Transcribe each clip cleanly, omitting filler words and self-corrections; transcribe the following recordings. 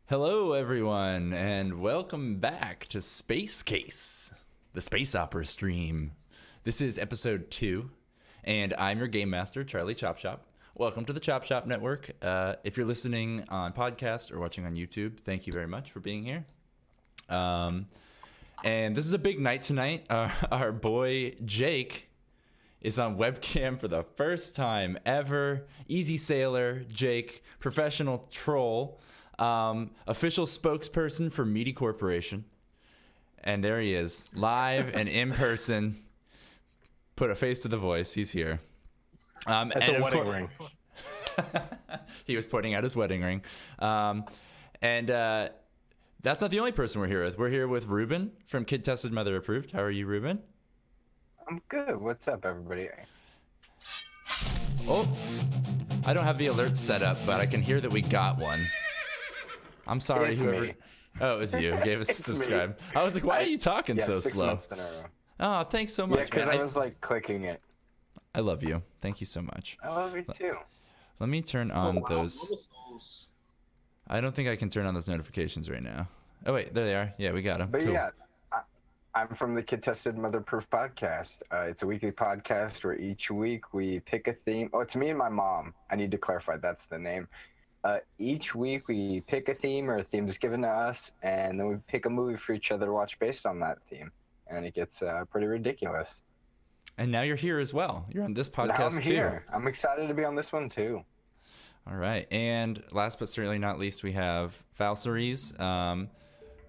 Hello, everyone, and welcome back to Space Case, the space opera stream. This is episode 2, and I'm your game master, Charlie Chop Shop. Welcome to the Chop Shop Network. If you're listening on podcast or watching on YouTube, thank you very much for being here. And this is a big night tonight. Our boy Jake is on webcam for the first time ever. Easy Sailor, Jake, professional troll. Official spokesperson for Meaty Corporation. And there he is, live and in person. Put a face to the voice. He's here. That's a wedding ring. He was pointing out his wedding ring. And that's not the only person we're here with. We're here with Ruben from Kid Tested Mother Approved. How are you, Ruben? I'm good. What's up, everybody? Oh, I don't have the alert set up, but I can hear that we got one. I'm sorry, it's whoever. Me. Oh, it was you. Gave us a subscribe. Me. I was like, why are you talking so 6 slow? months in a row. Oh, thanks so much. Yeah, because I was like clicking it. I love you. Thank you so much. I love you too. Let me turn on those. I don't think I can turn on those notifications right now. Oh wait, there they are. Yeah, we got them. But cool. yeah, I'm from the Kid Tested Mother Proof podcast. It's a weekly podcast where each week we pick a theme. Oh, it's me and my mom. I need to clarify that's the name. Each week we pick a theme or a theme is given to us, and then we pick a movie for each other to watch based on that theme. And it gets pretty ridiculous. And now you're here as well. You're on this podcast now I'm too. here. I'm excited to be on this one too. All right. And last but certainly not least, we have Valseries,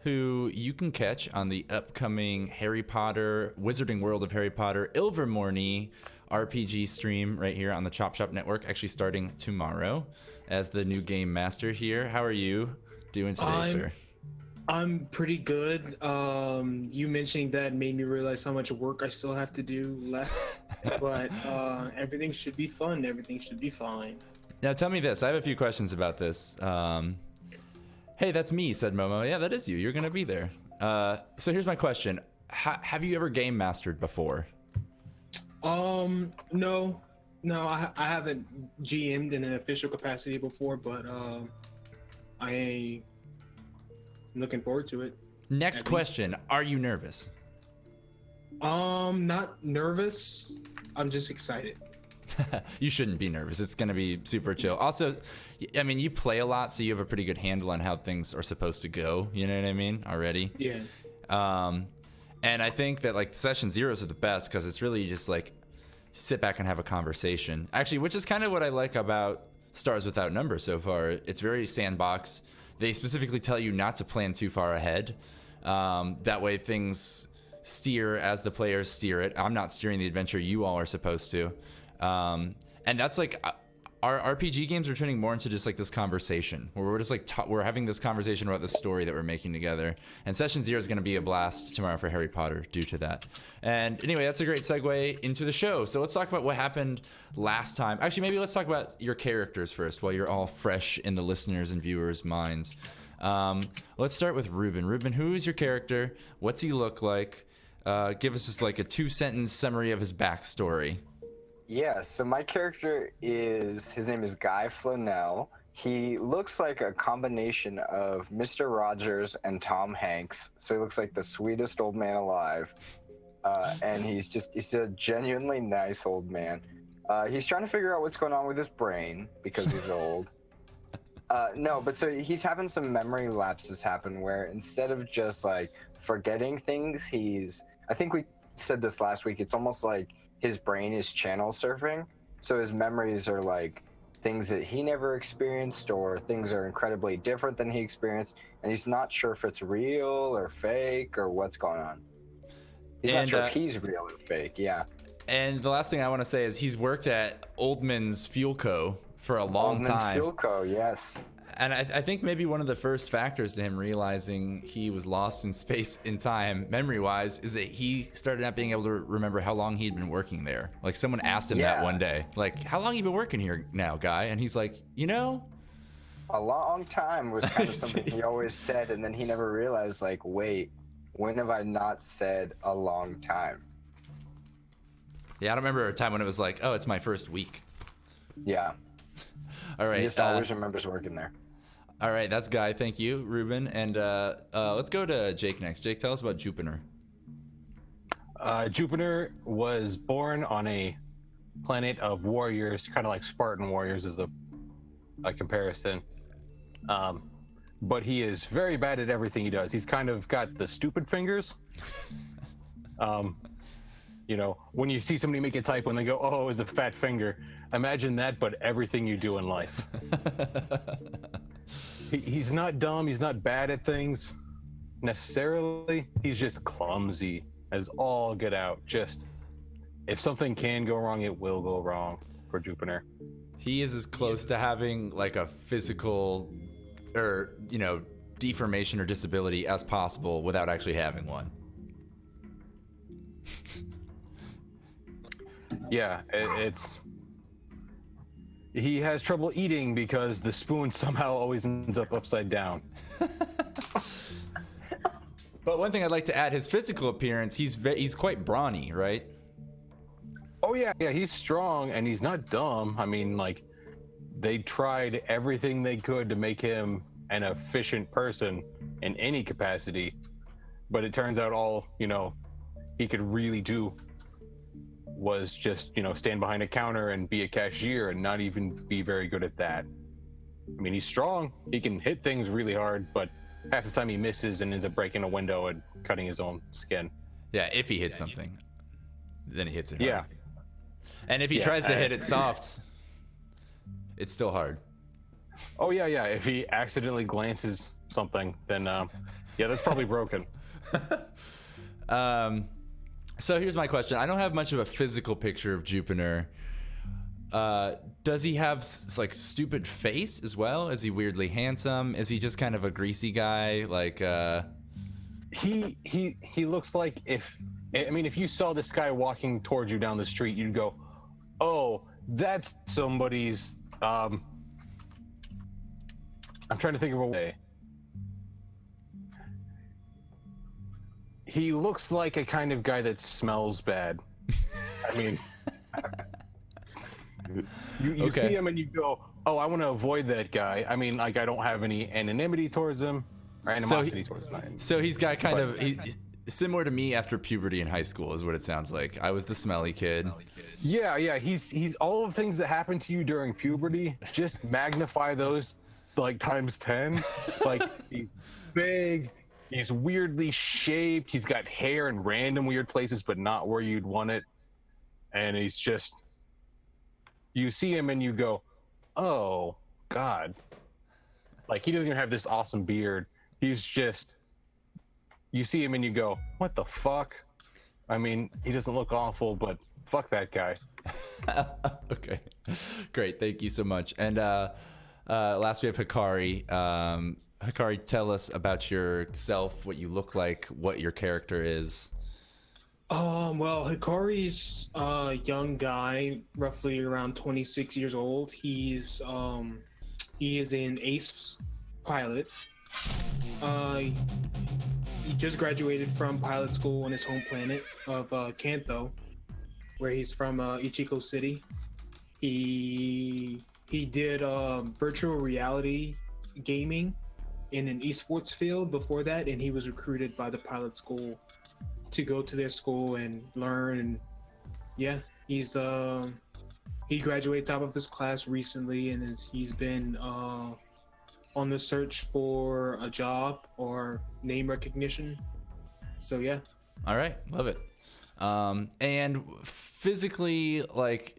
who you can catch on the upcoming Harry Potter, Wizarding World of Harry Potter, Ilvermorny RPG stream right here on the Chop Shop Network, actually starting tomorrow as the new game master here. How are you doing today, sir? I'm pretty good. You mentioning that made me realize how much work I still have to do left, but everything should be fun. Everything should be fine. Now tell me this. I have a few questions about this. Hey, that's me, said Momo. Yeah, that is you. You're going to be there. So here's my question. Have you ever game mastered before? No, I haven't GM'd in an official capacity before, but I am looking forward to it. Next question. Are you nervous? Not nervous. I'm just excited. You shouldn't be nervous. It's going to be super chill. Also, I mean, you play a lot, so you have a pretty good handle on how things are supposed to go. You know what I mean? Already. Yeah. And I think that like session zeros are the best because it's really just like sit back and have a conversation. Actually, which is kind of what I like about Stars Without Number so far. It's very sandbox. They specifically tell you not to plan too far ahead. That way things steer as the players steer it. I'm not steering the adventure. You all are supposed to. And that's like our RPG games are turning more into just like this conversation where we're just like we're having this conversation about the story that we're making together. And session 0 is going to be a blast tomorrow for Harry Potter due to that. And anyway, that's a great segue into the show. So let's talk about what happened last time. Actually, maybe let's talk about your characters first while you're all fresh in the listeners' and viewers' minds. Let's start with Ruben. Ruben, who is your character? What's he look like? Give us just like a 2-sentence summary of his backstory. Yeah, so my character his name is Guy Flannel. He looks like a combination of Mr. Rogers and Tom Hanks. So he looks like the sweetest old man alive. And he's a genuinely nice old man. He's trying to figure out what's going on with his brain because he's old. So he's having some memory lapses happen where instead of just like forgetting things, I think we said this last week, it's almost like his brain is channel surfing. So his memories are like things that he never experienced or things are incredibly different than he experienced. And he's not sure if it's real or fake or what's going on. He's not sure if he's real or fake. Yeah. And the last thing I want to say is he's worked at Oldman's Fuel Co. for a long time. Oldman's Fuel Co., yes. And I think maybe one of the first factors to him realizing he was lost in space in time, memory-wise, is that he started not being able to remember how long he'd been working there. Like someone asked him that one day, like, how long you been working here now, Guy? And he's like, a long time was kind of something he always said, and then he never realized, like, wait, when have I not said a long time? Yeah, I don't remember a time when it was like, oh, it's my first week. Yeah. All right. He just always remembers working there. All right, that's Guy. Thank you, Ruben. And let's go to Jake next. Jake, tell us about Jupiter. Jupiter was born on a planet of warriors, kind of like Spartan warriors as a comparison. But he is very bad at everything he does. He's kind of got the stupid fingers. When you see somebody make a typo and they go, "Oh, it's a fat finger," imagine that, but everything you do in life. He's not dumb. He's not bad at things necessarily. He's just clumsy as all get out. Just if something can go wrong, it will go wrong for Jupiter. He is as close to having like a physical or, deformation or disability as possible without actually having one. Yeah, he has trouble eating because the spoon somehow always ends up upside down. But one thing I'd like to add, his physical appearance, he's quite brawny, right? Oh yeah, he's strong and he's not dumb. I mean, like, they tried everything they could to make him an efficient person in any capacity, but it turns out all, he could really do was just, stand behind a counter and be a cashier and not even be very good at that. I mean, he's strong. He can hit things really hard, but half the time he misses and ends up breaking a window and cutting his own skin. Yeah, if he hits something, then he hits it Yeah. hard. And if he tries to hit it soft, it's still hard. Oh, yeah. If he accidentally glances something, then, that's probably broken. So here's my question. I don't have much of a physical picture of Jupiter. Does he have like stupid face as well? Is he weirdly handsome? Is he just kind of a greasy guy? Like he looks like if you saw this guy walking towards you down the street, you'd go, "Oh, that's somebody's." I'm trying to think of a way. He looks like a kind of guy that smells bad. I mean, you see him and you go, "Oh, I want to avoid that guy." I mean, like, I don't have any anonymity towards him or animosity towards him. So he's got he's similar to me after puberty in high school is what it sounds like. I was the smelly kid. Yeah. He's all the things that happen to you during puberty. Just magnify those like times 10. Like, he's big. He's weirdly shaped. He's got hair in random weird places, but not where you'd want it. And he's just, you see him and you go, "Oh, God." Like, he doesn't even have this awesome beard. He's just, you see him and you go, "What the fuck?" I mean, he doesn't look awful, but fuck that guy. Okay. Great. Thank you so much. And last we have Hikari. Hikari, tell us about yourself, what you look like, what your character is. Well, Hikari's a young guy, roughly around 26 years old. He is an ace pilot. He just graduated from pilot school on his home planet of Kanto, where he's from, Ichiko City. He did virtual reality gaming in an esports field before that, and he was recruited by the pilot school to go to their school and learn. And yeah, he graduated top of his class recently, and he's been on the search for a job or name recognition. So yeah. All right, love it. And physically, like,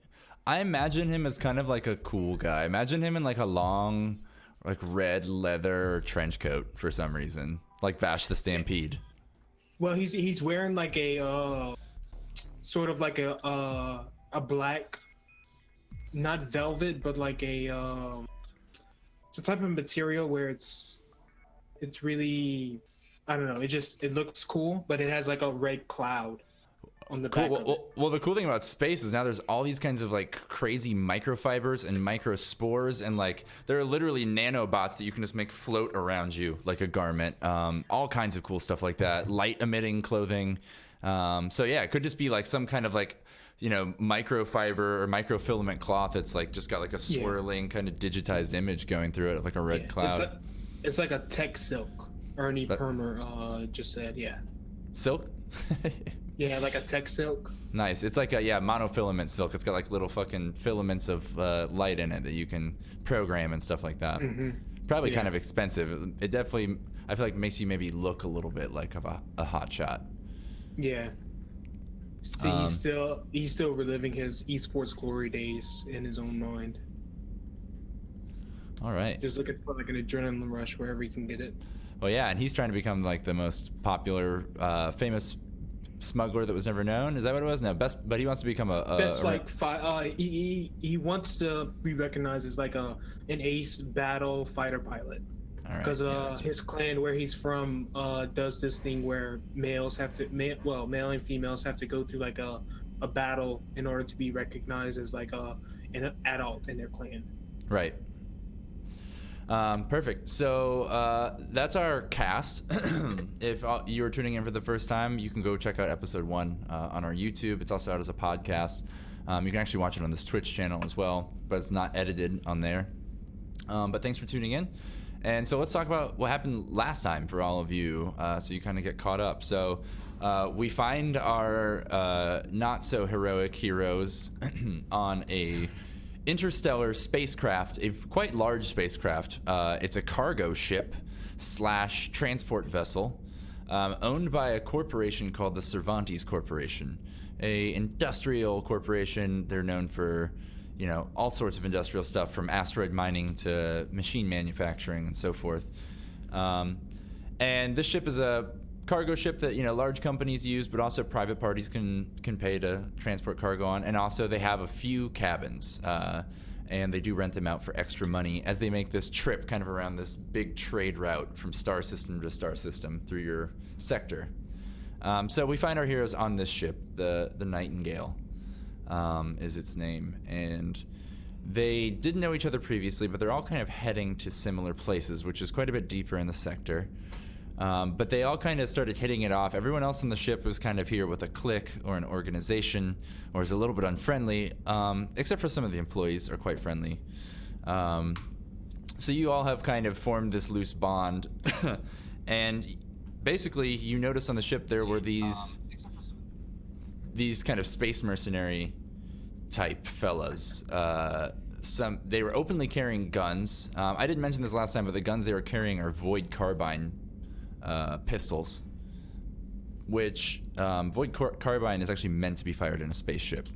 I imagine him as kind of like a cool guy. Imagine him in like a long, like, red leather trench coat for some reason, like Vash the Stampede. Well, he's wearing like a sort of like a black, not velvet, but like it's a type of material where it's really, I don't know, it looks cool, but it has like a red cloud on the back of it. Well, the cool thing about space is now there's all these kinds of like crazy microfibers and microspores, and like there are literally nanobots that you can just make float around you like a garment. All kinds of cool stuff like that. Light emitting clothing. So yeah, it could just be like some kind of like microfiber or microfilament cloth that's like just got like a swirling kind of digitized image going through it, like a red cloud. It's like a tech silk. Ernie Permer just said, silk. Yeah, like a tech silk. Nice. It's like a monofilament silk. It's got like little fucking filaments of light in it that you can program and stuff like that. Probably kind of expensive. It definitely, I feel like, makes you maybe look a little bit like a hot shot. Yeah. He's still reliving his esports glory days in his own mind. All right. Just looking for like an adrenaline rush wherever he can get it. Well, yeah, and he's trying to become like the most popular, famous smuggler that was never known. Is that what it was? No, best, but he wants to become he wants to be recognized as like an ace battle fighter pilot. Because his clan, where he's from, does this thing where male and females have to go through like a battle in order to be recognized as like an adult in their clan. Right. Perfect. So that's our cast. If you were tuning in for the first time, you can go check out episode 1 on our YouTube. It's also out as a podcast. You can actually watch it on this Twitch channel as well, but it's not edited on there. But thanks for tuning in. And so let's talk about what happened last time for all of you, so you kind of get caught up. So we find our not so heroic heroes on a interstellar spacecraft, a quite large spacecraft. It's a cargo ship / transport vessel owned by a corporation called the Cervantes Corporation, a industrial corporation. They're known for all sorts of industrial stuff, from asteroid mining to machine manufacturing and so forth. And this ship is a cargo ship that large companies use, but also private parties can pay to transport cargo on. And also they have a few cabins, and they do rent them out for extra money as they make this trip kind of around this big trade route from star system to star system through your sector. So we find our heroes on this ship, the Nightingale. Is its name, and they didn't know each other previously, but they're all kind of heading to similar places, which is quite a bit deeper in the sector. But they all kind of started hitting it off. Everyone else on the ship was kind of here with a clique or an organization, or is a little bit unfriendly, except for some of the employees are quite friendly. So you all have kind of formed this loose bond, and basically you notice on the ship there were these kind of space mercenary type fellas. They were openly carrying guns. I didn't mention this last time, but the guns they were carrying are void carbine pistols, which void carbine is actually meant to be fired in a spaceship.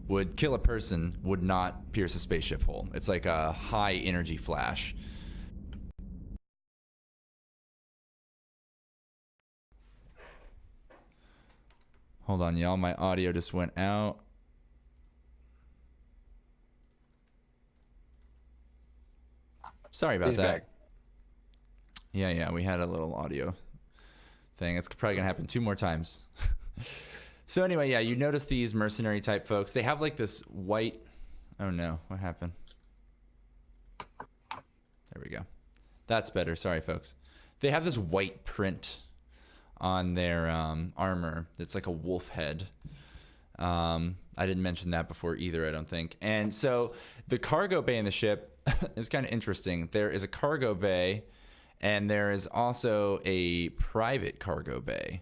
Would kill a person, would not pierce a spaceship hull. It's like a high energy flash. Hold on, y'all. My audio just went out. Sorry about that. Back. Yeah, we had a little audio thing. It's probably going to happen 2 more times. So anyway, yeah, you notice these mercenary type folks. They have like this white... Oh no, what happened? There we go. That's better. Sorry, folks. They have this white print on their armor. It's like a wolf head. I didn't mention that before either, I don't think. And so the cargo bay in the ship is kind of interesting. There is a cargo bay, and there is also a private cargo bay.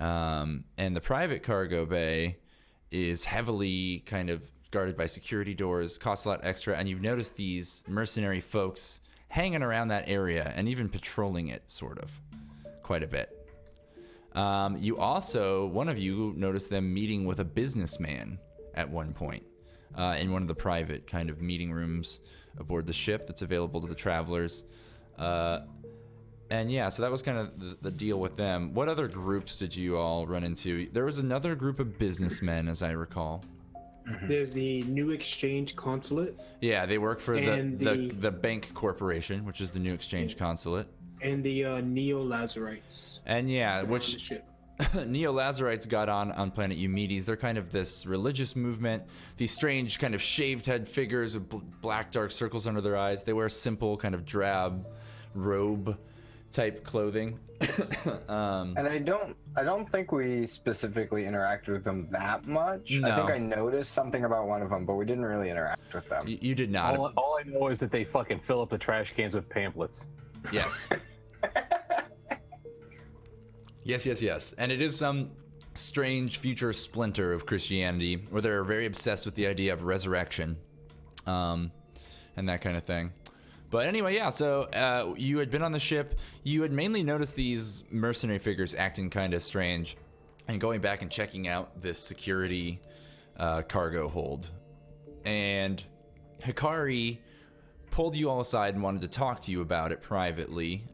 And the private cargo bay is heavily kind of guarded by security doors, costs a lot extra, and you've noticed these mercenary folks hanging around that area and even patrolling it, sort of, quite a bit. You also, one of you noticed them meeting with a businessman at one point in one of the private kind of meeting rooms aboard the ship that's available to the travelers. And yeah, so that was kind of the deal with them. What other groups did you all run into? There was another group of businessmen, as I recall. There's the New Exchange Consulate. Yeah, they work for the Bank Corporation, which is the New Exchange Consulate. And the Neo-Lazarites. And yeah, which Neo-Lazarites got on planet Eumedes. They're kind of this religious movement. These strange kind of shaved head figures with black dark circles under their eyes. They wear simple kind of drab robe type clothing. And I don't think we specifically interacted with them that much. No. I think I noticed something about one of them, but we didn't really interact with them. You did not. All I know is that they fucking fill up the trash cans with pamphlets. Yes. Yes. And it is some strange future splinter of Christianity where they're very obsessed with the idea of resurrection, and that kind of thing. But anyway, yeah, so you had been on the ship. You had mainly noticed these mercenary figures acting kind of strange and going back and checking out this security cargo hold. And Hikari pulled you all aside and wanted to talk to you about it privately.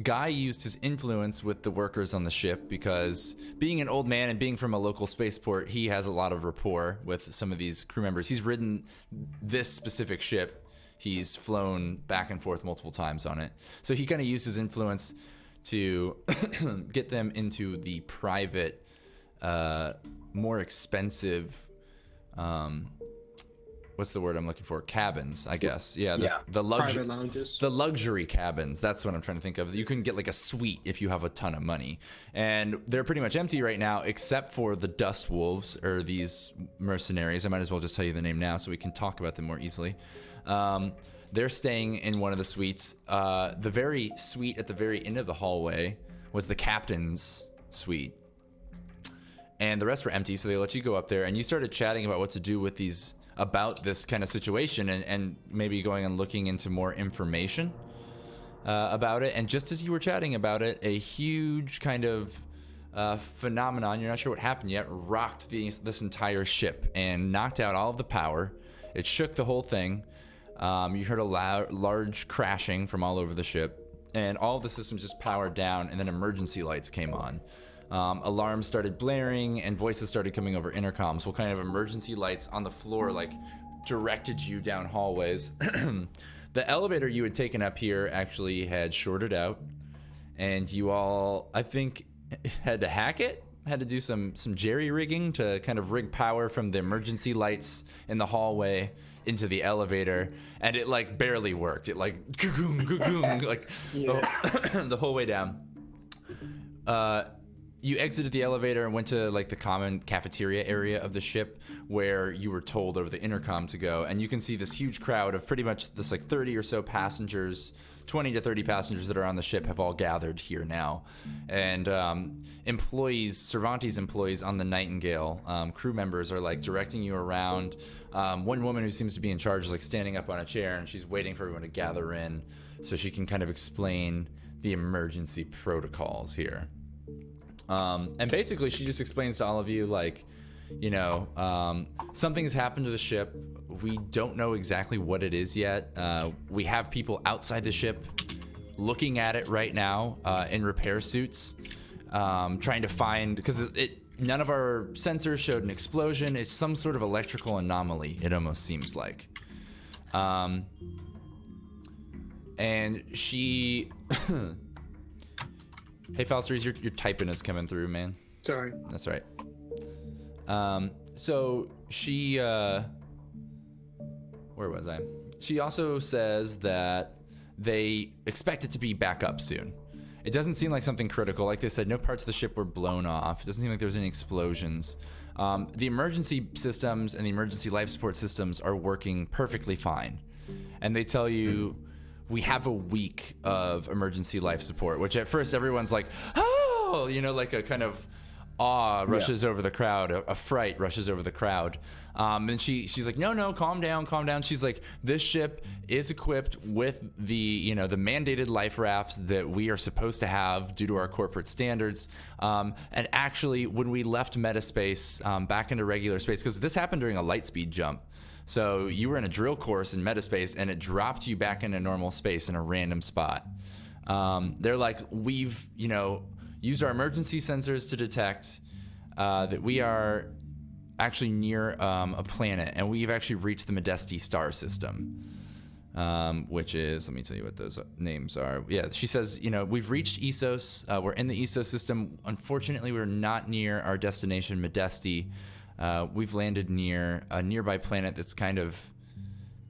Guy used his influence with the workers on the ship because being an old man and being from a local spaceport, he has a lot of rapport with some of these crew members. He's ridden this specific ship. He's flown back and forth multiple times on it. So he kind of used his influence to get them into the private, more expensive, what's the word I'm looking for? Cabins, I guess. Yeah, the Private lounges. The luxury cabins. That's what I'm trying to think of. You can get like a suite if you have a ton of money. And they're pretty much empty right now, except for the Dust Wolves, or these mercenaries. I might as well just tell you the name now so we can talk about them more easily. They're staying in one of the suites. The very suite at the very end of the hallway was the captain's suite. And the rest were empty, so they let you go up there. And you started chatting about what to do with these, about this kind of situation, and maybe going and looking into more information about it. And just as you were chatting about it, a huge kind of phenomenon, you're not sure what happened yet, rocked this entire ship and knocked out all of the power. It shook the whole thing. You heard a large crashing from all over the ship, and all of the systems just powered down, and then emergency lights came on. Alarms started blaring, and voices started coming over intercoms. What kind of emergency lights on the floor, like, directed you down hallways. The elevator you had taken up here actually had shorted out, and you all, I think, had to hack it? Had to do some jerry-rigging to kind of rig power from the emergency lights in the hallway into the elevator, and it like barely worked. It like like the whole way down. You exited the elevator and went to like the common cafeteria area of the ship where you were told over the intercom to go, and you can see this huge crowd of pretty much this like 30 or so passengers, 20 to 30 passengers that are on the ship have all gathered here now. And employees, Cervantes employees on the Nightingale, crew members are like directing you around. One woman who seems to be in charge is like standing up on a chair, and she's waiting for everyone to gather in so she can kind of explain the emergency protocols here. And basically she just explains to all of you, like, you know, something's happened to the ship. We don't know exactly what it is yet. We have people outside the ship looking at it right now in repair suits, trying to find, because none of our sensors showed an explosion. It's some sort of electrical anomaly, it almost seems like. And she... Hey, Falsters, your typing is coming through, man. Sorry. That's right. So she... where was I? She also says that they expect it to be back up soon. It doesn't seem like something critical. Like they said, no parts of the ship were blown off. It doesn't seem like there was any explosions. The emergency systems and the emergency life support systems are working perfectly fine. And they tell you, we have a week of emergency life support, which at first everyone's like, oh, you know, like a kind of awe rushes over the crowd, a fright rushes over the crowd. And she's like, no, calm down. She's like, this ship is equipped with the, you know, the mandated life rafts that we are supposed to have due to our corporate standards. And actually, when we left metaspace back into regular space, because this happened during a light speed jump. So you were in a drill course in metaspace, and it dropped you back into normal space in a random spot. They're like, we've, you know, used our emergency sensors to detect that we are actually near a planet, and we've actually reached the Modesti star system, which is, let me tell you what those names are. Yeah, she says, you know, we've reached Essos. We're in the Essos system. Unfortunately, we're not near our destination, Modesti. We've landed near a nearby planet that's kind of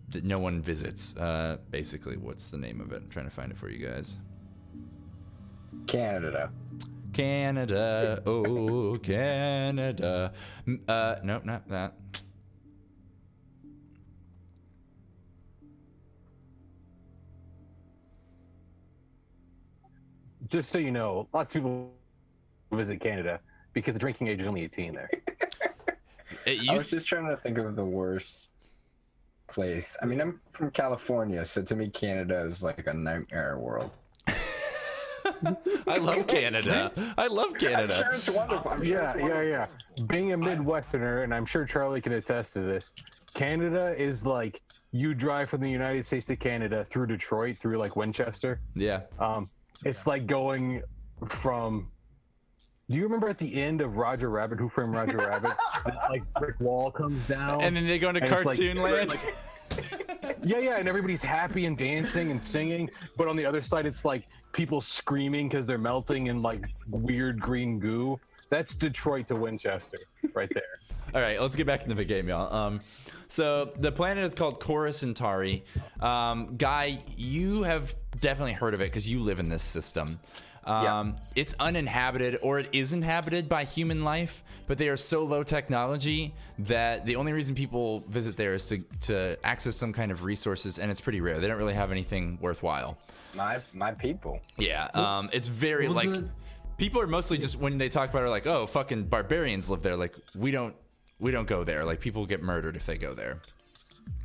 that no one visits. Basically, what's the name of it? I'm trying to find it for you guys. Canada. Canada, oh Canada. Nope, not that. Just so you know, lots of people visit Canada because the drinking age is only 18 there. I was just trying to think of the worst place. I mean, I'm from California, so to me, Canada is like a nightmare world. I love Canada. I love Canada. I'm sure it's wonderful. Yeah. Being a Midwesterner, and I'm sure Charlie can attest to this, Canada is like you drive from the United States to Canada through Detroit, through like Winchester. Yeah. It's like going from. Do you remember at the end of Roger Rabbit, Who Framed Roger Rabbit, that like brick wall comes down, And then they go into cartoon land. Yeah, and everybody's happy and dancing and singing, but on the other side, it's like people screaming because they're melting in like weird green goo. That's Detroit to Winchester, right there. All right, let's get back into the game, y'all. So the planet is called Chorus Centauri. Guy, you have definitely heard of it because you live in this system. It's uninhabited, or it is inhabited by human life, but they are so low technology that the only reason people visit there is to access some kind of resources, and it's pretty rare. They don't really have anything worthwhile. My people. Yeah, it's very like people are mostly just when they talk about it, are like, oh, fucking barbarians live there. Like we don't go there. Like people get murdered if they go there.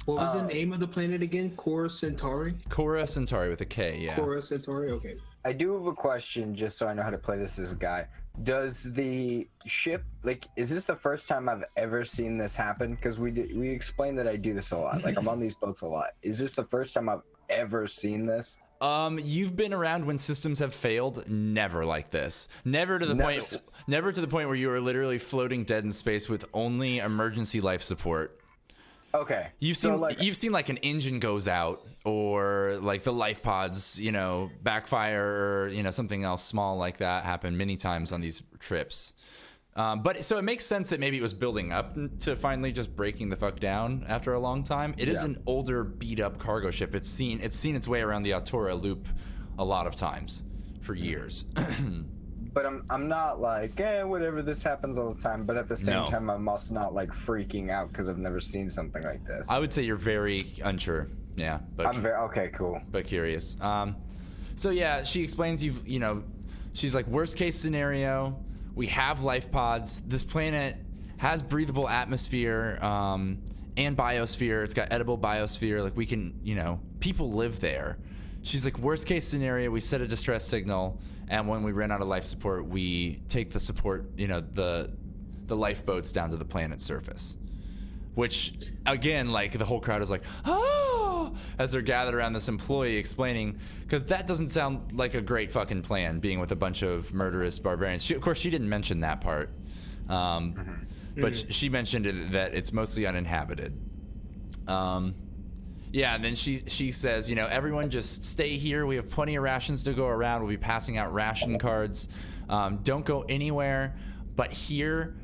What was the name of the planet again? Chorus Centauri? Chorus Centauri with a K, yeah. Chorus Centauri, okay. I do have a question, just so I know how to play this as a guy. Does the ship, like, is this the first time I've ever seen this happen? Because we explained that I do this a lot. Like, I'm on these boats a lot. Is this the first time I've ever seen this? You've been around when systems have failed. Never like this. Never to the point where you are literally floating dead in space with only emergency life support. Okay. You've seen like an engine goes out, or like the life pods, backfire, or something else small like that happen many times on these trips. But so it makes sense that maybe it was building up to finally just breaking the fuck down after a long time. It is an older, beat up cargo ship. It's seen its way around the Altura loop a lot of times for years. But I'm not like, whatever, this happens all the time. But at the same time, I'm also not like freaking out because I've never seen something like this. I would say you're very unsure. Yeah, but I'm very okay, cool. But curious. So yeah, she explains she's like, worst case scenario, we have life pods. This planet has breathable atmosphere and biosphere. It's got edible biosphere. Like we can, people live there. She's like, worst case scenario, we set a distress signal, and when we run out of life support, we take the support, the lifeboats down to the planet's surface. Which, again, like the whole crowd is like, oh, as they're gathered around this employee explaining, because that doesn't sound like a great fucking plan, being with a bunch of murderous barbarians. Of course, she didn't mention that part, but she mentioned that it's mostly uninhabited. Yeah, and then she says, everyone just stay here. We have plenty of rations to go around. We'll be passing out ration cards. Don't go anywhere but here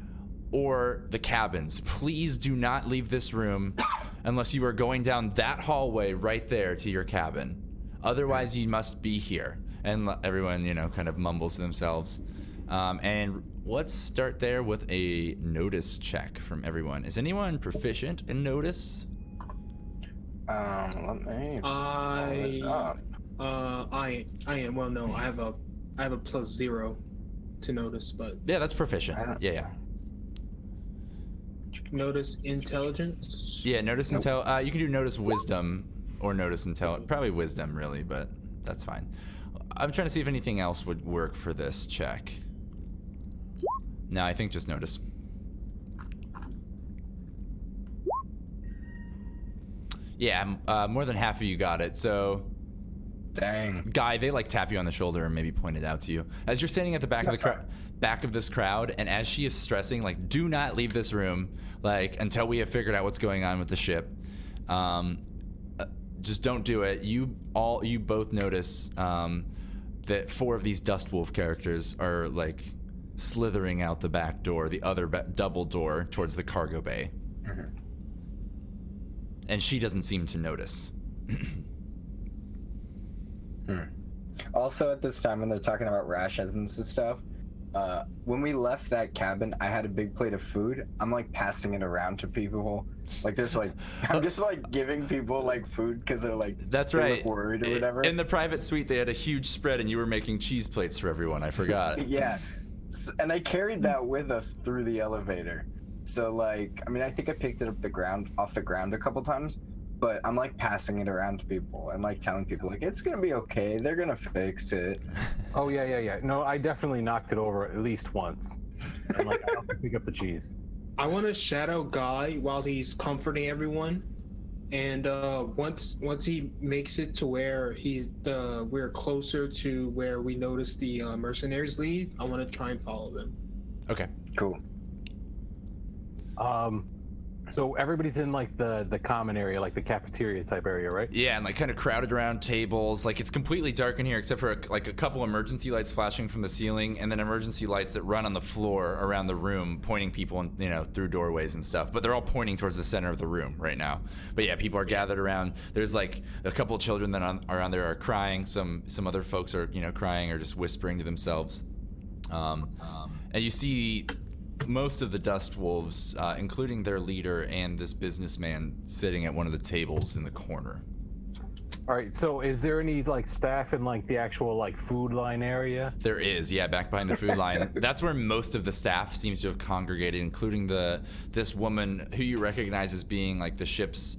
or the cabins. Please do not leave this room unless you are going down that hallway right there to your cabin. Otherwise, you must be here. And everyone, kind of mumbles to themselves. And let's start there with a notice check from everyone. Is anyone proficient in notice? Let me. I am. Well, no, I have a +0 to notice, but yeah, that's proficient. Yeah. Notice intelligence. Yeah, notice intel. You can do notice wisdom or notice intel. Probably wisdom, really, but that's fine. I'm trying to see if anything else would work for this check. No, I think just notice. Yeah, more than half of you got it. So, dang, Guy, they like tap you on the shoulder and maybe point it out to you as you're standing at the back back of this crowd, and as she is stressing, like, do not leave this room, like, until we have figured out what's going on with the ship. Just don't do it. You both notice that 4 of these Dust Wolf characters are like slithering out the back door, the other double door towards the cargo bay. And she doesn't seem to notice. Also, at this time when they're talking about rations and stuff, when we left that cabin, I had a big plate of food. I'm like passing it around to people. Like there's like I'm just like giving people like food because they're like That's they right. look worried or whatever. In the private suite, they had a huge spread, and you were making cheese plates for everyone. I forgot. Yeah, and I carried that with us through the elevator. So like, I mean, I think I picked it off the ground a couple times, but I'm like passing it around to people and like telling people like it's gonna be okay. They're gonna fix it. Oh yeah. No, I definitely knocked it over at least once. And like, I don't pick up the cheese. I want to shadow Guy while he's comforting everyone, and once he makes it to where we're closer to where we notice the mercenaries leave, I want to try and follow them. Okay. Cool. So everybody's in like the common area, like the cafeteria type area, right? Yeah, and like kind of crowded around tables. Like it's completely dark in here except for like a couple emergency lights flashing from the ceiling, and then emergency lights that run on the floor around the room, pointing people, through doorways and stuff. But they're all pointing towards the center of the room right now. But yeah, people are gathered around. There's like a couple of children that are around there are crying. Some other folks are crying or just whispering to themselves. And you see most of the Dust Wolves, including their leader and this businessman, sitting at one of the tables in the corner. All right. So is there any like staff in like the actual like food line area? There is, yeah, back behind the food line. That's where most of the staff seems to have congregated, including this woman who you recognize as being like the ship's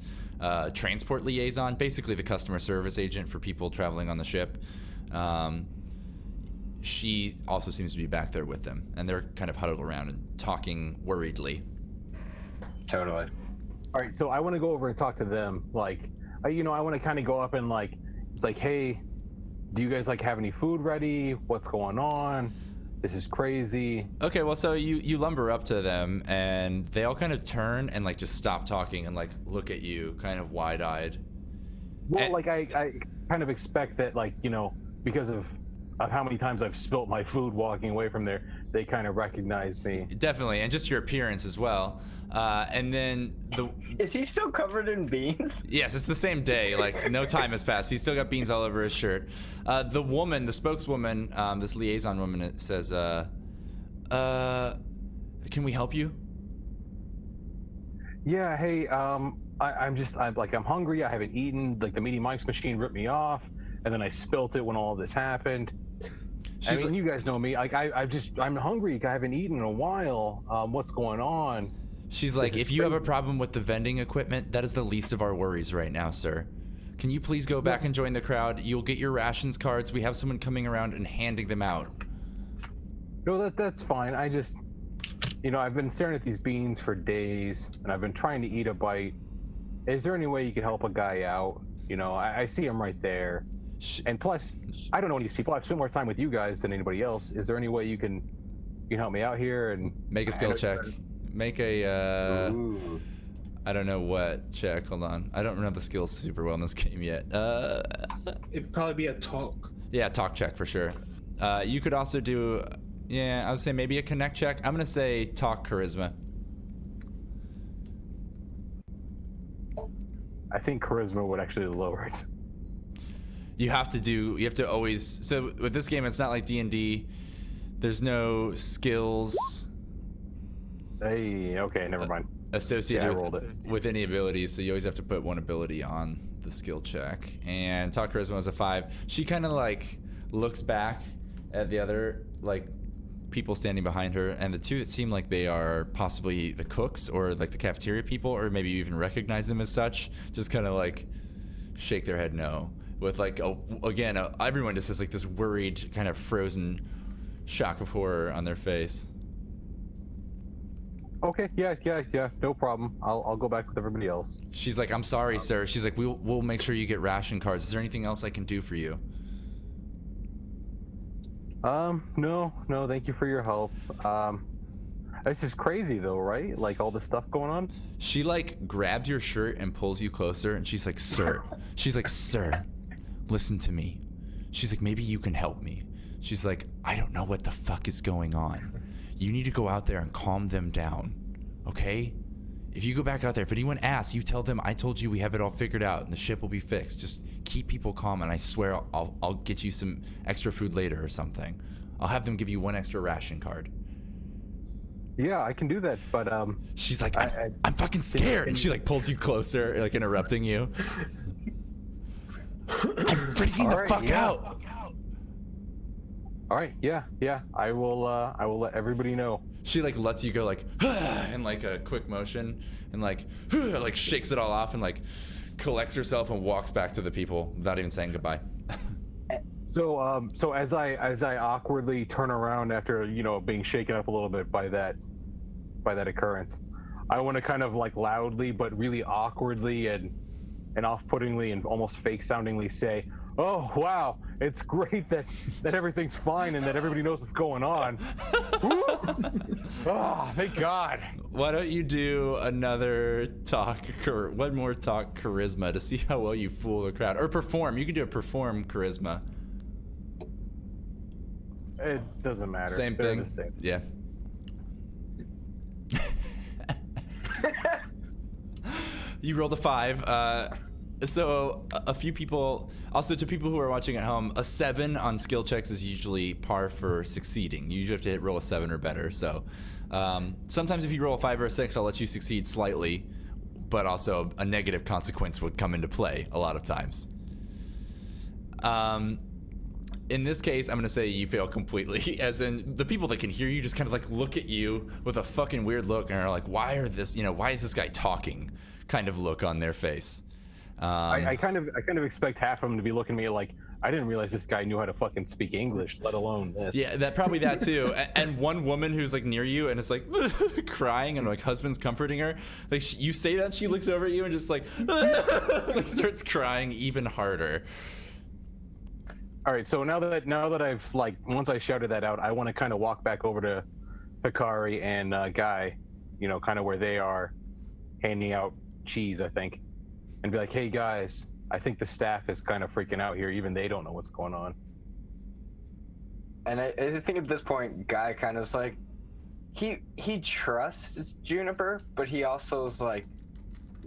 transport liaison, basically the customer service agent for people traveling on the ship. She also seems to be back there with them, and they're kind of huddled around and talking worriedly. Totally. All right. So I want to go over and talk to them. Like, I want to kind of go up and like, hey, do you guys like have any food ready? What's going on? This is crazy. Okay, well, so you lumber up to them, and they all kind of turn and like just stop talking and like look at you, kind of wide-eyed. Well, like I kind of expect that, like, because of how many times I've spilt my food walking away from there, they kind of recognize me. Definitely, and just your appearance as well. And then Is he still covered in beans? Yes, it's the same day. Like no time has passed. He's still got beans all over his shirt. The woman, the spokeswoman, this liaison woman, says, "Can we help you?" Yeah. Hey. I'm hungry. I haven't eaten. Like the Meaty Mike's machine ripped me off, and then I spilt it when all this happened. You guys know me. Like I'm hungry. I haven't eaten in a while. What's going on? She's like, if you have a problem with the vending equipment, that is the least of our worries right now, sir. Can you please go back and join the crowd? You'll get your rations cards. We have someone coming around and handing them out. No, that's fine. I just, I've been staring at these beans for days, and I've been trying to eat a bite. Is there any way you could help a guy out? I see him right there. And plus, I don't know these people. I've spent more time with you guys than anybody else. Is there any way you can help me out here and make a skill check? Make a Ooh. I don't know what check. Hold on. I don't know the skills super well in this game yet. It'd probably be a talk. Yeah, talk check for sure. You could also do, I would say maybe a connect check. I'm gonna say talk charisma. I think charisma would actually lower it. You have to always, so with this game, it's not like D&D. There's no skills Hey, okay, never mind. associated Yeah, I rolled it. with any abilities, so you always have to put one ability on the skill check. And talk charisma was a 5. She kind of like looks back at the other like people standing behind her, and the two that seem like they are possibly the cooks or like the cafeteria people, or maybe you even recognize them as such, just kind of like shake their head no. With like everyone just has like this worried kind of frozen shock of horror on their face. Okay, yeah, no problem. I'll go back with everybody else. She's like, I'm sorry, sir. She's like, we'll make sure you get ration cards. Is there anything else I can do for you? No, thank you for your help. This is crazy though, right? Like all this stuff going on. She like grabs your shirt and pulls you closer, and she's like, sir. She's like, sir, listen to me. She's like, maybe you can help me. She's like, I don't know what the fuck is going on. You need to go out there and calm them down, okay? If you go back out there, if anyone asks, you tell them I told you we have it all figured out and the ship will be fixed. Just keep people calm, and I swear I'll get you some extra food later or something. I'll have them give you 1 extra ration card. Yeah, I can do that, but She's like, I'm fucking scared, and she like pulls you closer, like interrupting you. I'm freaking the fuck out. All right, yeah, I will let everybody know. She like lets you go like in like a quick motion, and like shakes it all off, and like collects herself and walks back to the people without even saying goodbye. So as I awkwardly turn around after being shaken up a little bit by that occurrence, I want to kind of like loudly but really awkwardly and off-puttingly and almost fake-soundingly say, "Oh wow, it's great that everything's fine and that everybody knows what's going on." Oh, thank God. Why don't you do another one more talk charisma to see how well you fool the crowd, or perform? You can do a perform charisma. It doesn't matter. Same They're thing. the same. Yeah. You rolled a 5. So a few people, also to people who are watching at home, a 7 on skill checks is usually par for succeeding. You usually have to roll a 7 or better. So sometimes if you roll a 5 or a 6, I'll let you succeed slightly, but also a negative consequence would come into play a lot of times. In this case, I'm going to say you fail completely, as in the people that can hear you just kind of like look at you with a fucking weird look and are like, why is this guy talking kind of look on their face. I kind of expect half of them to be looking at me like, I didn't realize this guy knew how to fucking speak English, let alone this. Yeah, probably that too. And one woman who's like near you and is like crying, and like husband's comforting her. Like you say that, she looks over at you and just like starts crying even harder. All right, so now that I've like, once I shouted that out, I want to kind of walk back over to Hikari and Guy, kind of where they are, handing out cheese, I think, and be like, hey guys, I think the staff is kind of freaking out here. Even they don't know what's going on. And I think at this point, Guy kind of is like, he trusts Juniper, but he also is like,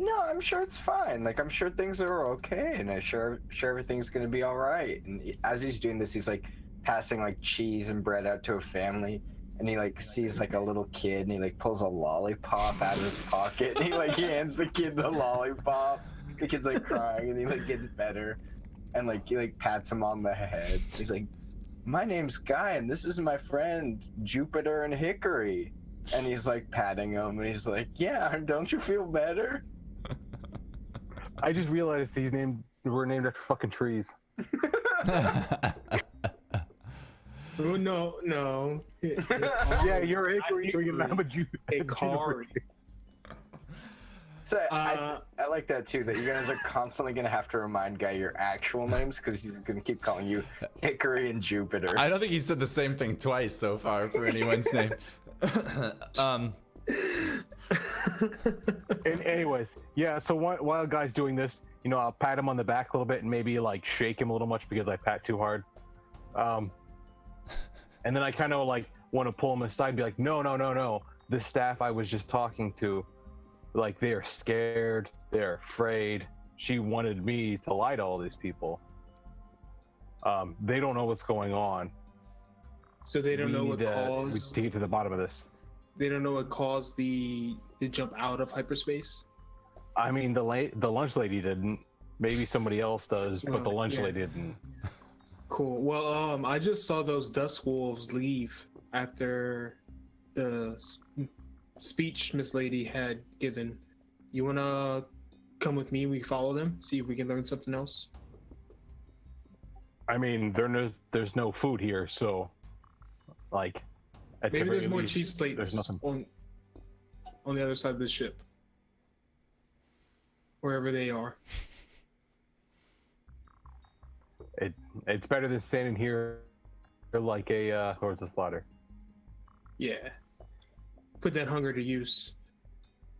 no, I'm sure it's fine. Like, I'm sure things are okay, and I'm sure everything's gonna be all right. And as he's doing this, he's like passing like cheese and bread out to a family, and he like sees like a little kid, and he like pulls a lollipop out of his pocket, and he hands the kid the lollipop. The kid's like crying, and he like gets better, and like he like pats him on the head. He's like, my name's Guy, and this is my friend Jupiter and Hickory. And he's like patting him, and he's like, yeah, don't you feel better? I just realized we're named after fucking trees. Oh no. Yeah, you're Hickory. I'm a Jupiter. Hikari. So I like that too, that you guys are constantly going to have to remind Guy your actual names, because he's going to keep calling you Hickory and Jupiter. I don't think he said the same thing twice so far for anyone's name. And anyways, yeah, so while Guy's doing this, I'll pat him on the back a little bit and maybe like shake him a little much because I pat too hard. And then I kind of like want to pull him aside and be like, no. The staff I was just talking to, like, they're scared, they're afraid. She wanted me to lie to all these people. They don't know what's going on. So they don't know what caused. To get to the bottom of this. They don't know what caused the jump out of hyperspace. I mean, the lunch lady didn't. Maybe somebody else does, but the lunch lady didn't. Cool. Well, I just saw those dust wolves leave after the speech Miss Lady had given. You wanna come with me? We follow them, see if we can learn something else. I mean, there's no food here, so like. Maybe there's more cheese plates there's nothing. on the other side of the ship, wherever they are. It's better than standing here like a horse of slaughter. Yeah. Put that hunger to use.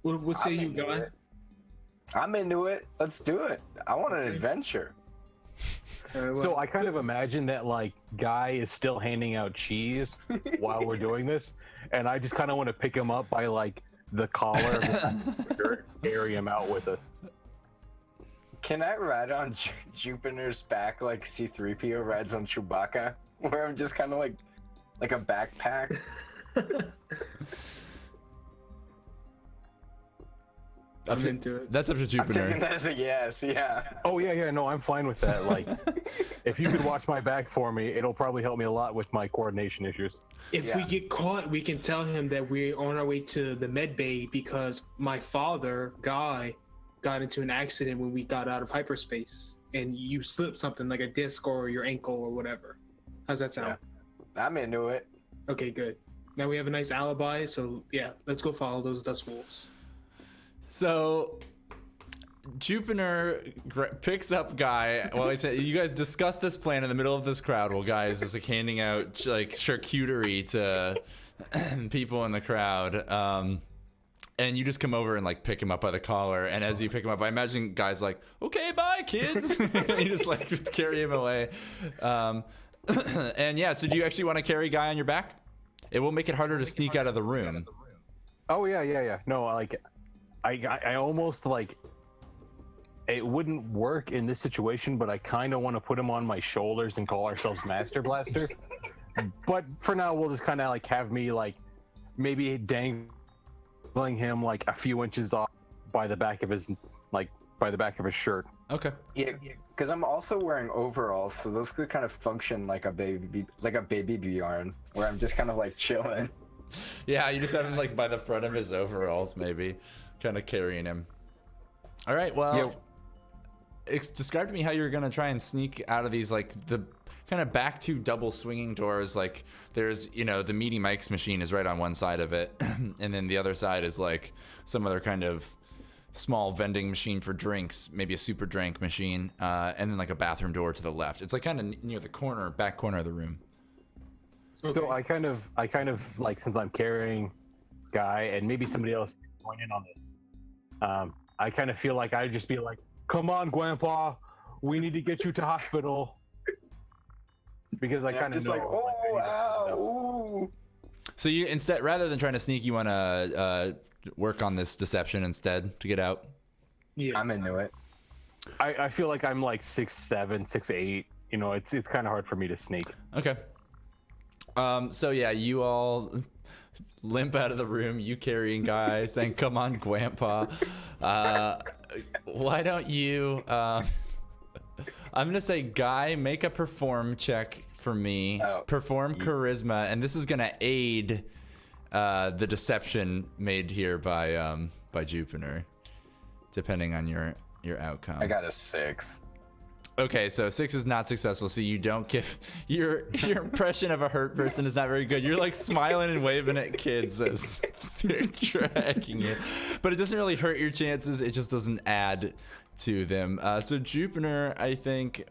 What say you, Guy? I'm into it. Let's do it. I want an adventure. So I kind of imagine that like Guy is still handing out cheese while we're doing this, and I just kind of want to pick him up by like the collar and carry him out with us. Can I ride on Jupiter's back like C-3PO rides on Chewbacca? Where I'm just kind of like a backpack? I'm into it. That's up to I'm taking Jupiter. that as a yes, yeah. Oh yeah, no, I'm fine with that. Like, if you could watch my back for me, it'll probably help me a lot with my coordination issues. If we get caught, we can tell him that we're on our way to the med bay because my father, Guy, got into an accident when we got out of hyperspace, and you slipped something like a disc or your ankle or whatever. How's that sound? Yeah. I'm into it. Okay, good. Now we have a nice alibi, so yeah, let's go follow those dust wolves. So Jupiter picks up Guy. Well, I said you guys discuss this plan in the middle of this crowd while Guy is just like handing out like charcuterie to people in the crowd. And you just come over and like pick him up by the collar. And as you pick him up, I imagine Guy's like, "Okay, bye, kids." And you just like carry him away. And yeah, so do you actually want to carry Guy on your back? It will make it harder to sneak out of the room. Oh yeah. No, like, I almost like. It wouldn't work in this situation, but I kind of want to put him on my shoulders and call ourselves Master Blaster. But for now, we'll just kind of like have me like maybe dangling him like a few inches off by the back of his shirt. Okay. Yeah, because I'm also wearing overalls, so those could kind of function like a baby Bjorn, where I'm just kind of like chilling. Yeah, you just have him like by the front of his overalls, maybe, kind of carrying him. All right, well, describe to me how you're gonna try and sneak out of these, like the kind of back two double swinging doors. Like there's, the Meaty Mike's machine is right on one side of it, and then the other side is like some other kind of small vending machine for drinks, maybe a super drink machine, and then like a bathroom door to the left. It's like kind of near the back corner of the room. Okay. So I kind of like, since I'm carrying Guy and maybe somebody else going in on this, I kind of feel like I'd just be like, "Come on, Grandpa, we need to get you to hospital." Because I kind of know. Like, oh, ow, ooh. So you instead, rather than trying to sneak, you want to work on this deception instead to get out. Yeah, I'm into it. I feel like I'm like 6'7", 6'8". It's kind of hard for me to sneak. Okay. So yeah, you all limp out of the room, you carrying Guy, saying, "Come on, Grandpa." Why don't you, I'm gonna say, Guy, make a perform check for me. Perform charisma, and this is gonna aid the deception made here by Jupiter, depending on your outcome. I got a 6. Okay, so 6 is not successful, so you don't give your impression of a hurt person is not very good. You're like smiling and waving at kids as they're tracking you, but it doesn't really hurt your chances. It just doesn't add to them. So Jupiter, I think,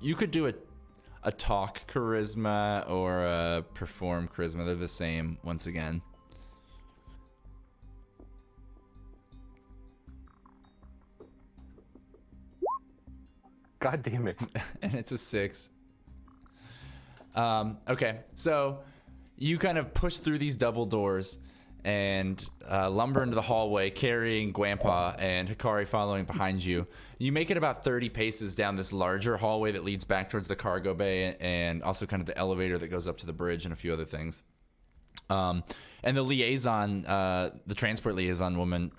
you could do a talk charisma or a perform charisma. They're the same once again. God damn it. And it's a 6. Okay, so you kind of push through these double doors and lumber into the hallway, carrying Grandpa and Hikari following behind you. You make it about 30 paces down this larger hallway that leads back towards the cargo bay and also kind of the elevator that goes up to the bridge and a few other things. And the liaison, the transport liaison woman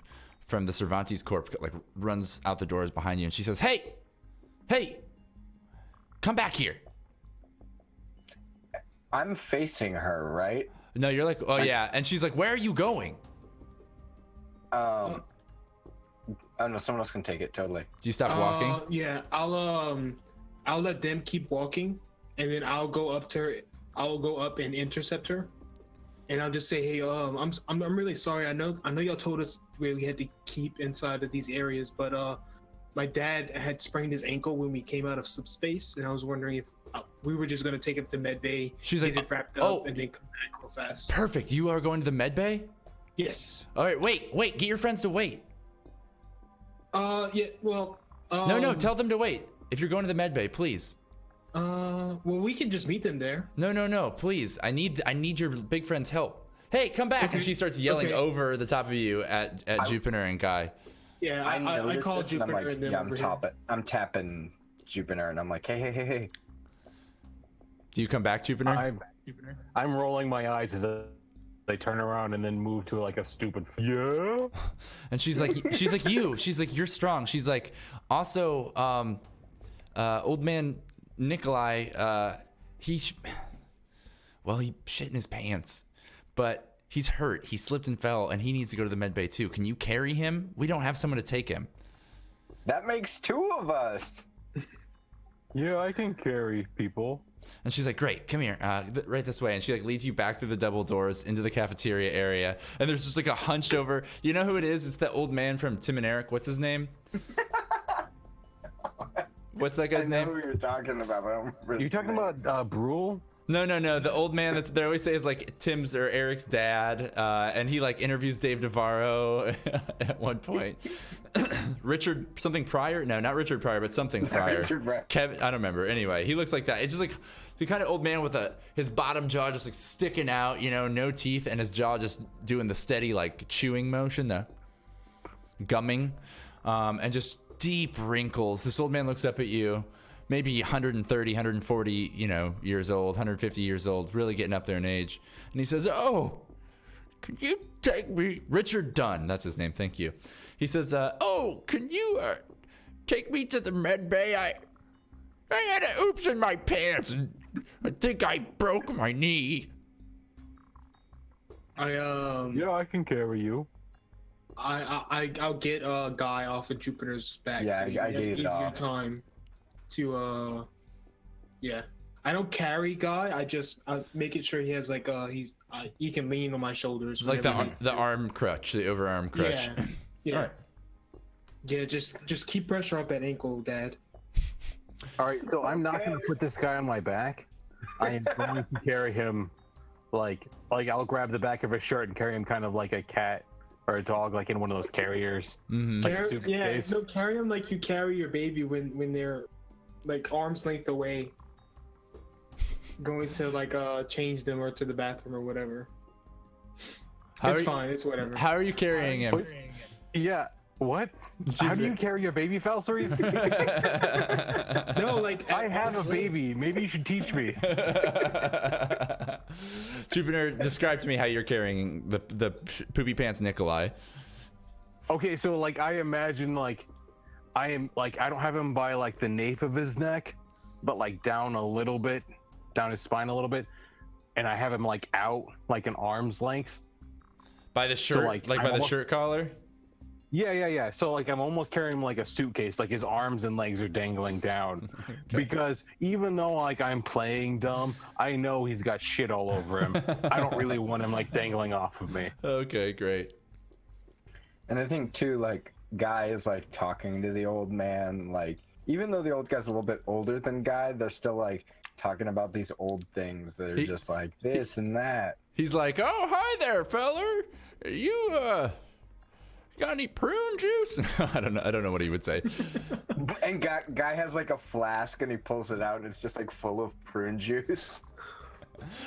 from the Cervantes Corp, like runs out the doors behind you, and she says, Hey, come back here. I'm facing her, right? No, you're like, oh yeah. And she's like, where are you going? Oh no, someone else can take it, totally. Do you stop walking? Yeah, I'll let them keep walking, and then I'll go up to her. I'll go up and intercept her, and I'll just say, hey, I'm really sorry. I know y'all told us we had to keep inside of these areas, but my dad had sprained his ankle when we came out of subspace, and I was wondering if we were just going to take him to med bay. She's get like, it wrapped up, and then come back real fast. Perfect. You are going to the med bay? Yes. All right, wait. Get your friends to wait. Yeah, well... No, tell them to wait. If you're going to the med bay, please. Well, we can just meet them there. No, please. I need your big friend's help. Hey, come back. Okay. And she starts yelling Okay. over the top of you at Jupiter and Guy. Yeah, I noticed called this and I'm Jupiter like, and then yeah, over here. I'm tapping Jupiter and I'm like, hey. Do you come back, Jupiter? I'm rolling my eyes as I turn around and then move to like a stupid yeah. And she's like you. She's like, you're strong. She's like, also, old man Nikolai, he shit in his pants, but he's hurt. He slipped and fell, and he needs to go to the med bay too. Can you carry him? We don't have someone to take him. That makes 2 of us. Yeah, I can carry people. And she's like, great, come here, right this way. And she like leads you back through the double doors into the cafeteria area. And there's just like a hunched over, you know who it is? It's that old man from Tim and Eric. What's his name? What's that guy's name? I know who you're talking about. But I don't remember You his talking name. about Brule? No. The old man that they always say is like Tim's or Eric's dad. And he like interviews Dave Navarro at one point. Richard something Pryor? No, not Richard Pryor, but something Pryor. Richard Pryor. Kevin, I don't remember. Anyway, he looks like that. It's just like the kind of old man with his bottom jaw just like sticking out, you know, no teeth, and his jaw just doing the steady like chewing motion, the gumming, and just deep wrinkles. This old man looks up at you, maybe 130, 140, you know, years old, 150 years old, really getting up there in age. And he says, "Oh, can you take me?" Richard Dunn, that's his name. Thank you. He says, "Oh, can you take me to the med bay? I had an oops in my pants, and I think I broke my knee." Yeah, I can carry you. I'll get a guy off of Jupiter's back. Yeah, so he I has get it easier off. time to yeah. I don't carry guy. I make it sure he has like he can lean on my shoulders. Like whenever he needs the to. arm crutch, the overarm crutch. Yeah. Yeah. All right. Yeah, just keep pressure off that ankle, Dad. All right, so I'm not gonna put this guy on my back. I am going to carry him, like I'll grab the back of his shirt and carry him kind of like a cat or a dog, like in one of those carriers. Mm-hmm. Like a suitcase. No, carry him like you carry your baby when they're like arm's length away, going to like change them or to the bathroom or whatever. It's fine. It's whatever. How are you carrying him? Yeah. What? How do you carry your baby, Falseries? No, like I have a baby. Maybe you should teach me. Jupiter, describe to me how you're carrying the poopy pants Nikolai. Okay, so like I imagine like I am like I don't have him by like the nape of his neck, but like down a little bit, down his spine a little bit, and I have him like out like an arm's length. By the shirt, like, like I'm by the almost- shirt collar? Yeah. So like I'm almost carrying him like a suitcase, like his arms and legs are dangling down. Because even though like I'm playing dumb, I know he's got shit all over him. I don't really want him like dangling off of me. Okay, great. And I think too, like Guy is like talking to the old man, like even though the old guy's a little bit older than Guy, they're still like talking about these old things that are just like this and that. He's like, "Oh, hi there, feller. You got any prune juice?" I don't know what he would say. And Guy has like a flask and he pulls it out and it's just like full of prune juice.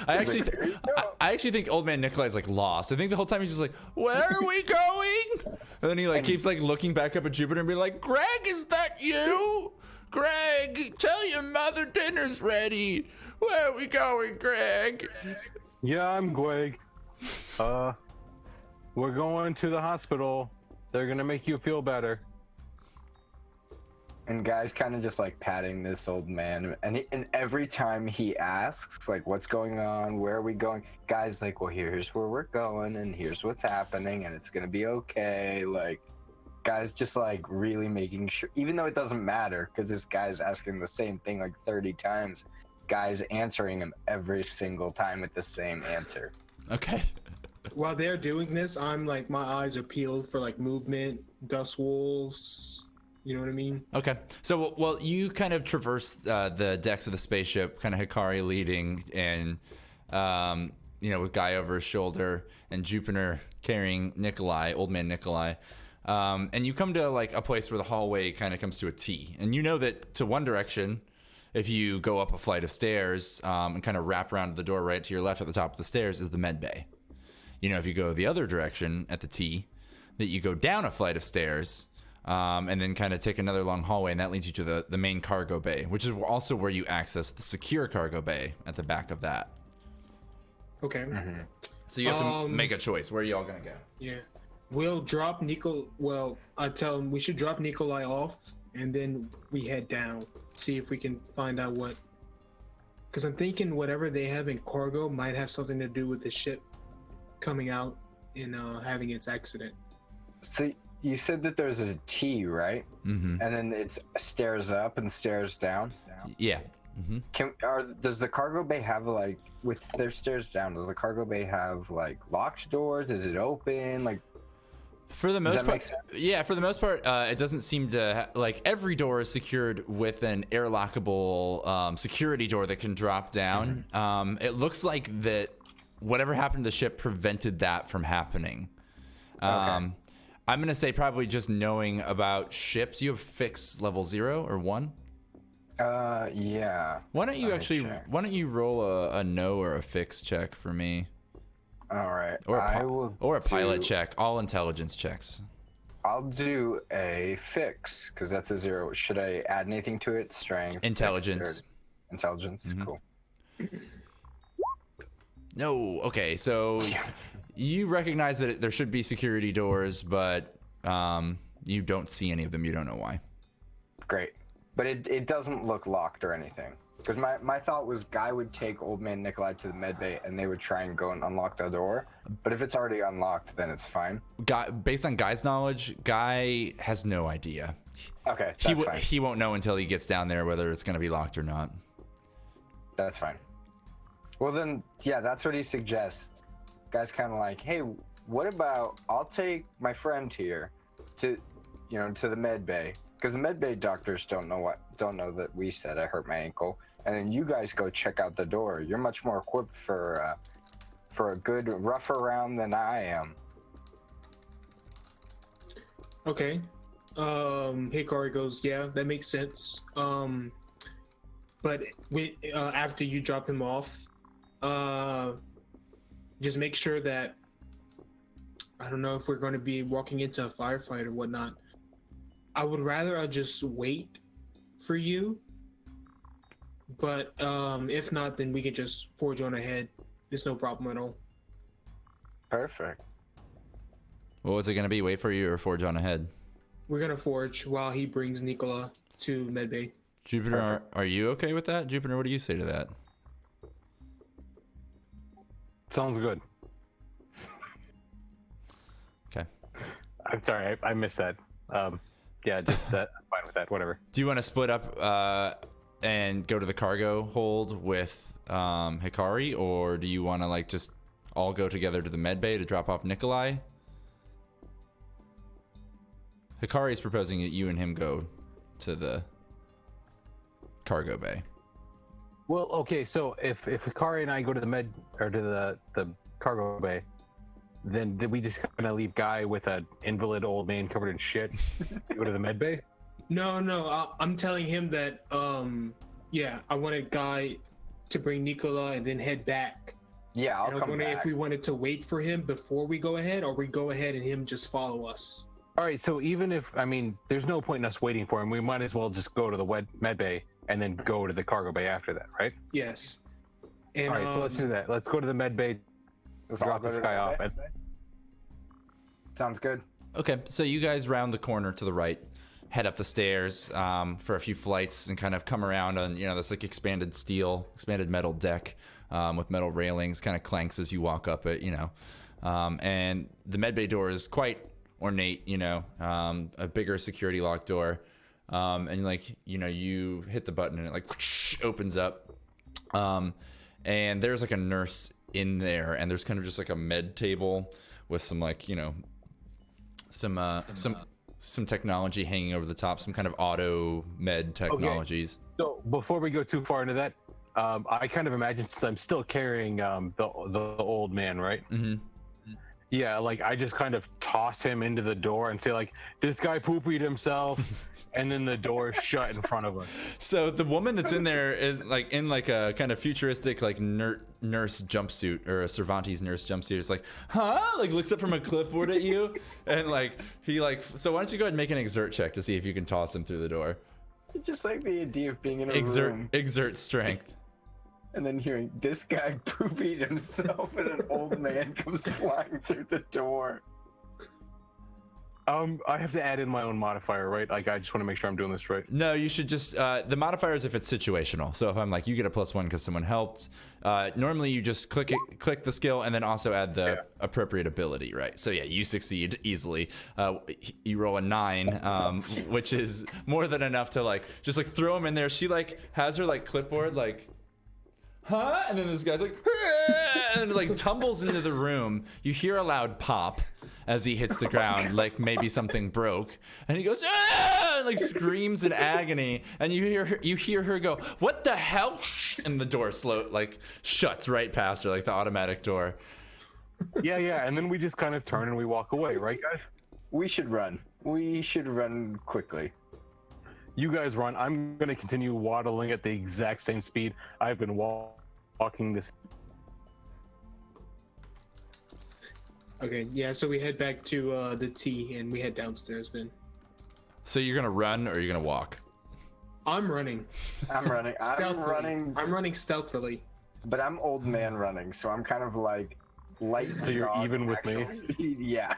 I He's actually, like, "There you go." I actually think old man Nikolai's like lost. I think the whole time he's just like, "Where are we going?" And then he like keeps like looking back up at Jupiter and be like, "Greg, is that you? Greg, tell your mother dinner's ready. Where are we going, Greg?" Yeah, I'm Greg. We're going to the hospital. They're gonna make you feel better. And Guy's kind of just like patting this old man, and every time he asks like, "What's going on? Where are we going?" Guy's like, "Well, here's where we're going, and here's what's happening, and it's gonna be okay." Like, Guy's just like really making sure, even though it doesn't matter, because this guy's asking the same thing like 30 times. Guy's answering him every single time with the same answer. Okay. While they're doing this, I'm like my eyes are peeled for like movement, dust wolves. You know what I mean? Okay. So, well, you kind of traverse the decks of the spaceship, kind of Hikari leading, and with Guy over his shoulder, and Jupiter carrying Nikolai, old man Nikolai. And you come to like a place where the hallway kind of comes to a T, and you know that to one direction, if you go up a flight of stairs and kind of wrap around to the door right to your left at the top of the stairs is the med bay. You know, if you go the other direction at the T, that you go down a flight of stairs, and then kind of take another long hallway, and that leads you to the main cargo bay, which is also where you access the secure cargo bay at the back of that. Okay. So you have to make a choice. Where are you all gonna go? Yeah. We'll drop Nico. Well, I tell him we should drop Nikolai off, and then we head down. See if we can find out what. Because I'm thinking whatever they have in cargo might have something to do with the ship coming out and having its accident. So you said that there's a T, right? Mm-hmm. And then it's stairs up and stairs down. Yeah. Does the cargo bay have like, with their stairs down, does the cargo bay have like locked doors? Is it open? Like, For the most part, yeah. For the most part, it doesn't seem to like every door is secured with an airlockable security door that can drop down. It looks like that whatever happened to the ship prevented that from happening. I'm gonna say probably just knowing about ships. You have fix level 0 or 1. Yeah. Why don't you Why don't you roll a no or a fix check for me? All right. Or a pilot check. All intelligence checks. I'll do a fix because that's a 0. Should I add anything to it? Strength, Intelligence. Intelligence. Cool. No. Okay. So you recognize that there should be security doors, but you don't see any of them. You don't know why. Great. But it doesn't look locked or anything. Because my thought was Guy would take Old Man Nikolai to the medbay and they would try and go and unlock the door. But if it's already unlocked, then it's fine. Based on Guy's knowledge, Guy has no idea. Okay, that's fine. He won't know until he gets down there whether it's going to be locked or not. That's fine. Well then, yeah, that's what he suggests. Guy's kind of like, hey, what about I'll take my friend here to the med bay. Because the medbay doctors don't know that we said I hurt my ankle, and then you guys go check out the door. You're much more equipped for a good rougher round than I am. Okay. Hikari goes, yeah, that makes sense. But after you drop him off, just make sure that I don't know if we're going to be walking into a firefight or whatnot. I would rather just wait for you, but if not, then we can just forge on ahead. It's no problem at all. Perfect. What was it going to be? Wait for you or forge on ahead? We're going to forge while he brings Nicola to medbay. Jupiter, are you okay with that? Jupiter, what do you say to that? Sounds good. Okay. I'm sorry, I missed that. Yeah, just that. I'm fine with that. Whatever. Do you want to split up and go to the cargo hold with Hikari, or do you want to like just all go together to the med bay to drop off Nikolai? Hikari is proposing that you and him go to the cargo bay. Well, okay, so if Hikari and I go to the the cargo bay, then did we just kind of leave Guy with an invalid old man covered in shit to go to the med bay? No, I'm telling him that, yeah, I wanted Guy to bring Nicola and then head back. Yeah, I'll come back. If we wanted to wait for him before we go ahead, or we go ahead and him just follow us. All right, so even if, there's no point in us waiting for him, we might as well just go to the med bay and then go to the cargo bay after that, right? Yes. And, all right, so let's do that. Let's go to the med bay, drop this guy off. Sounds good. Okay, so you guys round the corner to the right, head up the stairs for a few flights, and kind of come around on this like expanded metal deck with metal railings. Kind of clanks as you walk up it, and the medbay door is quite ornate. A bigger security lock door, and you hit the button and it like opens up, and there's like a nurse in there, and there's kind of just like a med table with some like some technology hanging over the top, some kind of auto med technologies. Okay. So before we go too far into that, I kind of imagine, since I'm still carrying the old man, right? Mm-hmm. Yeah, like I just kind of toss him into the door and say like, "This guy poopied himself," and then the door is shut in front of him. So the woman that's in there is like in like a kind of futuristic like nurse jumpsuit or a Cervantes nurse jumpsuit. It's like, huh? Like looks up from a clipboard at you, and like he like. So why don't you go ahead and make an exert check to see if you can toss him through the door? Just like the idea of being in a room Exert strength. and then hearing this guy poopied himself and an old man comes flying through the door. I have to add in my own modifier, right? Like I just want to make sure I'm doing this right. No, you should just the modifier is if it's situational. So if I'm like you get a +1 because someone helped. Normally you just click the skill and then also add the appropriate ability, right? So yeah, you succeed easily. You roll a 9, which is more than enough to like just like throw him in there. She like has her like clipboard like. Huh? And then this guy's like, and like tumbles into the room. You hear a loud pop as he hits the ground, like maybe something broke. And he goes, ah! And like screams in agony. And you hear her go, what the hell? And the door shuts right past her, like the automatic door. Yeah, and then we just kind of turn and we walk away, right, guys? We should run. We should run quickly. You guys run. I'm going to continue waddling at the exact same speed I've been walking this. Okay, yeah, so we head back to the T and we head downstairs then. So you're gonna run or you're gonna walk? I'm running. I'm running. I'm running stealthily. But I'm old man running, so I'm kind of like light. So you're even with me? Speed. Yeah.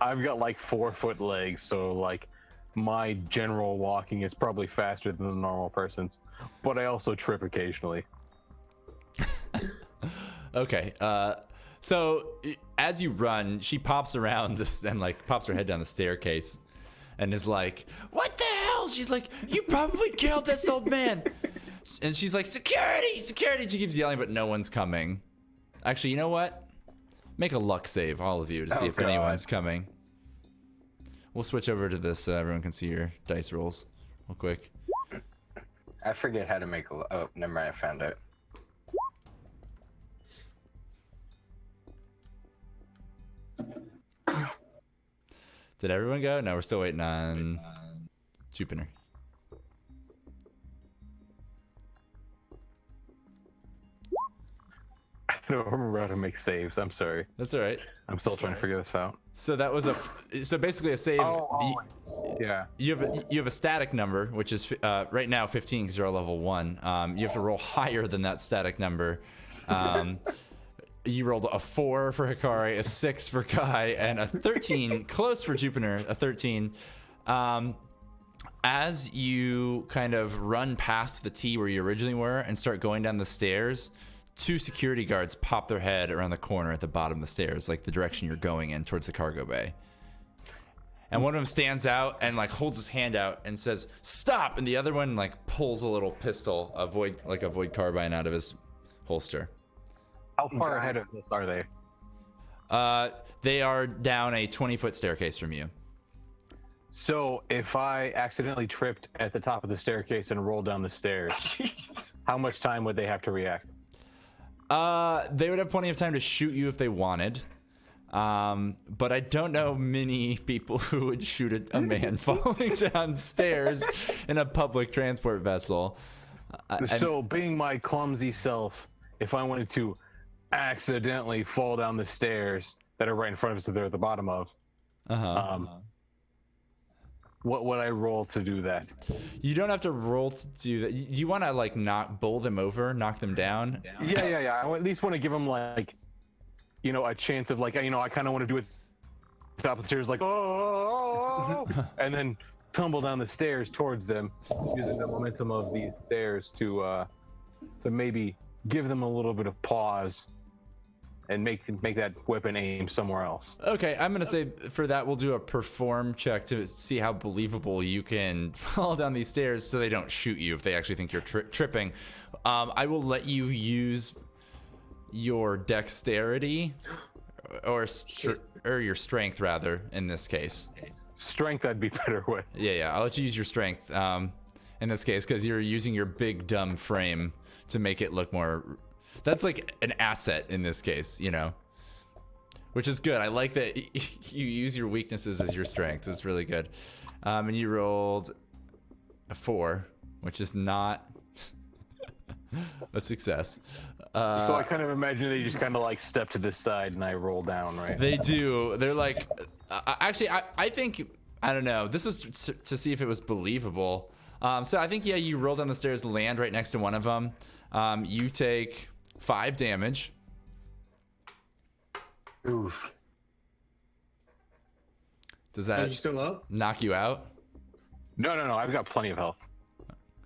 I've got like 4-foot legs, so like my general walking is probably faster than the normal person's, but I also trip occasionally. Okay. So as you run, she pops around this and like pops her head down the staircase and is like, what the hell? She's like, you probably killed this old man. And she's like, security, security. She keeps yelling, but no one's coming. Actually, you know what? Make a luck save, all of you, to see if anyone's coming. We'll switch over to this so everyone can see your dice rolls real quick. I forget how to make a... Oh, never mind. I found it. Did everyone go? No, we're still waiting on Jupiter. I don't remember how to make saves. I'm sorry. That's all right. I'm still trying to figure this out. So that was so basically a save. Yeah. You have a static number, which is right now 15 because you're at level 1. You have to roll higher than that static number. You rolled a 4 for Hikari, a 6 for Kai, and a 13, close for Jupiter, a 13. As you kind of run past the T where you originally were and start going down the stairs, 2 security guards pop their head around the corner at the bottom of the stairs, like the direction you're going in, towards the cargo bay. And one of them stands out and like holds his hand out and says, "Stop!" And the other one like pulls a little pistol, a void carbine out of his holster. How far ahead of this are they? They are down a 20-foot staircase from you. So if I accidentally tripped at the top of the staircase and rolled down the stairs, Jeez. how much time would they have to react? They would have plenty of time to shoot you if they wanted. But I don't know many people who would shoot a man falling downstairs in a public transport vessel. So being my clumsy self, if I wanted to accidentally fall down the stairs that are right in front of us that they're at the bottom of, what would I roll to do that? You don't have to roll to do that. You want to like bowl them over, knock them down? Yeah. I at least want to give them like, you know, a chance of like, you know, I kind of want to do it top of the stairs like, oh, and then tumble down the stairs towards them using the momentum of these stairs to maybe give them a little bit of pause and make that weapon aim somewhere else. Okay, I'm gonna say for that we'll do a perform check to see how believable you can fall down these stairs so they don't shoot you if they actually think you're tripping. I will let you use your dexterity or your strength rather in this case. Strength I'd be better with. Yeah, I'll let you use your strength in this case because you're using your big dumb frame to make it look more. That's like an asset in this case, you know. which is good. I like that you use your weaknesses as your strengths. It's really good. And you rolled a 4, which is not a success. So I kind of imagine they just kind of like step to the side and I roll down, right? They do. They're like, actually, I think, I don't know. This was to see if it was believable. So I think, yeah, you roll down the stairs, land right next to one of them. You take 5 damage. Oof. Does Are that you still up? knock you out? No. I've got plenty of health.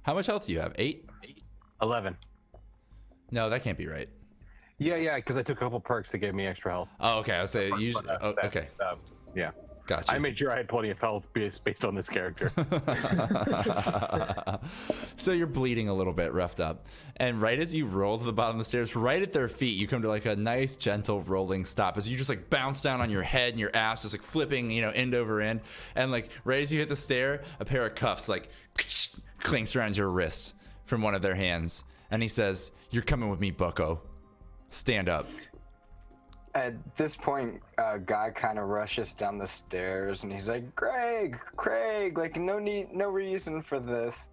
How much health do you have? 8? 11. No, that can't be right. Yeah, because I took a couple perks that gave me extra health. Oh, okay. I'll say usually. Oh, okay. Yeah. Gotcha. I made sure I had plenty of health based on this character. So you're bleeding a little bit, roughed up. And right as you roll to the bottom of the stairs, right at their feet, you come to like a nice, gentle rolling stop as you just like bounce down on your head and your ass, just like flipping, end over end. And like right as you hit the stair, a pair of cuffs like clinks around your wrist from one of their hands. And he says, "You're coming with me, bucko. Stand up." At this point, Guy kind of rushes down the stairs and he's like, Craig, like no reason for this.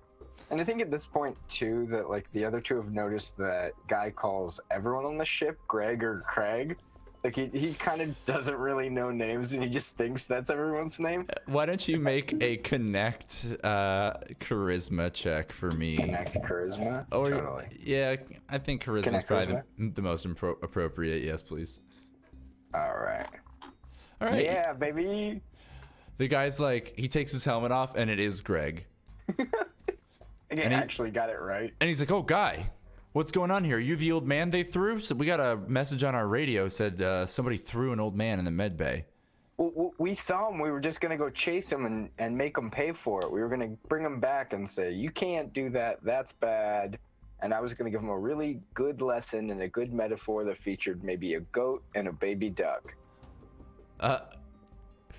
And I think at this point too, that like the other two have noticed that Guy calls everyone on the ship Greg or Craig. Like he kind of doesn't really know names and he just thinks that's everyone's name. Why don't you make a connect charisma check for me? Connect charisma? Or, totally. Yeah, I think charisma is Connect probably charisma? the most appropriate. Yes, please. All right. Yeah, baby. The guy's like, he takes his helmet off, and it is Greg. Again, actually got it right. And he's like, "Oh, Guy, what's going on here? Are you the old man they threw?" So we got a message on our radio said somebody threw an old man in the med bay. We saw him. We were just going to go chase him and make him pay for it. We were going to bring him back and say, "You can't do that. That's bad." And I was going to give him a really good lesson and a good metaphor that featured maybe a goat and a baby duck.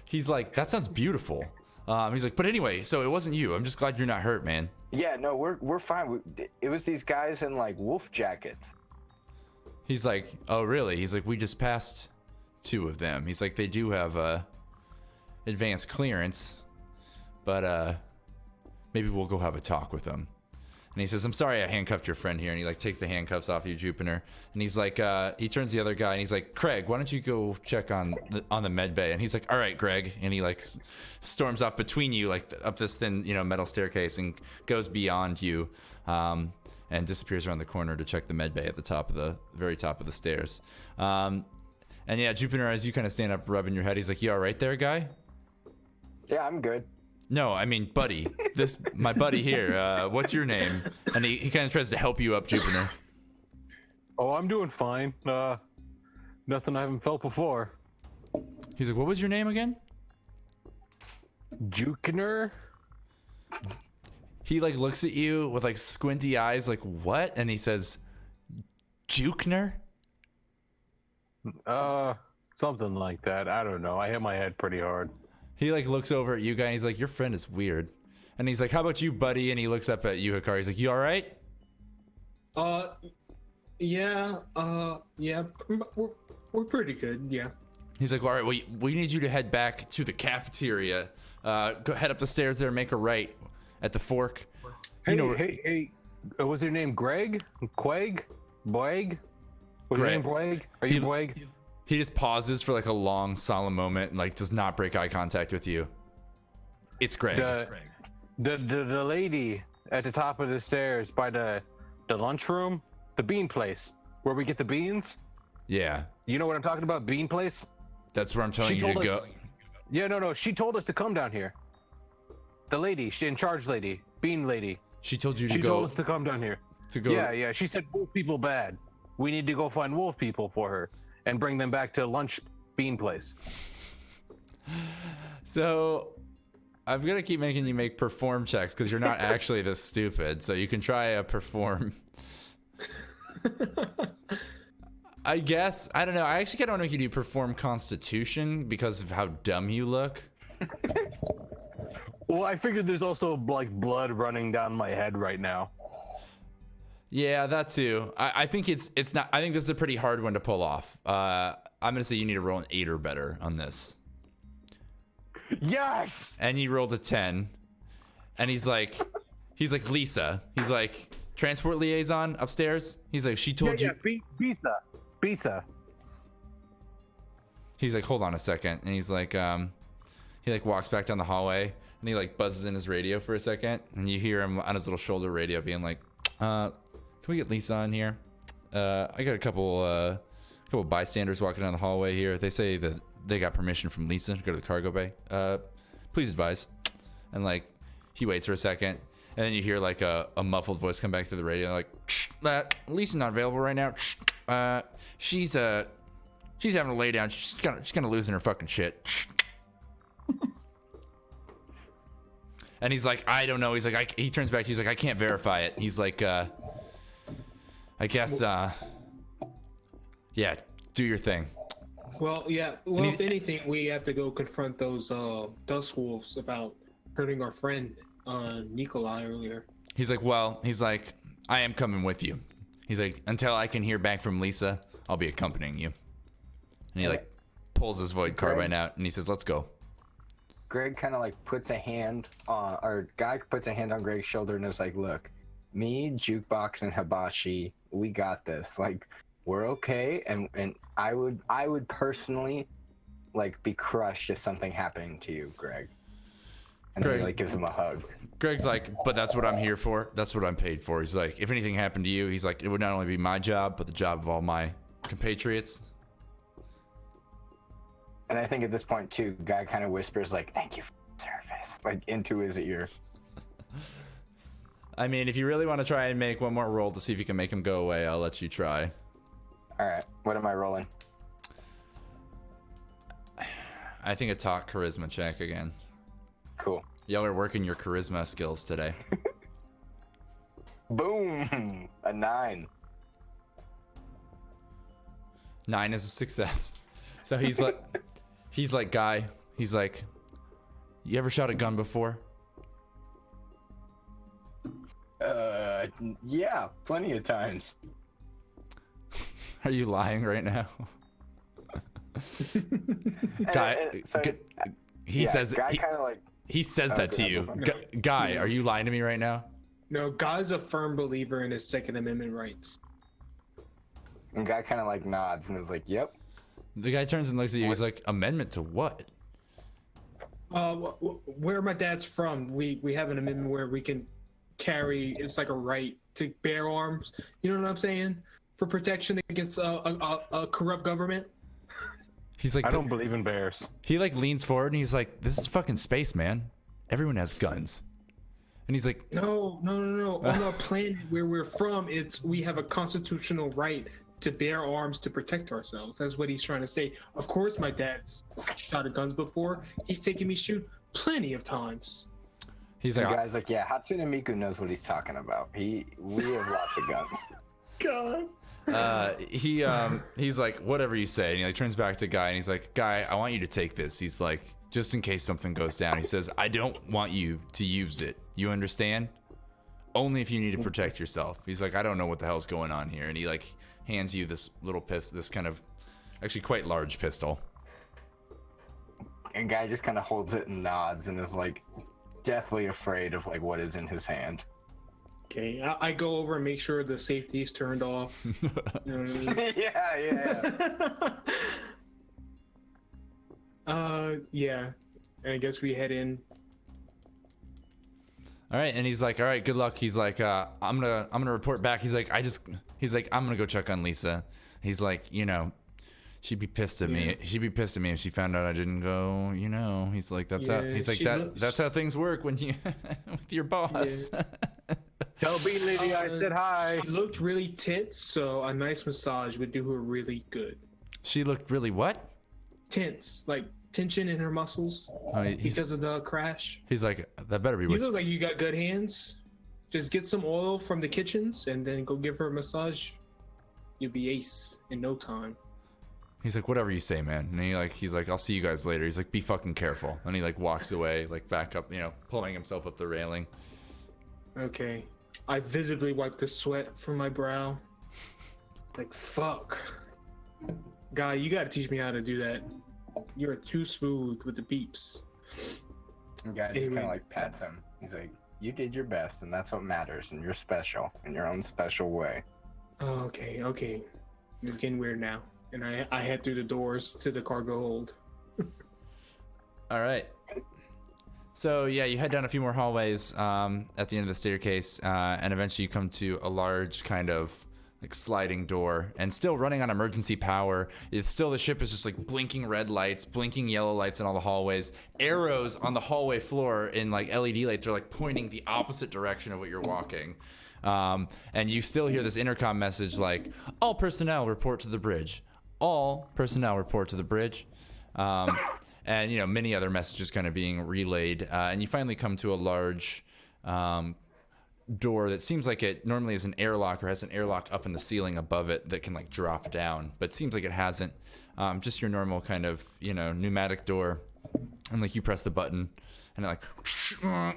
He's like, "That sounds beautiful." He's like, "But anyway, so it wasn't you. I'm just glad you're not hurt, man." Yeah, no, we're fine. It was these guys in like wolf jackets. He's like, "Oh, really?" He's like, "We just passed 2 of them." He's like, "They do have advanced clearance, but maybe we'll go have a talk with them." And he says, "I'm sorry I handcuffed your friend here." And he like takes the handcuffs off you, Jupiter. And he's like, he turns to the other guy and he's like, "Craig, why don't you go check on the med bay?" And he's like, "All right, Greg." And he like storms off between you, like up this thin, metal staircase and goes beyond you, and disappears around the corner to check the med bay at the very top of the stairs. And yeah, Jupiter, as you kind of stand up, rubbing your head, he's like, "You all right there, guy?" Yeah, I'm good. "No, I mean, buddy. My buddy here. What's your name?" And he kind of tries to help you up, Jupiter. Oh, I'm doing fine. Nothing I haven't felt before. He's like, "What was your name again?" Jukner? He like looks at you with like squinty eyes, like, "What?" And he says, "Jukner?" Something like that. I don't know. I hit my head pretty hard. He like looks over at you guys. He's like, "Your friend is weird." And he's like, "How about you, buddy?" And he looks up at you, Hikari. He's like, "You all right?" Yeah, we're pretty good, yeah. He's like, "All right, well, we need you to head back to the cafeteria. Go head up the stairs there, make a right at the fork." Hey, was your name Greg? Quag? Boeg? Was your name Boeg? Are you Boeg? He just pauses for like a long, solemn moment and like does not break eye contact with you. "It's Greg." The lady at the top of the stairs by the lunchroom, the bean place, where we get the beans. Yeah. You know what I'm talking about? Bean place? That's where I'm telling you to go. Yeah, no. She told us to come down here. The lady, she in charge lady, bean lady. She told you to She go. told us to come down here. To go. Yeah. She said wolf people bad. We need to go find wolf people for her and bring them back to lunch bean place. So I'm gonna keep making you make perform checks because you're not actually this stupid. So you can try a perform. I guess, I don't know. I actually kind of want to make you do perform Constitution because of how dumb you look. Well, I figured there's also like blood running down my head right now. Yeah, that too. I think it's not. I think this is a pretty hard one to pull off. I'm gonna say you need to roll an 8 or better on this. Yes. And he rolled a 10, and he's like Lisa. He's like, transport liaison upstairs. He's like, she told you. Bisa. He's like, hold on a second, and he's like, he like walks back down the hallway, and he like buzzes in his radio for a second, and you hear him on his little shoulder radio being like, can we get Lisa on here? I got a couple bystanders walking down the hallway here. They say that they got permission from Lisa to go to the cargo bay. Please advise. And like, he waits for a second, and then you hear like a muffled voice come back through the radio, like, Lisa's not available right now. She's having a lay down. She's gonna losing her fucking shit. And he's like, I don't know. He's like, he turns back. He's like, I can't verify it. He's like, I guess, yeah, do your thing. Well, yeah. Well, if anything, we have to go confront those dust wolves about hurting our friend Nikolai earlier. He's like, well, I am coming with you. He's like, until I can hear back from Lisa, I'll be accompanying you. And he like pulls his void carbine out, and he says, let's go. Greg kind of like puts a hand on, or Guy puts a hand on Greg's shoulder and is like, look, me, Jukebox, and Hibachi, we got this. Like, we're okay. And I would personally like be crushed if something happened to you, Greg. And then he like gives him a hug. Greg's like, but that's what I'm here for. That's what I'm paid for. He's like, if anything happened to you, he's like, it would not only be my job, but the job of all my compatriots. And I think at this point too, Guy kind of whispers like, thank you for the service, like into his ear. I mean, if you really want to try and make one more roll to see if you can make him go away, I'll let you try. All right, what am I rolling? I think a talk charisma check again. Cool. Y'all are working your charisma skills today. Boom, a 9. 9 is a success. So he's like, Guy, he's like, you ever shot a gun before? Yeah, plenty of times. Are you lying right now? Guy, he says Guy kind of like he says that to you. Guy, are you lying to me right now? No, Guy's a firm believer in his Second Amendment rights. And Guy kind of like nods and is like, yep. The guy turns and looks at you. He's like, amendment to what? Where my dad's from, we have an amendment where we can carry. It's like a right to bear arms. You know what I'm saying? For protection against a corrupt government. He's like, I don't believe in bears. He like leans forward and he's like, this is fucking space, man. Everyone has guns. And he's like, no. On our planet where we're from, we have a constitutional right to bear arms to protect ourselves. That's what he's trying to say. Of course, my dad's shot at guns before. He's taken me shoot plenty of times. He's And like, Guy's like, yeah, Hatsune Miku knows what he's talking about. We have lots of guns. God. he's like, whatever you say. And he like turns back to Guy and he's like, Guy, I want you to take this. He's like, just in case something goes down. He says, I don't want you to use it. You understand? Only if you need to protect yourself. He's like, I don't know what the hell's going on here. And he like hands you this little pistol, this kind of actually quite large pistol. And Guy just kind of holds it and nods and is like deathly afraid of like what is in his hand. Okay, I go over and make sure the safety's turned off. You know what I mean? Yeah. Yeah. And I guess we head in. All right, and he's like, all right, good luck. He's like, I'm gonna report back. He's like, I'm gonna go check on Lisa. He's like, you know, she'd be pissed at me. She'd be pissed at me if she found out I didn't go. You know, he's like, that's how. He's like, that's how things work when you with your boss. Yeah. Tell Bean Lady I said hi. She looked really tense, so a nice massage would do her really good. She looked really what? Tense, like tension in her muscles because of the crash. He's like, that better be You what look like you got good hands. Just get some oil from the kitchens and then go give her a massage. You'll be ace in no time. He's like, whatever you say, man. And he's like, I'll see you guys later. He's like, be fucking careful. And he like walks away, like back up, you know, pulling himself up the railing. Okay. I visibly wipe the sweat from my brow. Like, fuck. Guy, you gotta teach me how to do that. You're too smooth with the beeps. The guy just kind of like pats him. He's like, "You did your best, and that's what matters. And you're special in your own special way." Oh, okay. It's getting weird now. And I head through the doors to the cargo hold. All right. So yeah, you head down a few more hallways at the end of the staircase, and eventually you come to a large kind of like sliding door, and still running on emergency power. It's still, the ship is just like blinking red lights, blinking yellow lights in all the hallways. Arrows on the hallway floor in like LED lights are like pointing the opposite direction of what you're walking. And you still hear this intercom message like, "All personnel report to the bridge. All personnel report to the bridge." And you know, many other messages kind of being relayed, and you finally come to a large door that seems like it normally is an airlock, or has an airlock up in the ceiling above it that can like drop down, but seems like it hasn't. Just your normal kind of, you know, pneumatic door, and like you press the button and it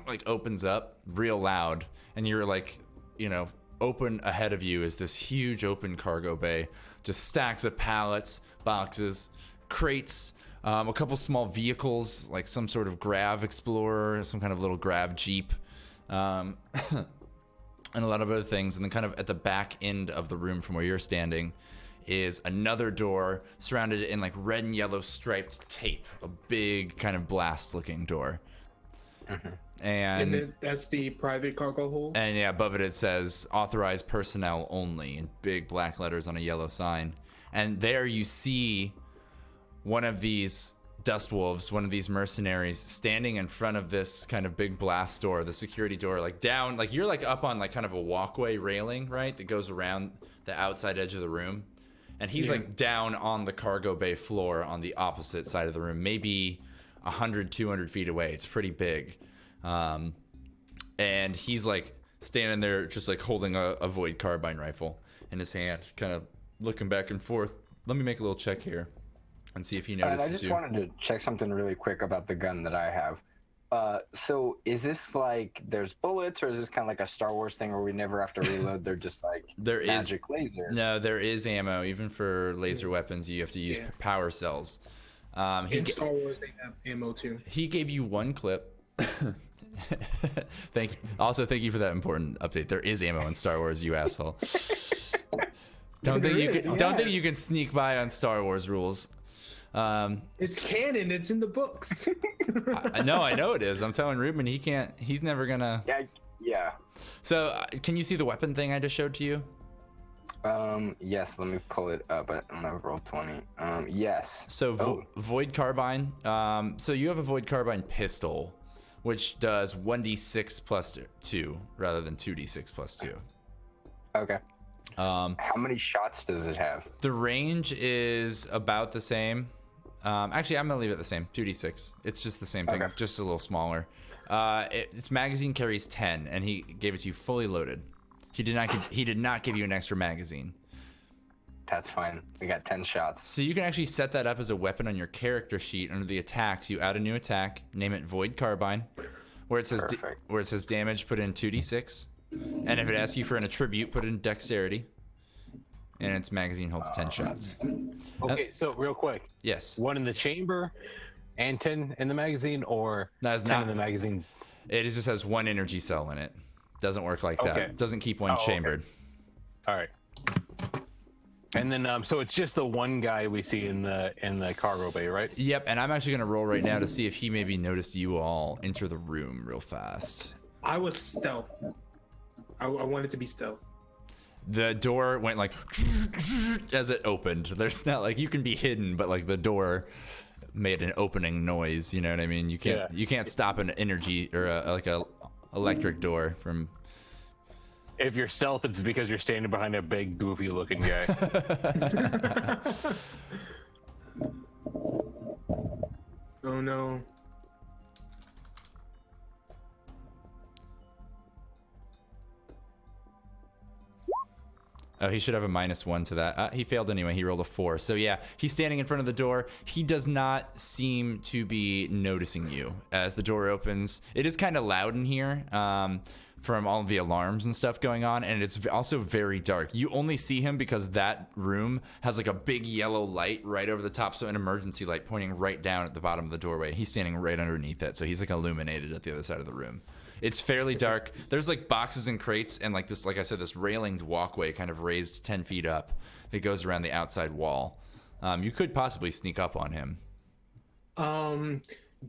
like opens up real loud, and you're like, you know, open ahead of you is this huge open cargo bay, just stacks of pallets, boxes, crates, a couple small vehicles, like some sort of grav explorer, some kind of little grav jeep, and a lot of other things. And then kind of at the back end of the room from where you're standing is another door surrounded in like red and yellow striped tape, a big kind of blast looking door. And then that's the private cargo hold. And yeah, above it, it says authorized personnel only in big black letters on a yellow sign. And there you see one of these dust wolves, one of these mercenaries, standing in front of this kind of big blast door, the security door, like down, like you're like up on like kind of a walkway railing, right, that goes around the outside edge of the room. And he's like down on the cargo bay floor on the opposite side of the room, maybe 100, 200 feet away. It's pretty big. And he's like standing there just like holding a void carbine rifle in his hand, kind of looking back and forth. Let me make a little check here and see if he notices I just you. wanted to check something really quick about the gun that I have. So is this like there's bullets, or is this kind of like a Star Wars thing where we never have to reload? They're just like magic lasers. No, there is ammo. Even for laser weapons, you have to use power cells. In Star Wars, they have ammo too. He gave you one clip. Thank you. Also, thank you for that important update. There is ammo in Star Wars, you asshole. Don't think you can sneak by on Star Wars rules. It's canon. It's in the books. I know it is. I'm telling Ruben he can't. He's never gonna. Yeah. So, can you see the weapon thing I just showed to you? Yes. Let me pull it up. I'm gonna roll 20. Yes. So void carbine. So you have a void carbine pistol, which does 1d6 plus 2 rather than 2d6 plus 2. Okay. How many shots does it have? The range is about the same. Actually, I'm gonna leave it the same. 2d6. It's just the same thing, just a little smaller. Its magazine carries 10, and he gave it to you fully loaded. He did not give you an extra magazine. That's fine. We got 10 shots. So you can actually set that up as a weapon on your character sheet under the attacks. You add a new attack, name it Void Carbine, where it says damage, put in 2d6, and if it asks you for an attribute, put in Dexterity, and its magazine holds 10 shots. Okay, so real quick. Yes. 1 in the chamber and 10 in the magazine, or 10 in the magazines? It just has 1 energy cell in it. Doesn't work like that. It doesn't keep one chambered. Okay. All right. And then, so it's just the one guy we see in the cargo bay, right? Yep. And I'm actually gonna roll right now to see if he maybe noticed you all enter the room real fast. I was stealth. I wanted to be stealth. The door went like as it opened. There's not like you can be hidden, but like the door made an opening noise. You know what I mean? You can't stop an energy or a electric door from. If you're stealth, it's because you're standing behind a big, goofy-looking guy. Oh no. Oh, he should have a -1 to that. He failed anyway. He rolled a 4. So yeah, he's standing in front of the door. He does not seem to be noticing you as the door opens. It is kind of loud in here. from all the alarms and stuff going on, and it's also very dark. You only see him because that room has like a big yellow light right over the top, so an emergency light pointing right down at the bottom of the doorway. He's standing right underneath it, so he's like illuminated at the other side of the room. It's fairly dark. There's like boxes and crates and like this, like I said, this railinged walkway kind of raised 10 feet up that goes around the outside wall. You could possibly sneak up on him.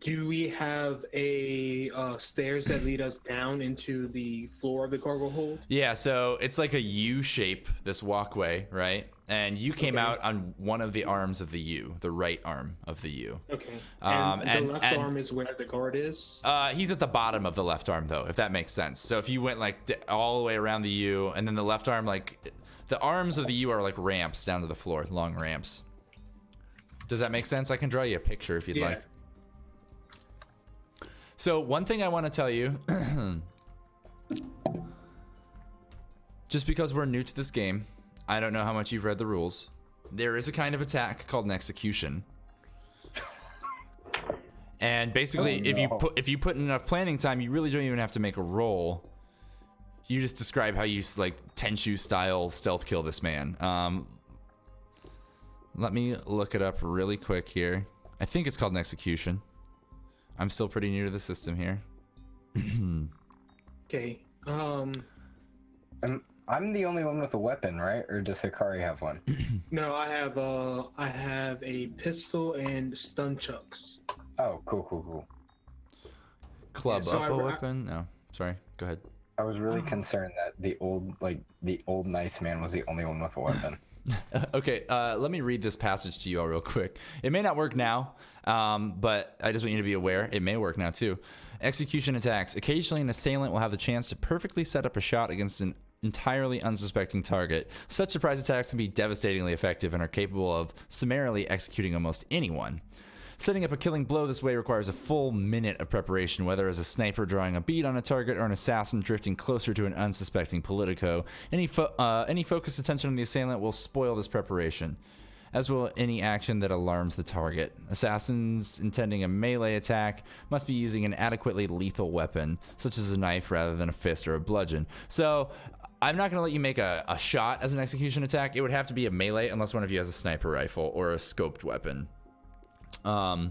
Do we have a stairs that lead us down into the floor of the cargo hold? Yeah, so it's like a U shape, this walkway, right? And you came out on one of the arms of the U, the right arm of the U. Okay. And the left arm is where the guard is? He's at the bottom of the left arm, though, if that makes sense. So if you went like all the way around the U, and then the left arm, like the arms of the U are like ramps down to the floor, long ramps. Does that make sense? I can draw you a picture if you'd like. So one thing I want to tell you, just because we're new to this game, I don't know how much you've read the rules. There is a kind of attack called an execution. And basically, if you put in enough planning time, you really don't even have to make a roll. You just describe how you like Tenchu style stealth kill this man. Let me look it up really quick here. I think it's called an execution. I'm still pretty new to the system here. Okay. I'm the only one with a weapon, right? Or does Hikari have one? No, I have a pistol and stun chucks. Oh, cool. Club Yeah, so up a weapon? No, sorry. Go ahead. I was really concerned that the old nice man was the only one with a weapon. Okay, let me read this passage to you all real quick. It may not work now, but I just want you to be aware. It may work now too. Execution attacks. Occasionally an assailant will have the chance to perfectly set up a shot against an entirely unsuspecting target. Such surprise attacks can be devastatingly effective and are capable of summarily executing almost anyone. Setting up a killing blow this way requires a full minute of preparation, whether as a sniper drawing a bead on a target or an assassin drifting closer to an unsuspecting politico. Any focused attention on the assailant will spoil this preparation, as will any action that alarms the target. Assassins intending a melee attack must be using an adequately lethal weapon, such as a knife rather than a fist or a bludgeon. So I'm not going to let you make a shot as an execution attack. It would have to be a melee unless one of you has a sniper rifle or a scoped weapon. I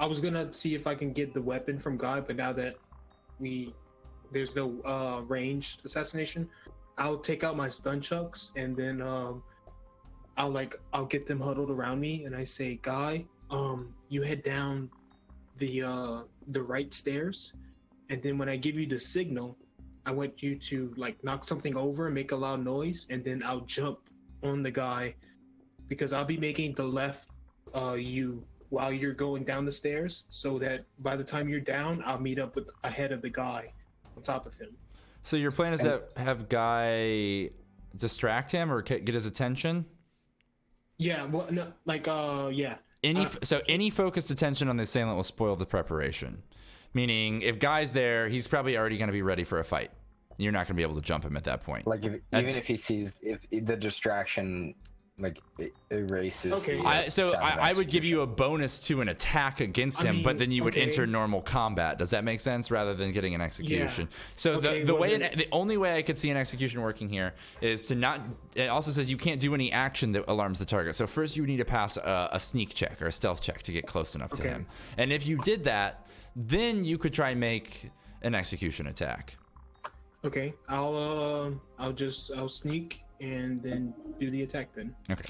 was gonna see if I can get the weapon from Guy, but now that there's no ranged assassination, I'll take out my stun chucks and then I'll get them huddled around me and I say, Guy, you head down the right stairs, and then when I give you the signal, I want you to like knock something over and make a loud noise, and then I'll jump on the guy, because I'll be making the left U while you're going down the stairs, so that by the time you're down, I'll meet up with ahead of the guy on top of him. So your plan is to have Guy distract him or get his attention? Yeah, well, no, like, yeah. So any focused attention on the assailant will spoil the preparation. Meaning, if Guy's there, he's probably already going to be ready for a fight. You're not going to be able to jump him at that point. Like, even if he sees if the distraction like it erases. Okay. I would give you a bonus to an attack against him, but then you would enter normal combat. Does that make sense? Rather than getting an execution. Yeah. So the only way I could see an execution working here is to not. It also says you can't do any action that alarms the target. So first you would need to pass a sneak check or a stealth check to get close enough to him. And if you did that, then you could try and make an execution attack. Okay, I'll sneak and then do the attack then. Okay.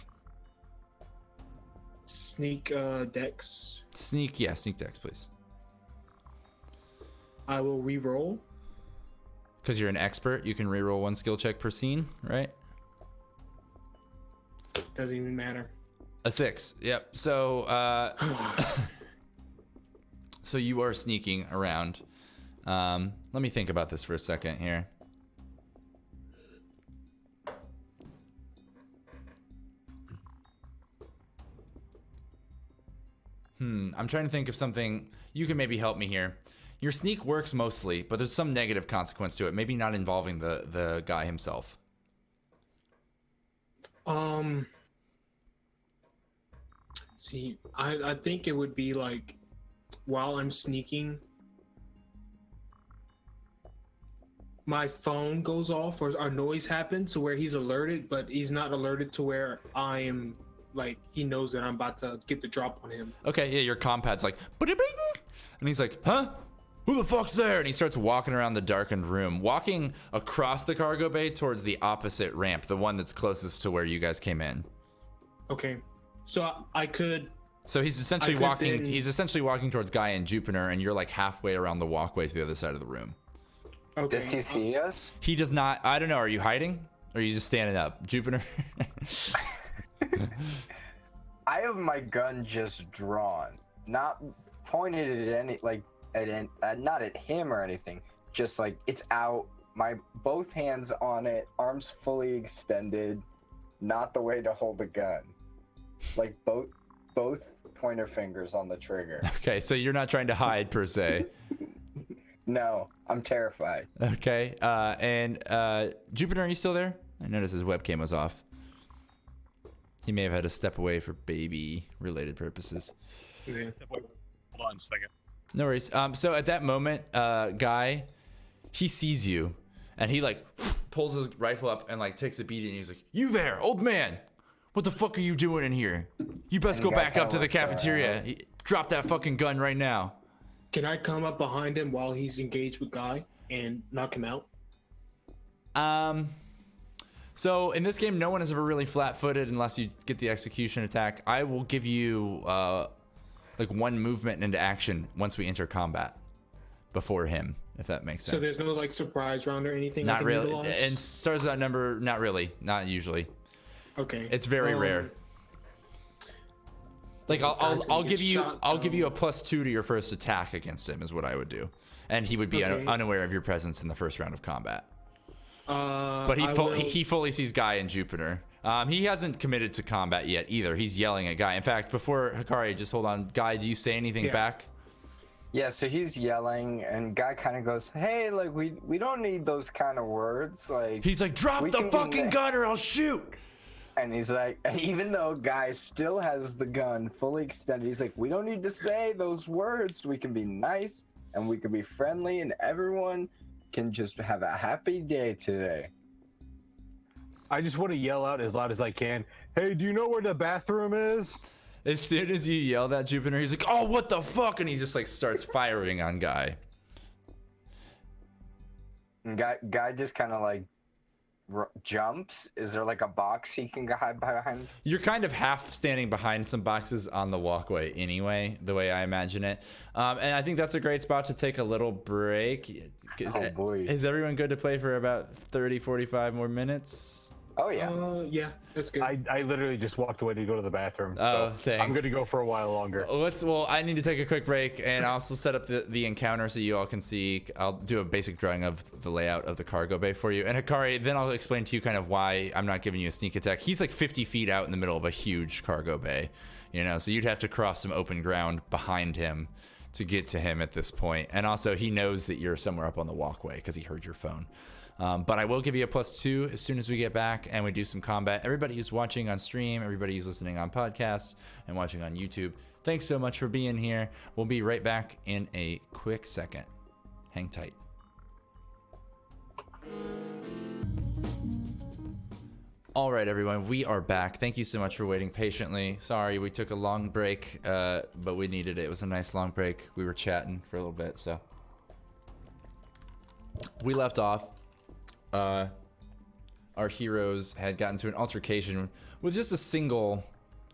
Sneak dex. Sneak dex, please. I will re-roll. Because you're an expert, you can re-roll one skill check per scene, right? Doesn't even matter. A 6. Yep. So so you are sneaking around. Let me think about this for a second here. I'm trying to think of something. You can maybe help me here. Your sneak works mostly, but there's some negative consequence to it. Maybe not involving the guy himself. See, I think it would be like while I'm sneaking, my phone goes off or a noise happens to where he's alerted, but he's not alerted to where I am. Like, he knows that I'm about to get the drop on him. Okay, yeah, your compad's like, "Ba-da-bing," and he's like, huh? Who the fuck's there? And he starts walking around the darkened room, walking across the cargo bay towards the opposite ramp, the one that's closest to where you guys came in. Okay, so I could. So he's essentially I could walking. then- He's essentially walking towards Guy and Jupiter, and you're like halfway around the walkway to the other side of the room. Okay. Does he see us? He does not. I don't know. Are you hiding? Or are you just standing up, Jupiter? I have my gun just drawn, not pointed at any not at him or anything. Just like it's out. My both hands on it, arms fully extended. Not the way to hold a gun. Like both pointer fingers on the trigger. Okay, so you're not trying to hide per se. No, I'm terrified. Okay, and Jupiter, are you still there? I noticed his webcam was off. He may have had to step away for baby-related purposes. Okay. Wait, hold on a second. No worries. So at that moment, Guy, he sees you, and he like pulls his rifle up and like takes a beat, and he's like, "You there, old man? What the fuck are you doing in here? You best go And Guy back up to the kinda looks cafeteria. Drop that fucking gun right now." Can I come up behind him while he's engaged with Guy and knock him out? So in this game, no one is ever really flat-footed unless you get the execution attack. I will give you like one movement into action once we enter combat before him, if that makes sense. So there's no like surprise round or anything. I Not can really. utilize? And stars with that number, not really, not usually. Okay. It's very rare. Like Guy's gonna I'll get give you shot, I'll give though. you a +2 to your first attack against him is what I would do, and he would be Okay. unaware of your presence in the first round of combat. But But he fully sees Guy and Jupiter. He hasn't committed to combat yet either. He's yelling at Guy. In fact, before Hikari, just hold on. Guy, do you say anything Yeah. back? Yeah, so he's yelling, and Guy kind of goes, "Hey, like we don't need those kind of words." Like He's like, "Drop we the can be fucking nice." gun or I'll shoot." And he's like, even though Guy still has the gun fully extended, he's like, "We don't need to say those words. We can be nice and we can be friendly, and everyone can just have a happy day today." I just want to yell out as loud as I can. Hey, do you know where the bathroom is? As soon as you yell that, Jupiter, he's like, "Oh, what the fuck?" And he just like starts firing on Guy. And Guy just kind of like jumps. Is there like a box he can hide behind? You're kind of half standing behind some boxes on the walkway anyway, the way I imagine it. And I think that's a great spot to take a little break. Oh, boy. Is everyone good to play for about 30, 45 more minutes? Oh yeah. Yeah, that's good. I literally just walked away to go to the bathroom. Oh, so thank- I'm going to go for a while longer. Well, I need to take a quick break and also set up the encounter so you all can see. I'll do a basic drawing of the layout of the cargo bay for you. And Hikari, then I'll explain to you kind of why I'm not giving you a sneak attack. He's like 50 feet out in the middle of a huge cargo bay, so you'd have to cross some open ground behind him to get to him at this point. And also he knows that you're somewhere up on the walkway because he heard your phone. But I will give you a +2 as soon as we get back and we do some combat. Everybody who's watching on stream, everybody who's listening on podcasts and watching on YouTube, thanks so much for being here. We'll be right back in a quick second. Hang tight. All right, everyone, we are back. Thank you so much for waiting patiently. Sorry, we took a long break, but we needed it. It was a nice long break. We were chatting for a little bit, so. We left off. Our heroes had gotten to an altercation with just a single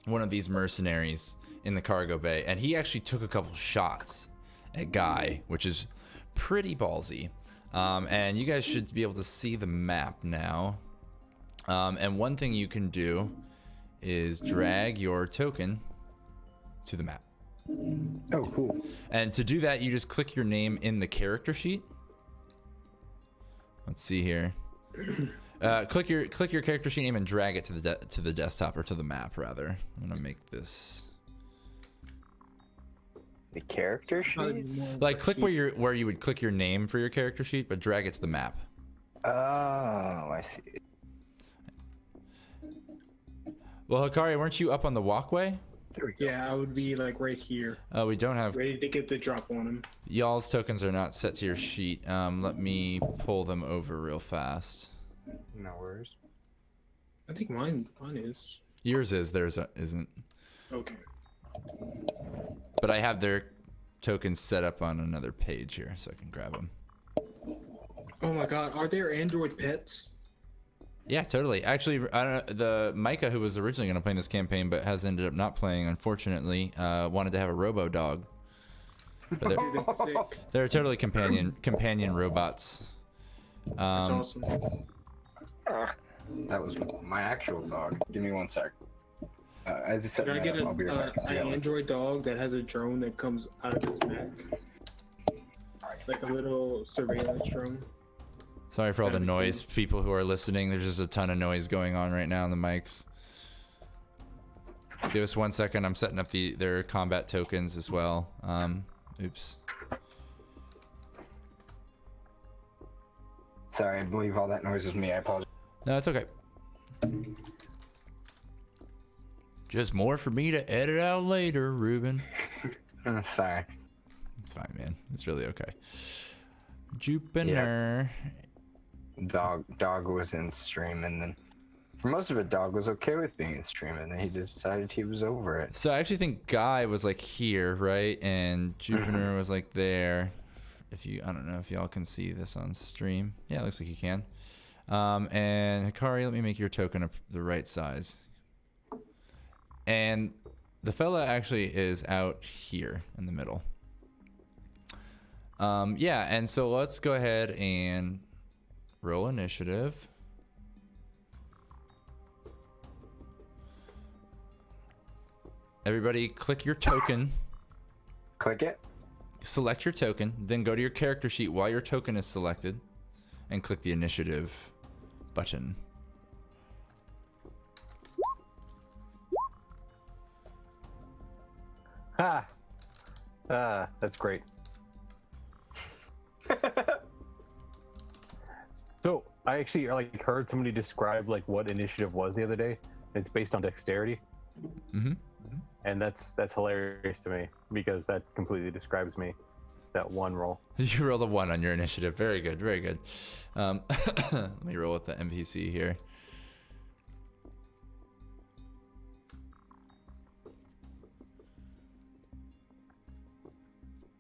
one of these mercenaries in the cargo bay, and he actually took a couple shots at Guy, which is pretty ballsy. And you guys should be able to see the map now. And one thing you can do is drag your token to the map. Oh, cool. And to do that, you just click your name in the character sheet. Let's see here. Click your character sheet name and drag it to the desktop, or to the map rather. I'm gonna make this The character sheet? like click where you would click your name for your character sheet, but drag it to the map. Oh, I see. Well, Hikari, weren't you up on the walkway? There we go. Yeah, I would be like right here, Oh, we don't have ready to get the drop on him. y'all's tokens are not set to your sheet. Let me pull them over real fast. No worries. I think mine is. Yours is, theirs isn't. Okay. But I have their tokens set up on another page here, so I can grab them. Oh my God, are there Android pets? Yeah, totally. Actually, I don't know, the Micah, who was originally going to play in this campaign but has ended up not playing, unfortunately, wanted to have a robo dog. But Dude, that's sick. they're totally companion robots. That's awesome. That was my actual dog. Give me one sec. As you said, Can I get I'll be right back. an Android dog that has a drone that comes out of its back? Like a little surveillance drone. Sorry for all the noise, people who are listening. There's just a ton of noise going on right now on the mics. Give us 1 second. I'm setting up their combat tokens as well. Oops. Sorry, I believe all that noise was me. I apologize. No, it's okay. Just more for me to edit out later, Ruben. Sorry. It's fine, man. It's really okay. Jupiter. Dog was in stream, and then for most of it, Dog was okay with being in stream, and then he decided he was over it. So I actually think Guy was like here, right? And Jupiter was like there. I don't know if y'all can see this on stream. Yeah, it looks like you can. And Hikari, let me make your token up the right size. And the fella actually is out here in the middle. Yeah, and so let's go ahead and roll initiative. Everybody click your token. Click it. Select your token, then go to your character sheet while your token is selected and click the initiative button. Ha! That's great. So I actually like heard somebody describe like what initiative was the other day. It's based on dexterity. Mm-hmm. And that's hilarious to me because that completely describes me. That one roll. You rolled a 1 on your initiative. Very good, very good. Let me roll with the NPC here.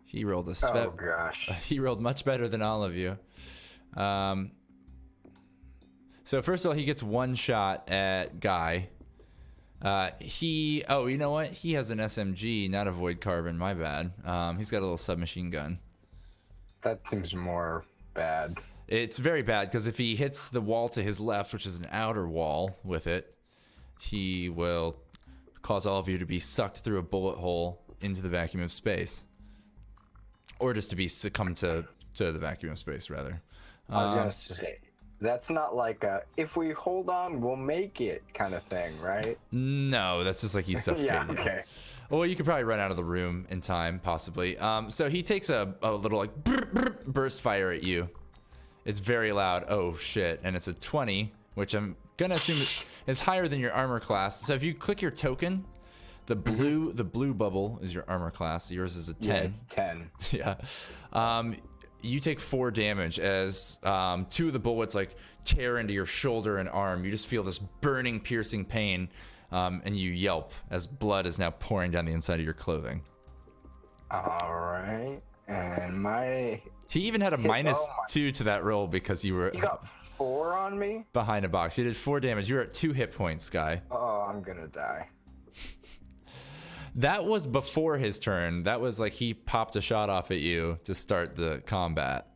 He rolled a Oh gosh. He rolled much better than all of you. So first of all, he gets 1 shot at Guy. Oh, you know what? He has an SMG, not a void carbon. My bad. He's got a little submachine gun. That seems more bad. It's very bad because if he hits the wall to his left, which is an outer wall with it, he will cause all of you to be sucked through a bullet hole into the vacuum of space. Or just to be succumb to the vacuum of space, rather. I was gonna say, that's not like a if we hold on, we'll make it kind of thing, right? No, that's just like you suffocate. Yeah, okay. Or you could probably run out of the room in time, possibly. So he takes a little like burst fire at you. It's very loud. Oh shit! And it's a 20, which I'm gonna assume is higher than your armor class. So if you click your token, the blue bubble is your armor class. Yours is a 10. Yeah, it's 10. Yeah. You take 4 damage as 2 of the bullets like tear into your shoulder and arm. You just feel this burning, piercing pain, and you yelp as blood is now pouring down the inside of your clothing. All right, and He even had a -2 to that roll because you were you got 4 on me. behind a box. You did 4 damage. You're at 2 hit points, Guy. Oh, I'm gonna die. That was before his turn. That was like he popped a shot off at you to start the combat.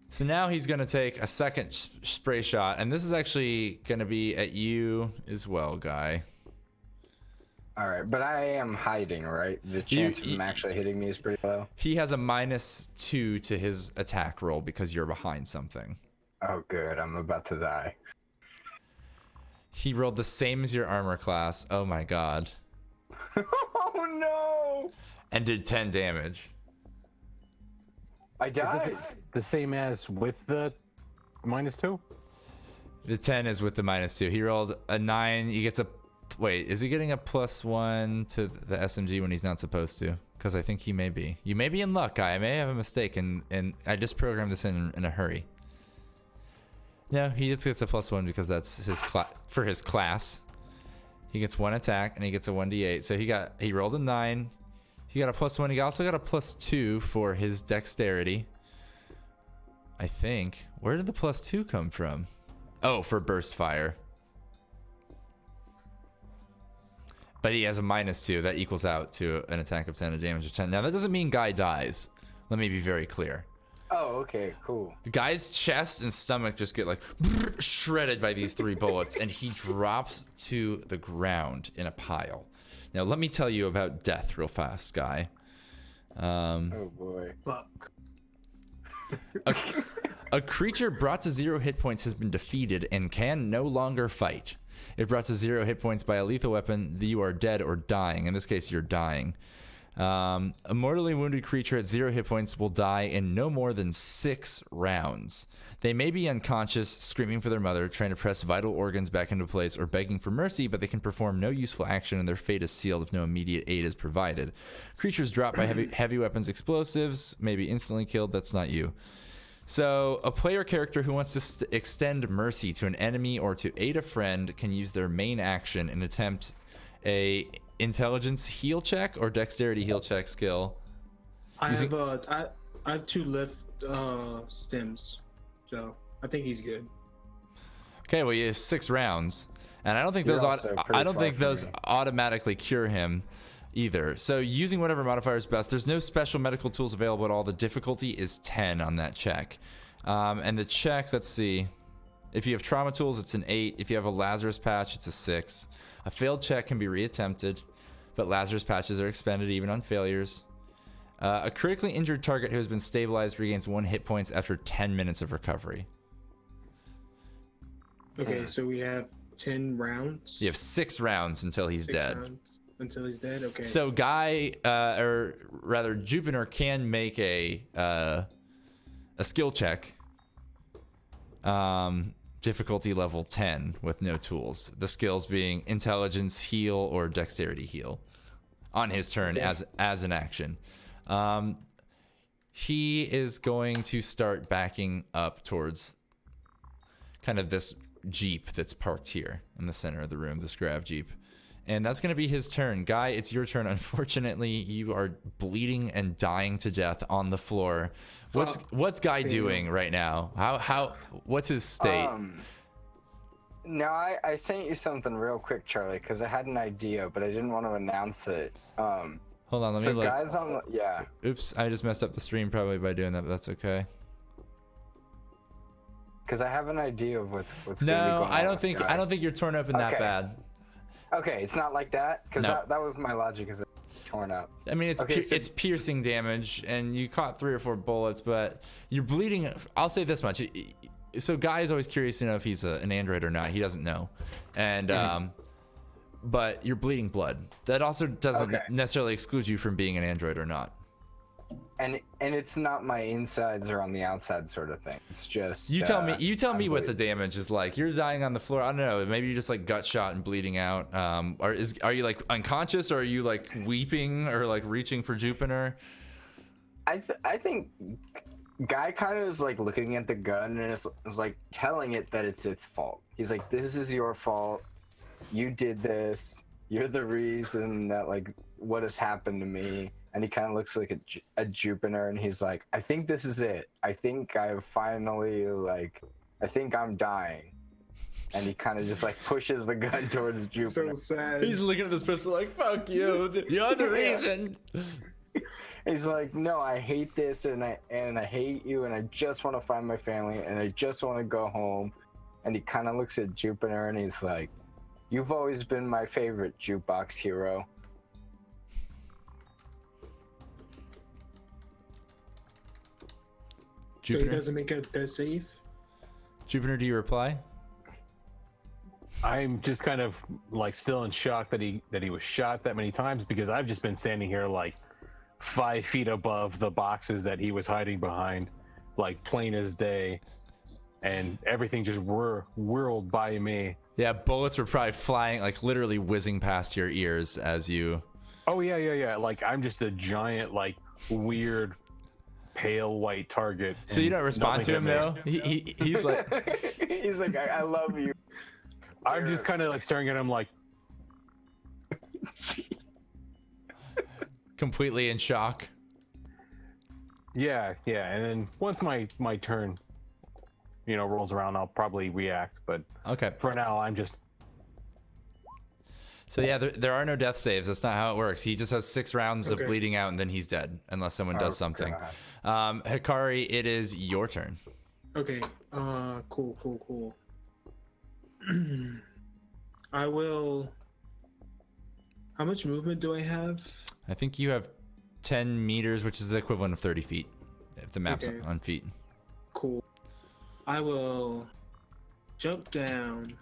So now he's going to take a second spray shot, and this is actually going to be at you as well, Guy. All right, but I am hiding, right? The chance of him actually hitting me is pretty low. He has a -2 to his attack roll because you're behind something. Oh, good. I'm about to die. He rolled the same as your armor class. Oh my god. Oh no! And did 10 damage. I died. Is it the same as with the -2? The 10 is with the -2. He rolled a 9. He gets a Wait, is he getting a +1 to the SMG when he's not supposed to? Because I think he may be. You may be in luck, guy. I may have a mistake, and I just programmed this in a hurry. No, he just gets a +1 because that's his for his class. He gets 1 attack and he gets a 1d8. So he rolled a 9. He got a +1. He also got a +2 for his dexterity. I think. Where did the +2 come from? Oh, for burst fire. But he has a -2. That equals out to an attack of 10, a damage of 10. Now that doesn't mean Guy dies. Let me be very clear. Oh, okay, cool. Guy's chest and stomach just get like shredded by these 3 bullets, and he drops to the ground in a pile. Now let me tell you about death real fast, Guy. Oh boy. Fuck. A creature brought to 0 hit points has been defeated and can no longer fight. If brought to 0 hit points by a lethal weapon, you are dead or dying. In this case, you're dying. A mortally wounded creature at 0 hit points will die in no more than 6 rounds. They may be unconscious, screaming for their mother, trying to press vital organs back into place, or begging for mercy, but they can perform no useful action and their fate is sealed if no immediate aid is provided. Creatures dropped by heavy weapons, explosives may be instantly killed. That's not you. So a player character who wants to extend mercy to an enemy or to aid a friend can use their main action and attempt a intelligence heal check or dexterity heal check skill. I have 2 lift stems, so I think he's good. Okay, well you have 6 rounds, and I don't think You're those also pretty far from me. automatically cure him either. So using whatever modifier is best. There's no special medical tools available at all. The difficulty is 10 on that check, and the check. Let's see. If you have trauma tools, it's an 8. If you have a Lazarus patch, it's a 6. A failed check can be reattempted, but Lazarus patches are expended even on failures. A critically injured target who has been stabilized regains 1 hit points after 10 minutes of recovery. Okay, so we have 10 rounds. You have 6 rounds until he's 6 dead. rounds until he's dead. Okay. So Guy, or rather Jupiter, can make a skill check. Difficulty level 10 with no tools. The skills being intelligence heal or dexterity heal on his turn as an action. He is going to start backing up towards kind of this Jeep that's parked here in the center of the room, this grav Jeep. And that's going to be his turn. Guy, it's your turn. Unfortunately, you are bleeding and dying to death on the floor. What's Guy doing right now? What's his state? Now I sent you something real quick, Charlie, because I had an idea, but I didn't want to announce it. Hold on, let me look. Guys on yeah. Oops, I just messed up the stream probably by doing that, but that's okay. Because I have an idea of what's going to be No, going on. I don't think you're torn open that Okay. bad. Okay, it's not like that, because No. that was my logic, is torn up. I mean, it's Okay, it's piercing damage, and you caught 3 or 4 bullets, but you're bleeding. I'll say this much: so Guy is always curious to know if he's an android or not. He doesn't know, and but you're bleeding blood. That also doesn't necessarily exclude you from being an android or not. And it's not my insides or on the outside sort of thing. It's just You tell me. You tell me what the bleeding. damage is like. You're dying on the floor. I don't know. Maybe you're just like gut shot and bleeding out. Are you like unconscious, or are you like weeping or like reaching for Jupiter? I think Guy kind of is like looking at the gun and is like telling it that it's its fault. He's like, "This is your fault. You did this. You're the reason that like what has happened to me." And he kind of looks like a Jupiter, and he's like, "I think this is it. I think I've finally I think I'm dying." And he kind of just like pushes the gun towards Jupiter. So sad. He's looking at this pistol like, "Fuck you. You're the reason." He's like, "No, I hate this, and I hate you, and I just want to find my family, and I just want to go home." And he kind of looks at Jupiter, and he's like, "You've always been my favorite jukebox hero." So Jupiter, he doesn't make a death save? Jupiter, do you reply? I'm just kind of like still in shock that he was shot that many times, because I've just been standing here like 5 feet above the boxes that he was hiding behind, like plain as day. and everything just whirled by me. Yeah, bullets were probably flying, like literally whizzing past your ears as you. Oh yeah. Like I'm just a giant, like weird, pale white target. So you don't respond to him though. He's like, He's like, I love you. I'm just kind of like staring at him, like. completely in shock. Yeah, and then once my turn, rolls around, I'll probably react. But Okay. for now, I'm just. So yeah, there are no death saves. That's not how it works. He just has 6 rounds of bleeding out, and then he's dead, unless someone does something. Hikari, it is your turn. Okay. Cool. I will. How much movement do I have? I think you have 10 meters, which is the equivalent of 30 feet, if the map's Okay. on feet. Cool. I will jump down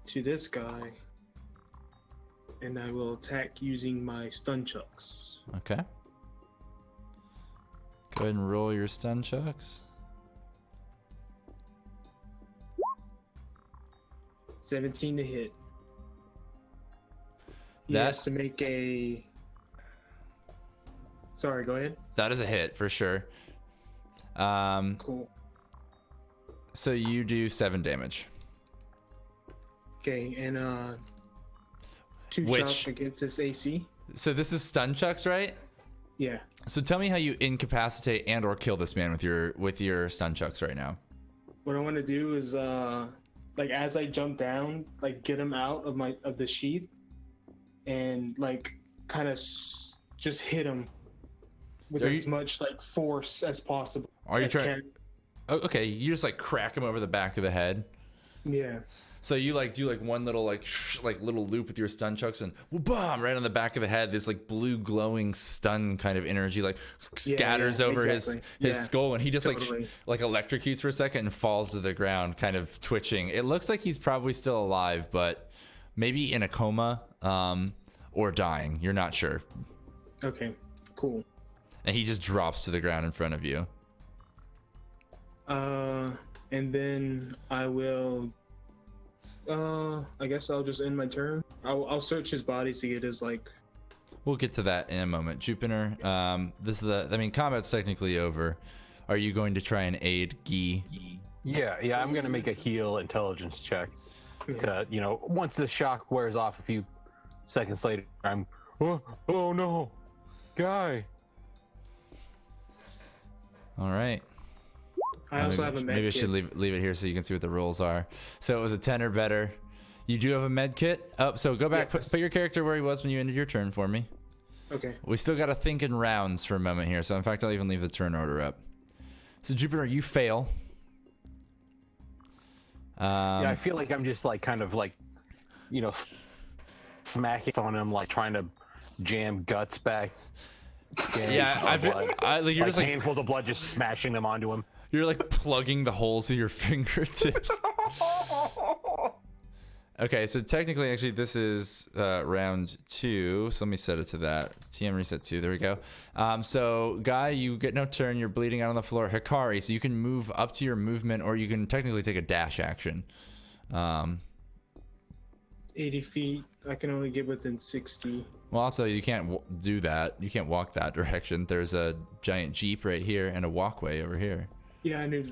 to this guy, and I will attack using my stun chucks. Okay. Go ahead and roll your stun chucks. 17 to hit. He That- has to make a. Sorry, go ahead. That is a hit for sure. Cool. So you do 7 damage. Okay, and 2 Which- shots against this AC. So this is stun chucks, right? Yeah. So tell me how you incapacitate and or kill this man with your stun chucks right now. What I want to do is like as I jump down, like get him out of the sheath, and like kind of just hit him with So are as you- much like force as possible. Are you as trying? Oh, okay, you just like crack him over the back of the head. Yeah. So you like do like one little like little loop with your stun chucks and boom right on the back of the head. This like blue glowing stun kind of energy like scatters over exactly. his Yeah, skull, and he just totally. like electrocutes for a second and falls to the ground, kind of twitching. It looks like he's probably still alive, but maybe in a coma or dying. You're not sure. Okay. Cool. And he just drops to the ground in front of you. And then I will. I guess I'll just end my turn. I'll search his body to get his like. We'll get to that in a moment. Jupiter, this is combat's technically over. Are you going to try and aid Guy? Yeah, I'm gonna make a heal intelligence check. To once the shock wears off a few seconds later, I'm. Oh no, guy. All right. I also have a med Maybe I kit. should leave it here so you can see what the rolls are. So it was a 10 or better. You do have a med kit. Oh, so go back, Yes. put your character where he was when you ended your turn for me. Okay. We still got to think in rounds for a moment here. So in fact, I'll even leave the turn order up. So Jupiter, you fail. Yeah, I feel like I'm just like kind of like, smacking on him, like trying to jam guts back. Yeah, you're Like just like handfuls of blood, just smashing them onto him. you're like plugging the holes of your fingertips. Okay, so technically, actually, this is round 2. So let me set it to that. TM reset 2. There we go. So, Guy, you get no turn. You're bleeding out on the floor. Hikari, so you can move up to your movement, or you can technically take a dash action. 80 feet. I can only get within 60. Well, also, you can't do that. You can't walk that direction. There's a giant Jeep right here and a walkway over here. Yeah, I knew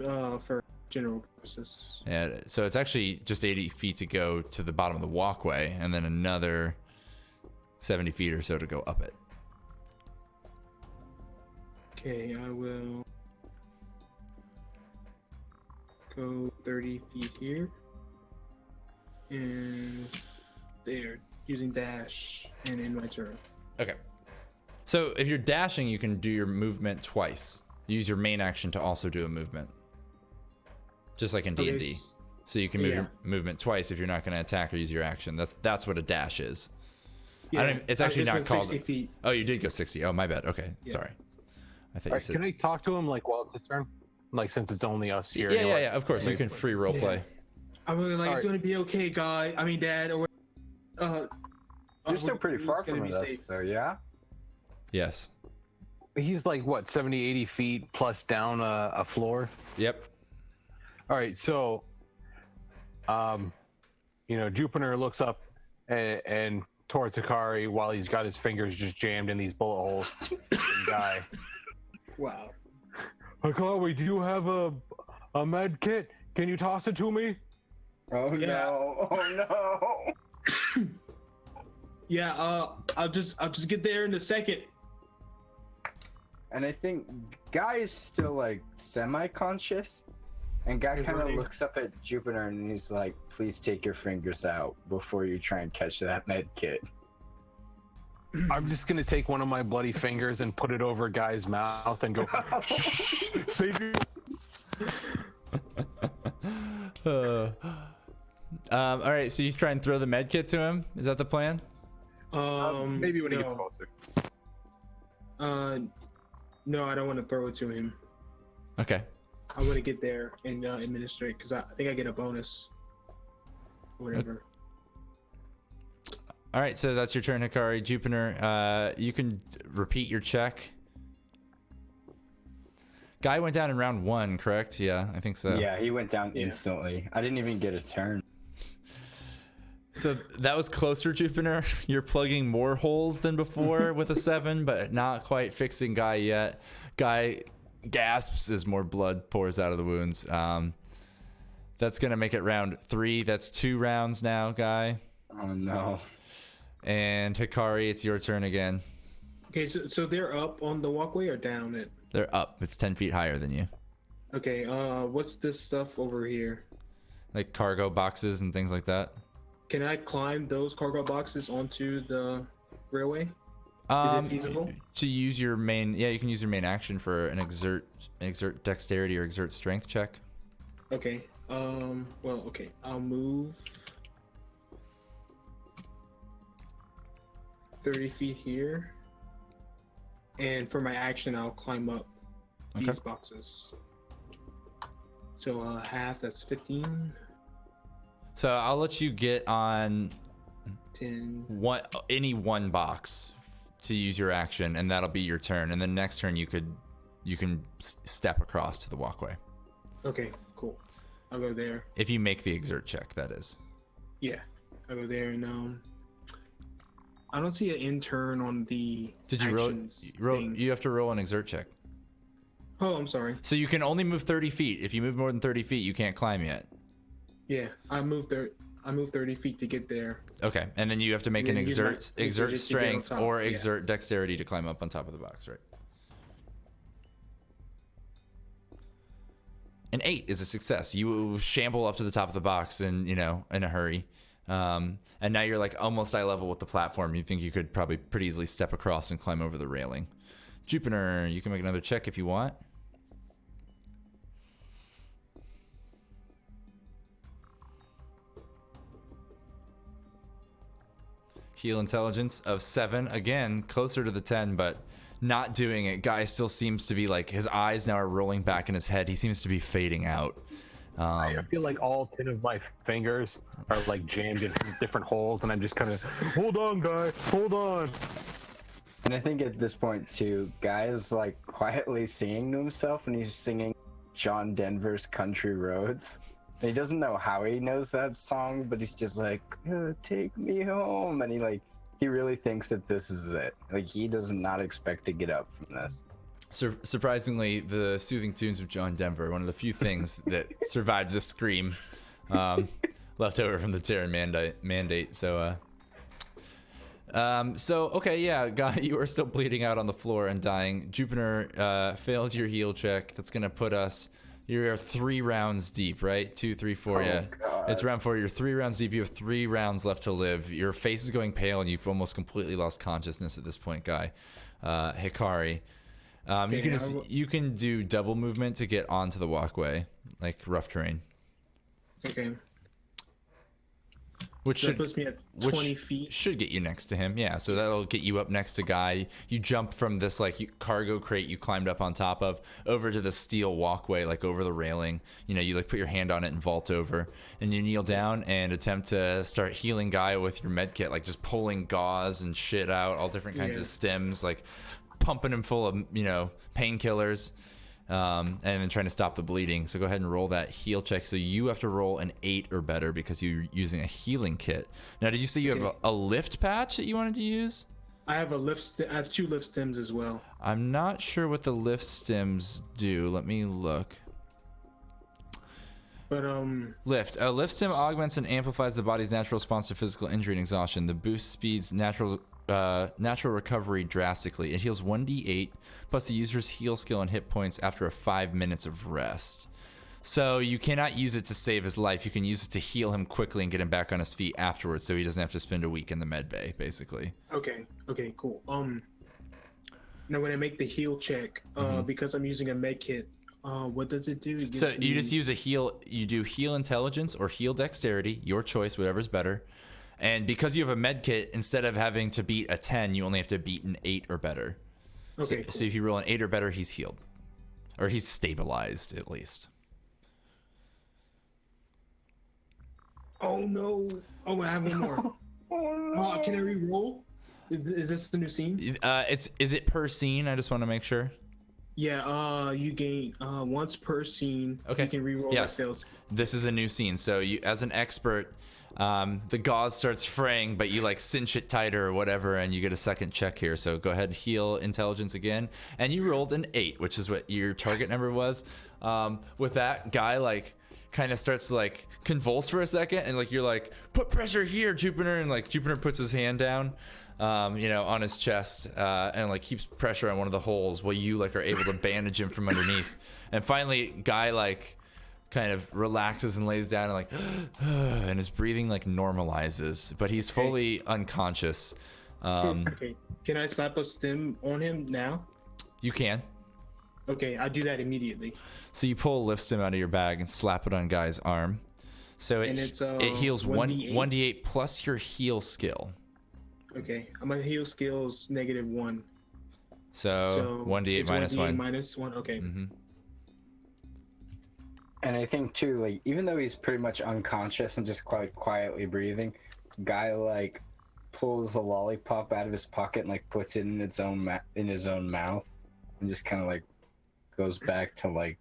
for general purposes. And so it's actually just 80 feet to go to the bottom of the walkway, and then another 70 feet or so to go up it. Okay, I will go 30 feet here. And there, using dash and in my turn. Okay. So if you're dashing, you can do your movement twice. Use your main action to also do a movement. Just like in D&D. Okay, So you can move your movement twice if you're not going to attack or use your action. That's what a dash is. yeah, It's I actually just not went called. 60 feet. Oh, you did go 60. Oh, my bad. Okay, Yeah. sorry. I thought you Alright, said. can I talk to him like while it's his turn? Like since it's only us here. Yeah, anyway. yeah. Of course, you can free role Yeah. play. I'm really like, Alright. it's gonna be okay, guy. I mean, dad. Or You're still pretty far it's gonna from be us, safe. though, yeah? Yes. he's like what 70, 80 feet plus down a floor. Yep. All right, so Jupiter looks up and towards Hikari while he's got his fingers just jammed in these bullet holes. Guy. Wow. Hikari, do you have a med kit? Can you toss it to me? Oh Yeah. no! Oh no! Yeah. I'll just get there in a second. And I think Guy is still like semi-conscious, and Guy He's kind of running. looks up at Jupiter and he's like, "Please take your fingers out before you try and catch that med kit." I'm just gonna take one of my bloody fingers and put it over Guy's mouth and go. Save you. All right, so you try and throw the med kit to him. Is that the plan? Maybe when he gets no. closer. No, I don't want to throw it to him. Okay. I want to get there and administrate because I think I get a bonus. Whatever. All right, so that's your turn, Hikari. Jupiter, you can repeat your check. Guy went down in round 1, correct? Yeah, I think so. Yeah, he went down Yeah. instantly. I didn't even get a turn. So that was closer, Jupiter. You're plugging more holes than before with a 7, but not quite fixing Guy yet. Guy gasps as more blood pours out of the wounds. That's going to make it round 3. That's 2 rounds now, Guy. Oh no! And Hikari, it's your turn again. Okay, so they're up on the walkway or down it? They're up. It's 10 feet higher than you. Okay. What's this stuff over here? Like cargo boxes and things like that. Can I climb those cargo boxes onto the railway? Is it feasible? To use your main, yeah, you can use your main action for an exert dexterity or exert strength check. Okay. Well, okay. I'll move 30 feet here, and for my action, I'll climb up these boxes. So half. That's 15. So I'll let you get on 10. any one box to use your action, and that'll be your turn. And then next turn you can step across to the walkway Okay. Cool. I'll go there. if you make the exert check. That is. Yeah. I'll go there and I don't see an intern on the. Did you actions roll? thing. You have to roll an exert check. Oh, I'm sorry. So you can only move 30 feet. If you move more than 30 feet, you can't climb yet. Yeah, I moved 30 feet to get there. Okay, and then you have to make And an then use my exert exert to get on strength top, or yeah. exert dexterity to climb up on top of the box, right? An 8 is a success. You shamble up to the top of the box and in a hurry. And now you're like almost eye level with the platform. You think you could probably pretty easily step across and climb over the railing. Jupiter, you can make another check if you want. Heal intelligence of 7. Again, closer to the 10, but not doing it. Guy still seems to be like, his eyes now are rolling back in his head. He seems to be fading out. I feel like all 10 of my fingers are like jammed in different holes, and I'm just kind of, hold on, Guy, hold on. And I think at this point too, Guy is like quietly singing to himself, and he's singing John Denver's "Country Roads." And he doesn't know how he knows that song, but he's just like, "Take me home," and he really thinks that this is it. Like he does not expect to get up from this. Surprisingly, the soothing tunes of John Denver, one of the few things that survived the scream, left over from the Terran mandate. So okay, yeah, Guy, you are still bleeding out on the floor and dying. Jupiter failed your heal check. That's gonna put us. You're 3 rounds deep, right? 2, 3, 4. Yeah, God. it's round 4. You're 3 rounds deep. You have 3 rounds left to live. Your face is going pale, and you've almost completely lost consciousness at this point, Guy. Hikari. You can do double movement to get onto the walkway, like rough terrain, Okay. which That should puts me at 20 feet. should get you next to him. Yeah, so that'll get you up next to Guy. You jump from this cargo crate you climbed up on top of over to the steel walkway, like over the railing. You like put your hand on it and vault over, and you kneel down and attempt to start healing Guy with your med kit, like just pulling gauze and shit out, all different kinds Yeah. of stems, like pumping him full of, painkillers, and then trying to stop the bleeding. So go ahead and roll that heal check. So you have to roll an 8 or better because you're using a healing kit. Now, did you say you have a lift patch that you wanted to use? I have I have 2 lift stems as well. I'm not sure what the lift stems do. Let me look. But Lift. A lift stem augments and amplifies the body's natural response to physical injury and exhaustion. The boost speeds natural recovery drastically. It heals 1d8 plus the user's heal skill and hit points after 5 minutes of rest. So you cannot use it to save his life. You can use it to heal him quickly and get him back on his feet afterwards, so he doesn't have to spend a week in the med bay, basically. Okay, cool. Now when I make the heal check, because I'm using a med kit, what does it do? So you just use a heal. You do heal intelligence or heal dexterity, your choice, whatever's better. And because you have a med kit, instead of having to beat a 10, you only have to beat an 8 or better. Okay. So if you roll an 8 or better, he's healed, or he's stabilized at least. Oh no! Oh, I have one more. Can I re-roll? Is this the new scene? Is it per scene? I just want to make sure. Yeah. You gain once per scene. Okay. You can re-roll that fails. This is a new scene. So you, as an expert, the gauze starts fraying, but you like cinch it tighter or whatever, and you get a second check here. So go ahead, heal intelligence again, and you rolled an 8, which is what your target number was. With that, guy like kind of starts to like convulse for a second, and like you're like, put pressure here, Jupiter, and like Jupiter puts his hand down, on his chest, and like keeps pressure on one of the holes while you like are able to bandage him from underneath. And finally, guy like kind of relaxes and lays down and like, and his breathing like normalizes, but he's fully unconscious. Okay. Can I slap a stem on him now? You can. Okay, I do that immediately. So you pull a lift stem out of your bag and slap it on guy's arm. So it heals 1d8 plus your heal skill. Okay, my heal skill's -1. So 1d8 minus 1. Minus 1, okay. Mm-hmm. And I think too, like, even though he's pretty much unconscious and just quite quietly breathing, guy like pulls a lollipop out of his pocket and like puts it in its own in his own mouth, and just kind of like goes back to like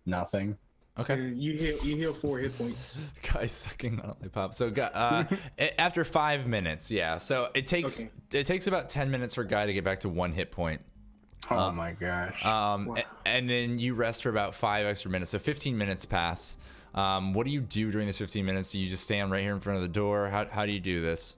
nothing. Okay. And you heal 4 hit points. Guy sucking on a lollipop. So after 5 minutes, yeah. So it takes about 10 minutes for Guy to get back to 1 hit point. Oh my gosh. Wow. And then you rest for about 5 extra minutes. So 15 minutes pass. What do you do during this 15 minutes? Do you just stand right here in front of the door? How do you do this?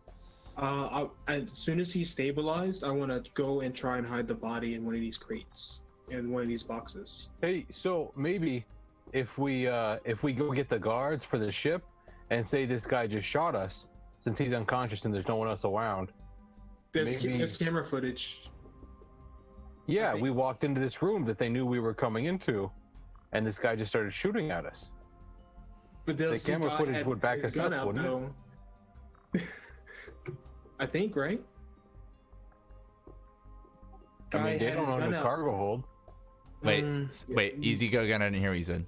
As soon as he's stabilized, I want to go and try and hide the body in one of these crates, in one of these boxes. Hey, so maybe if we go get the guards for the ship and say this guy just shot us, since he's unconscious and there's no one else around. There's camera footage. Yeah, we walked into this room that they knew we were coming into, and this guy just started shooting at us. But the camera footage would back us up, wouldn't it? I think, right? I mean, they don't own the cargo hold. Wait, easy go again. I didn't hear what you said.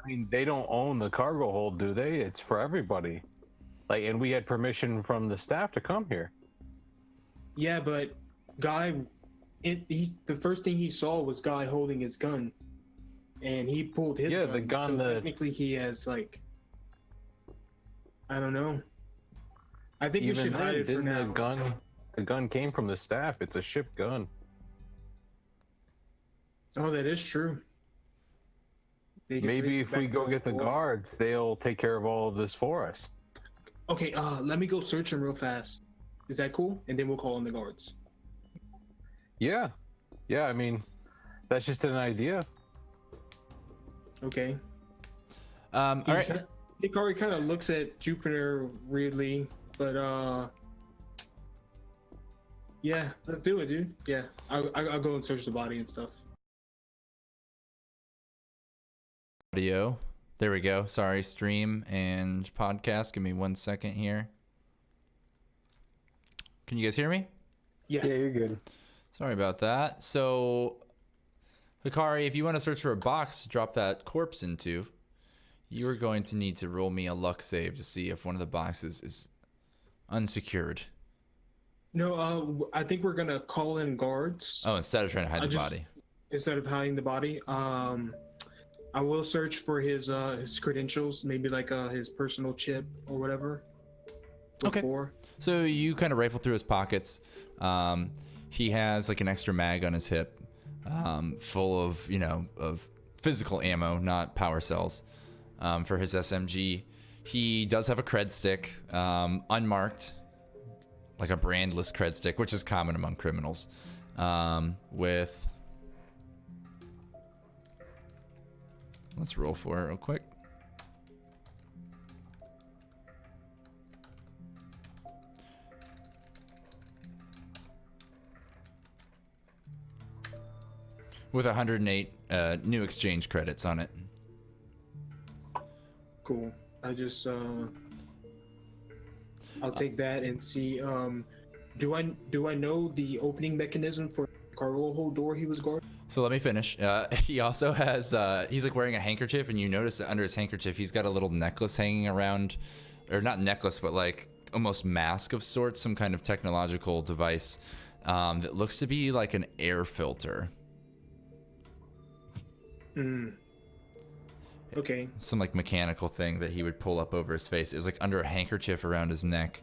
I mean, they don't own the cargo hold, do they? It's for everybody. Like, and we had permission from the staff to come here. Yeah, but Guy, the first thing he saw was Guy holding his gun, and he pulled his gun. the gun. So technically, he has like, I don't know. I think we should hide it for now. The gun came from the staff. It's a ship gun. Oh, that is true. Maybe if we go get the guards, they'll take care of all of this for us. Okay, let me go search him real fast. Is that cool? And then we'll call in the guards. Yeah. I mean, that's just an idea. Okay. All right. Hikari kind of looks at Jupiter weirdly, but yeah, let's do it, dude. Yeah, I'll go and search the body and stuff. Audio. There we go. Sorry, stream and podcast. Give me 1 second here. Can you guys hear me? Yeah, you're good. Sorry about that. So, Hikari, if you want to search for a box to drop that corpse into, you are going to need to roll me a luck save to see if one of the boxes is unsecured. No, I think we're gonna call in guards Oh, instead of trying to hide the body. instead of hiding the body. I will search for his credentials, maybe like his personal chip or whatever. Okay. Before. So you kind of rifle through his pockets. He has like an extra mag on his hip, full of of physical ammo, not power cells, for his SMG. He does have a cred stick, unmarked, like a brandless cred stick, which is common among criminals. With, let's roll for it real quick. With 108 new exchange credits on it. Cool. I just I'll take that and see. Do I know the opening mechanism for the cargo hold door he was guarding? So let me finish. He also has, he's like wearing a handkerchief, and you notice that under his handkerchief, he's got a little necklace hanging around, or not necklace, but like almost mask of sorts, some kind of technological device that looks to be like an air filter. Okay. Some like mechanical thing that he would pull up over his face. It was like under a handkerchief around his neck.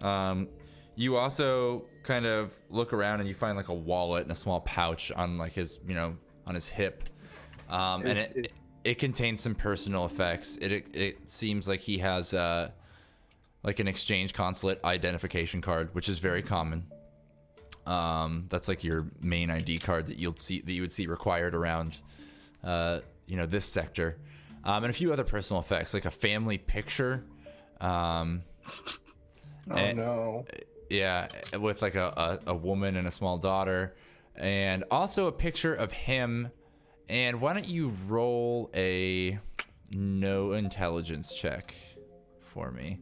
You also kind of look around and you find like a wallet and a small pouch on like his, on his hip. And it contains some personal effects. It seems like he has like an exchange consulate identification card, which is very common. That's like your main ID card that you would see required around this sector. And a few other personal effects, like a family picture. No. Yeah, with like a woman and a small daughter, and also a picture of him. And why don't you roll a no intelligence check for me?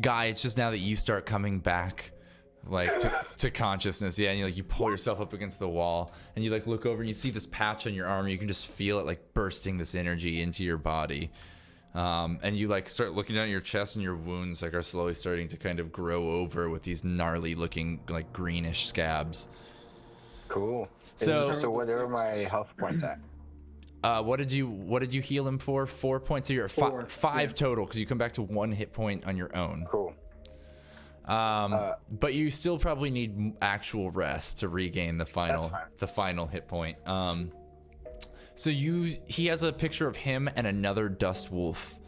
Guy, it's just now that you start coming back like to consciousness, yeah, and you pull yourself up against the wall and you like look over and you see this patch on your arm, and you can just feel it like bursting this energy into your body. And you like start looking down at your chest, and your wounds like are slowly starting to kind of grow over with these gnarly looking like greenish scabs. Cool. So what are my health points at? what did you heal him for? 4 points. So you're at five total, because you come back to 1 hit point on your own. Cool. But you still probably need actual rest to regain the final hit point. So he has a picture of him and another Dust Wolf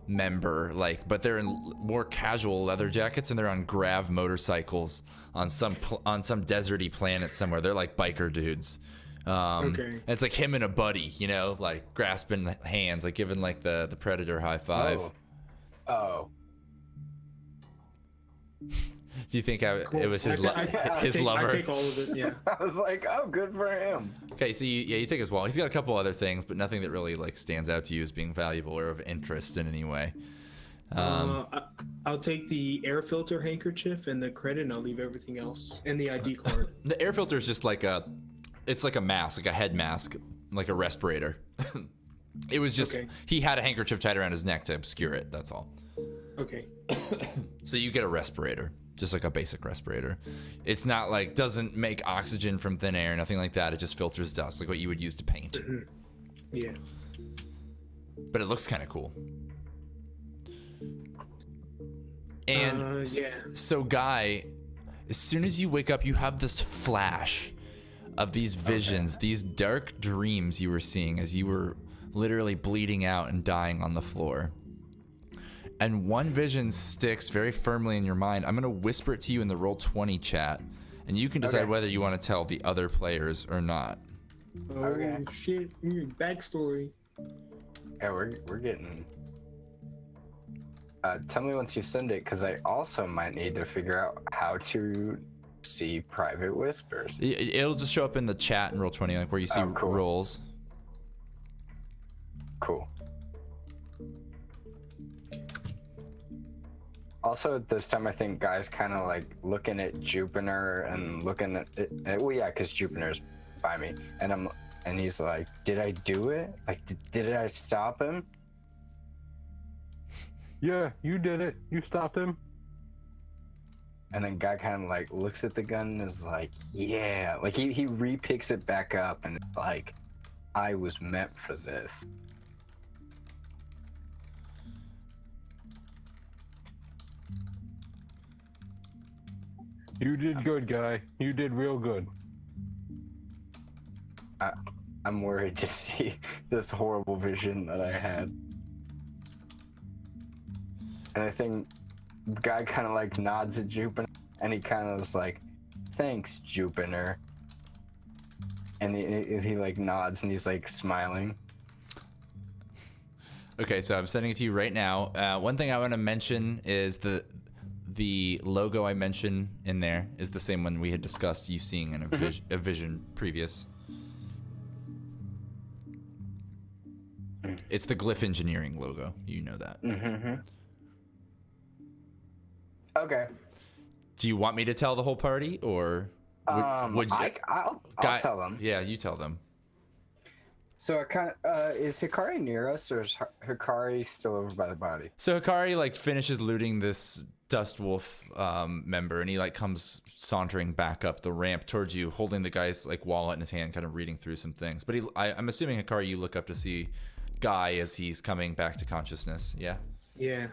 member, but they're in more casual leather jackets, and they're on grav motorcycles on some deserty planet somewhere. They're like biker dudes. Okay. And it's like him and a buddy, like grasping hands, like giving like the Predator high five. Oh. Do you think Cool. it was his lover? I take all of it. Yeah. I was like, oh, good for him. Okay, so you take his wallet. He's got a couple other things, but nothing that really like stands out to you as being valuable or of interest in any way. I'll take the air filter handkerchief and the credit, and I'll leave everything else, and the ID card. The air filter is just like a mask, like a head mask, like a respirator. It was just He had a handkerchief tied around his neck to obscure it. That's all. Okay. So you get a respirator, just like a basic respirator. It's not like, doesn't make oxygen from thin air, nothing like that. It just filters dust, like what you would use to paint. Yeah. But it looks kind of cool. And so Guy, as soon as you wake up, you have this flash of these visions, these dark dreams you were seeing as you were literally bleeding out and dying on the floor. And one vision sticks very firmly in your mind. I'm going to whisper it to you in the Roll20 chat, and you can decide whether you want to tell the other players or not. Oh, shit. Backstory. Yeah, we're getting... tell me once you send it, because I also might need to figure out how to see private whispers. It'll just show up in the chat in Roll20, like where you see rolls. Cool. Also, at this time, I think Guy's kind of like looking at Jupiter and looking at it. Well, yeah, because Jupiter's by me, and he's like, "Did I do it? Like, did I stop him?" Yeah, you did it. You stopped him. And then guy kind of like looks at the gun and is like, yeah. Like he re-picks it back up and it's like, I was meant for this. You did good, guy. You did real good. I'm worried to see this horrible vision that I had. And I think guy kind of like nods at Jupiter and he kind of is like, thanks, Jupiter. And he like nods and he's like smiling. Okay, so I'm sending it to you right now. One thing I want to mention is the logo I mentioned in there is the same one we had discussed you seeing in a vision previous. It's the Glyph Engineering logo. You know that. Mm-hmm. Okay. Do you want me to tell the whole party, or would you? I'll tell them. Yeah, you tell them. So I kind of is Hikari near us, or is Hikari still over by the body? So Hikari like finishes looting this Dust Wolf member, and he like comes sauntering back up the ramp towards you, holding the guy's like wallet in his hand, kind of reading through some things. But I'm assuming Hikari, you look up to see Guy as he's coming back to consciousness. Yeah. Yeah.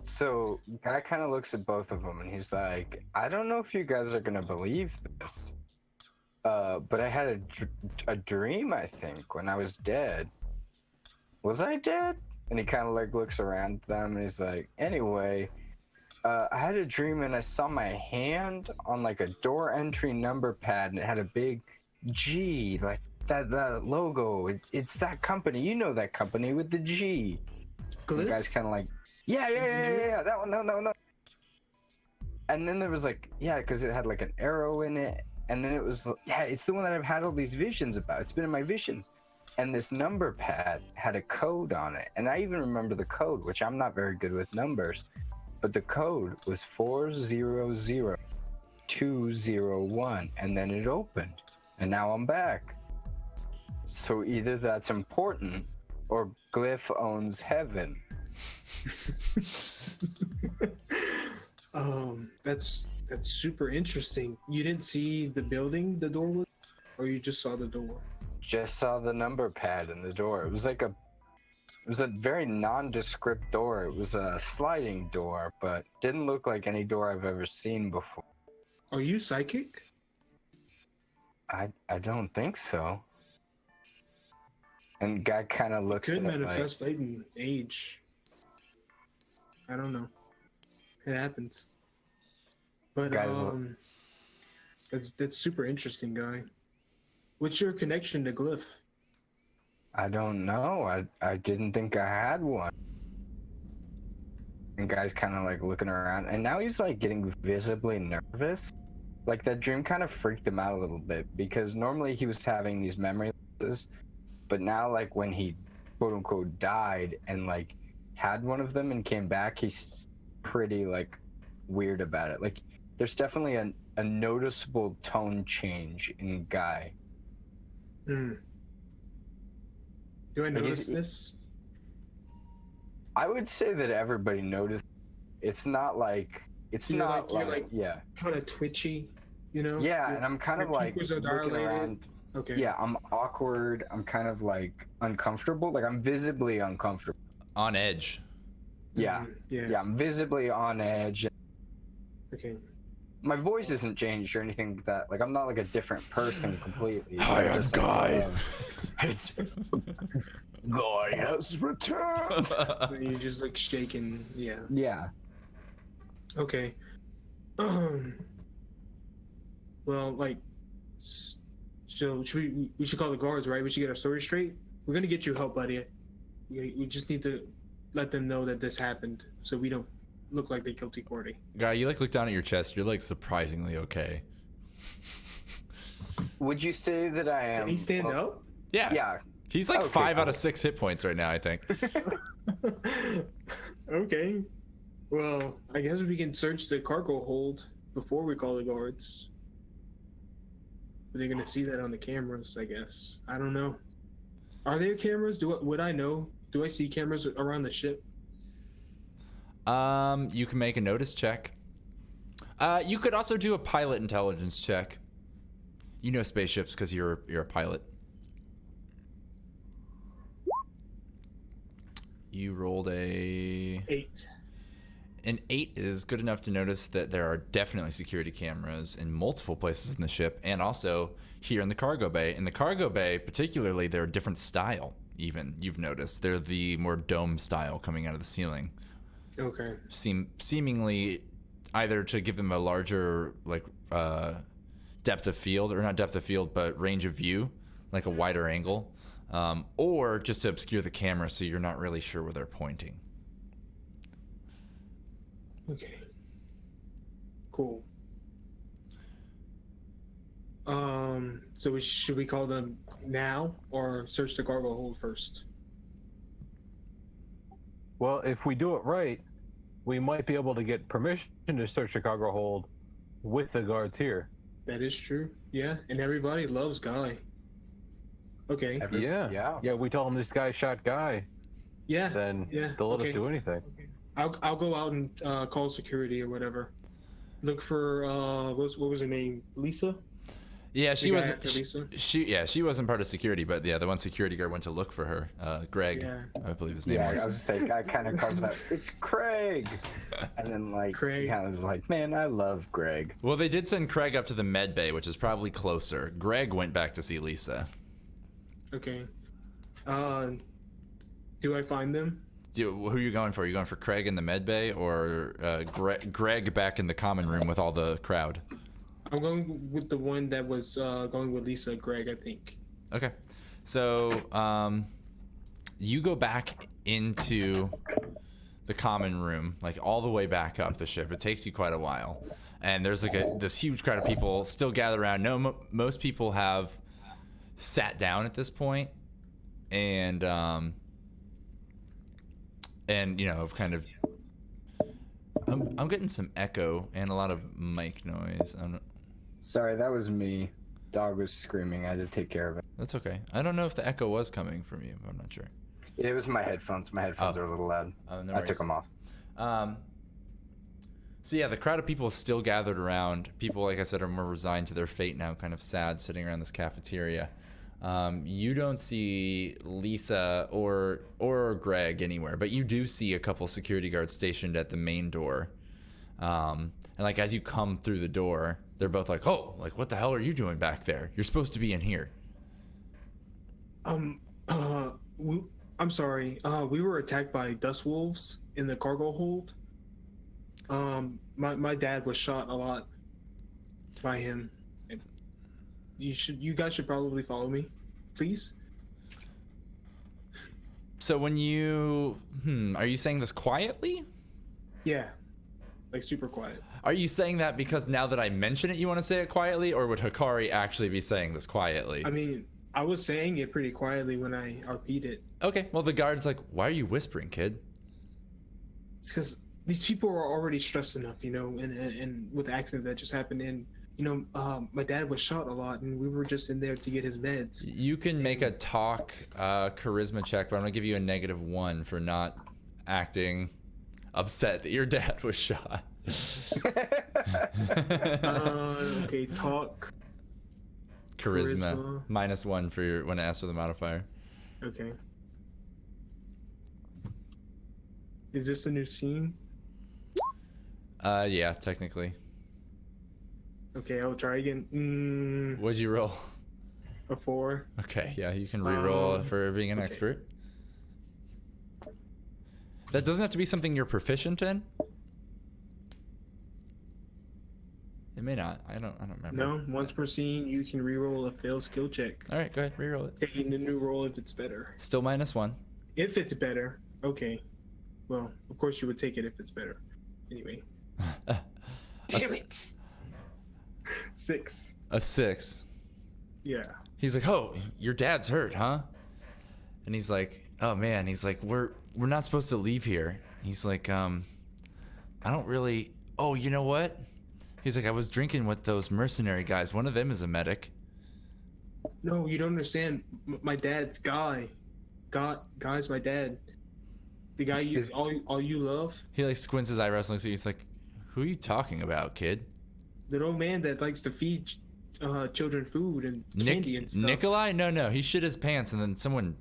So guy kind of looks at both of them and he's like, I don't know if you guys are gonna believe this, but I had a dream, I think, when I was dead. Was I dead? And he kind of like looks around them and he's like, anyway, I had a dream and I saw my hand on like a door entry number pad and it had a big G, like that logo. It's that company. You know that company with the G. And the guy's kind of like, yeah, that one, no. And then there was like, yeah, because it had like an arrow in it. And then it was, yeah, it's the one that I've had all these visions about. It's been in my visions. And this number pad had a code on it. And I even remember the code, which I'm not very good with numbers. But the code was 400201. And then it opened. And now I'm back. So either that's important or Glyph owns heaven. That's super interesting. You didn't see the building the door was, or you just saw the door? Just saw the number pad in the door. It was a very nondescript door. It was a sliding door, but didn't look like any door I've ever seen before. Are you psychic? I don't think so. And guy kind of looks Could at it manifest late in age. I don't know. It happens. But Guys, that's super interesting, guy. What's your connection to Glyph? I don't know. I didn't think I had one. And guy's kind of like looking around, and now he's like getting visibly nervous. Like that dream kind of freaked him out a little bit because normally he was having these memory lapses, but now like when he quote unquote died and like had one of them and came back, he's pretty like weird about it. Like there's definitely a noticeable tone change in Guy. Do I notice this? I would say that everybody noticed. It's not like yeah, kind of twitchy, you know? Yeah, and I'm kind of like looking around. Okay. Yeah, I'm awkward. I'm kind of like uncomfortable. Like I'm visibly uncomfortable. On edge. Yeah. Yeah, I'm visibly on edge. Okay. My voice isn't changed or anything like that. Like I'm not like a different person completely. Hi, I'm Guy. It's Guy has returned. You're just like shaking. Yeah. Yeah. Okay. Well, like, so we should call the guards, right? We should get our story straight. We're gonna get you help, buddy. We just need to let them know that this happened, so we don't look like the guilty party. Guy, you like look down at your chest. You're like surprisingly okay. Would you say that I am? Can he stand up? Yeah. Yeah. He's like Okay, 5 out of 6 hit points right now, I think. Okay. Well, I guess we can search the cargo hold before we call the guards. But they're gonna see that on the cameras, I guess. I don't know. Are there cameras? Would I know? Do I see cameras around the ship? You can make a notice check. You could also do a pilot intelligence check. You know spaceships because you're a pilot. You rolled a 8. An 8 is good enough to notice that there are definitely security cameras in multiple places in the ship, and also here in the cargo bay. In the cargo bay, particularly, they're a different style. Even you've noticed they're the more dome style coming out of the ceiling. Okay. Seemingly either to give them a larger depth of field, or not depth of field, but range of view, like a wider angle, or just to obscure the camera so you're not really sure where they're pointing. Okay. Cool. So should we call them now or search the cargo hold first? Well, if we do it right, we might be able to get permission to search the cargo hold with the guards here. That is true. Yeah, and everybody loves Guy. Okay. Yeah, we tell them this guy shot Guy, Yeah. then Yeah. they'll let okay. us do anything. I'll go out and call security or whatever. Look for what was her name? Lisa? Yeah, she guy wasn't. after Lisa? She wasn't part of security, but yeah, the one security guard went to look for her. Greg, Yeah. I believe his name Yeah, I was. was saying, I kind of calls out, it's Craig. And then, like, Craig. he kind of was like, man, I love Greg. Well, they did send Craig up to the med bay, which is probably closer. Greg went back to see Lisa. Okay. Do I find them? Who are you going for? Are you going for Craig in the med bay, or Greg back in the common room with all the crowd? I'm going with the one that was going with Lisa, Greg, I think. Okay, so you go back into the common room, like all the way back up the ship. It takes you quite a while, and there's like this huge crowd of people still gathered around. Most people have sat down at this point, and you know, I've kind of I'm getting some echo and a lot of mic noise. Sorry, that was me. Dog was screaming. I had to take care of it. That's okay. I don't know if the echo was coming from you. I'm not sure. It was my headphones. My headphones are a little loud. No I took them off. So yeah, the crowd of people still gathered around. People, like I said, are more resigned to their fate now, kind of sad, sitting around this cafeteria. You don't see Lisa or Greg anywhere, but you do see a couple security guards stationed at the main door. And like as you come through the door, they're both like, "Oh, like what the hell are you doing back there? You're supposed to be in here." I'm sorry. We were attacked by dust wolves in the cargo hold. My dad was shot a lot by him. You guys should probably follow me, please. So when you are you saying this quietly? Yeah, like super quiet. Are you saying that because now that I mention it, you want to say it quietly, or would Hikari actually be saying this quietly? I mean, I was saying it pretty quietly when I RP'd it. Okay, well the guard's like, "Why are you whispering, kid?" It's because these people are already stressed enough, you know, and with the accident that just happened, and you know, my dad was shot a lot, and we were just in there to get his meds. You can make a talk charisma check, but I'm gonna give you a -1 for not acting upset that your dad was shot. Okay, talk. Charisma. -1 for your when asked for the modifier. Okay. Is this a new scene? Yeah, technically. Okay, I'll try again. What'd you roll? A 4. Okay, yeah, you can re-roll for being an expert. That doesn't have to be something you're proficient in. It may not. I don't remember. No, once per scene, you can re-roll a failed skill check. All right, go ahead, re-roll it. Taking the new roll if it's better. Still -1. If it's better, okay. Well, of course you would take it if it's better. Anyway. Damn it! 6. A 6. Yeah. He's like, "Oh, your dad's hurt, huh?" And he's like, "Oh man," he's like, "We're not supposed to leave here." He's like, I don't really. Oh, you know what? He's like, "I was drinking with those mercenary guys. One of them is a medic." No, you don't understand. My dad's Guy. Guy's my dad. The guy all you love. He like squints his eyebrows and looks at you. He's like, "Who are you talking about, kid?" the old man that likes to feed children food and candy and stuff. Nikolai? No, he shit his pants and then someone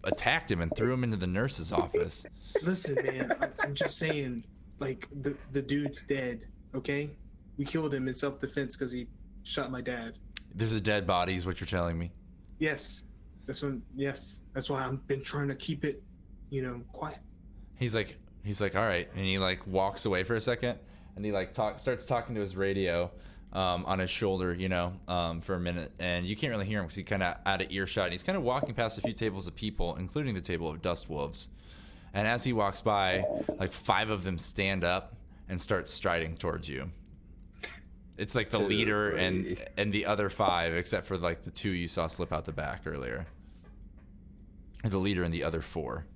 attacked him and threw him into the nurse's office. Listen, man, I'm just saying, like, the dude's dead, okay? We killed him in self-defense because he shot my dad. There's a dead body is what you're telling me. Yes. That's why I've been trying to keep it, quiet. He's like, all right. And he like walks away for a second and he like starts talking to his radio on his shoulder, for a minute. And you can't really hear him because he's kind of out of earshot. And he's kind of walking past a few tables of people, including the table of dust wolves. And as he walks by, like 5 of them stand up and start striding towards you. It's like the leader and the other 5, except for like the 2 you saw slip out the back earlier. The leader and the other 4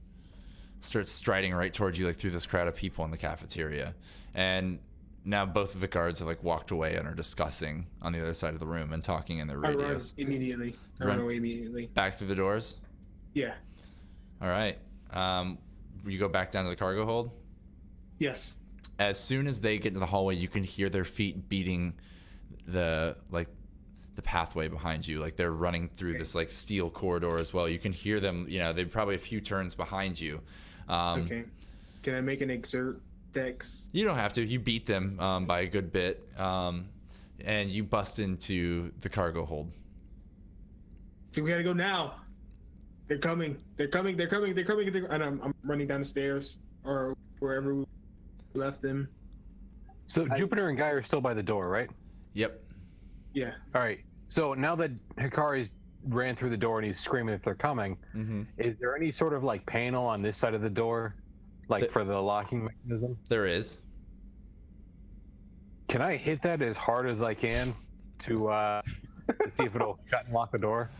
starts striding right towards you, like through this crowd of people in the cafeteria. And now both of the guards have like walked away and are discussing on the other side of the room and talking in their radios. I run away immediately. Back through the doors? Yeah. All right. You go back down to the cargo hold? Yes. As soon as they get into the hallway, you can hear their feet beating the pathway behind you. Like they're running through this like steel corridor as well. You can hear them, they're probably a few turns behind you. Okay. Can I make an exert dex? You don't have to. You beat them by a good bit. And you bust into the cargo hold. So we gotta go now. They're coming. And I'm running down the stairs or wherever we left them. So Jupiter and Guy are still by the door, right? Yep. Yeah. All right. So now that Hikari's ran through the door and he's screaming that they're coming, is there any sort of like panel on this side of the door, like for the locking mechanism? There is. Can I hit that as hard as I can to see if it'll shut and lock the door?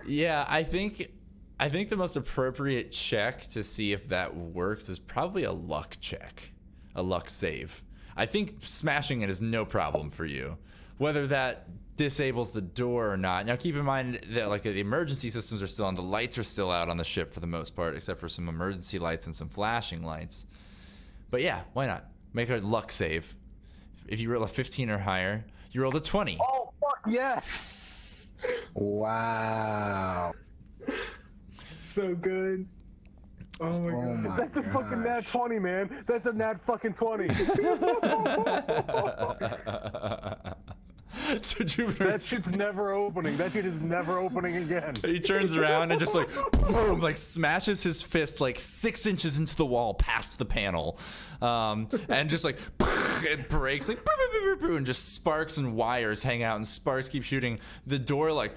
Yeah, I think the most appropriate check to see if that works is probably a luck check, a luck save. I think smashing it is no problem for you. Whether that disables the door or not. Now keep in mind that like the emergency systems are still on, the lights are still out on the ship for the most part, except for some emergency lights and some flashing lights. But yeah, why not? Make a luck save. If you roll a 15 or higher, you roll a 20. Oh fuck yes! Wow. So good. Oh my god. That's a fucking nat 20, man. That's a nat fucking 20. So Jupiter, that shit's never opening. That shit is never opening again. he turns around and just like boom, like smashes his fist like 6 inches into the wall past the panel, and just like it breaks like and just sparks and wires hang out and sparks keep shooting. The door like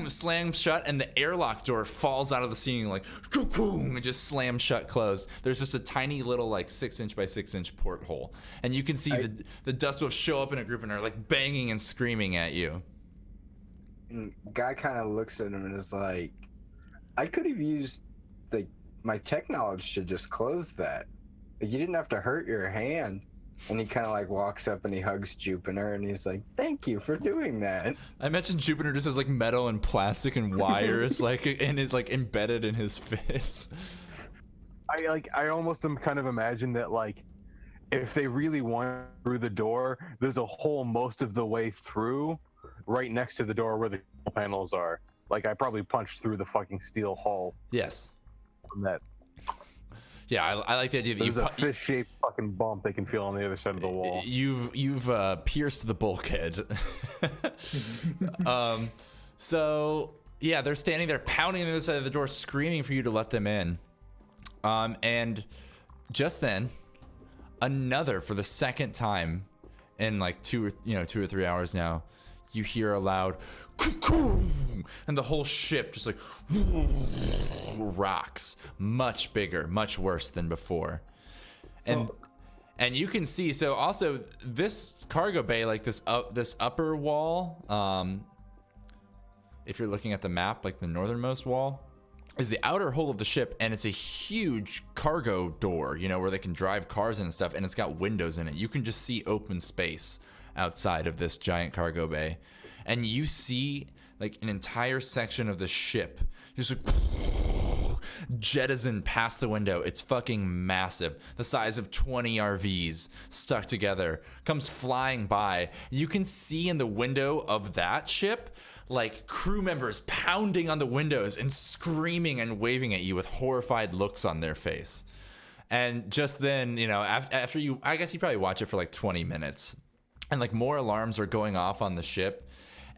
slams shut and the airlock door falls out of the ceiling like and just slams shut closed. There's just a tiny little like 6-inch by 6-inch porthole, and you can see the dust wolves show up in a group and are like banging and screaming at you. And Guy kind of looks at him and is like, I could have used like my tech knowledge to just close that. Like, you didn't have to hurt your hand. And he kind of like walks up and he hugs Jupiter and he's like, thank you for doing that. I mentioned Jupiter just has like metal and plastic and wires like and is like embedded in his fist. I almost am kind of imagine that like if they really went through the door, there's a hole most of the way through right next to the door where the panels are. Like I probably punched through the fucking steel hull. Yes. From that. Yeah, I like the idea that there's a fish-shaped fucking bump they can feel on the other side of the wall. You've pierced the bulkhead. So yeah, they're standing there pounding on the other side of the door, screaming for you to let them in. And just then, for the second time in like 2 or 3 hours now, you hear a loud and the whole ship just like rocks, much bigger, much worse than before. And you can see, so also this cargo bay, like this upper wall, if you're looking at the map, like the northernmost wall is the outer hull of the ship, and it's a huge cargo door, where they can drive cars and stuff, and it's got windows in it. You can just see open space outside of this giant cargo bay, and you see like an entire section of the ship just like jettisoned past the window. It's fucking massive, the size of 20 RVs stuck together, comes flying by. You can see in the window of that ship like crew members pounding on the windows and screaming and waving at you with horrified looks on their face. And just then, you know, after you, I guess you probably watch it for like 20 minutes, and like more alarms are going off on the ship.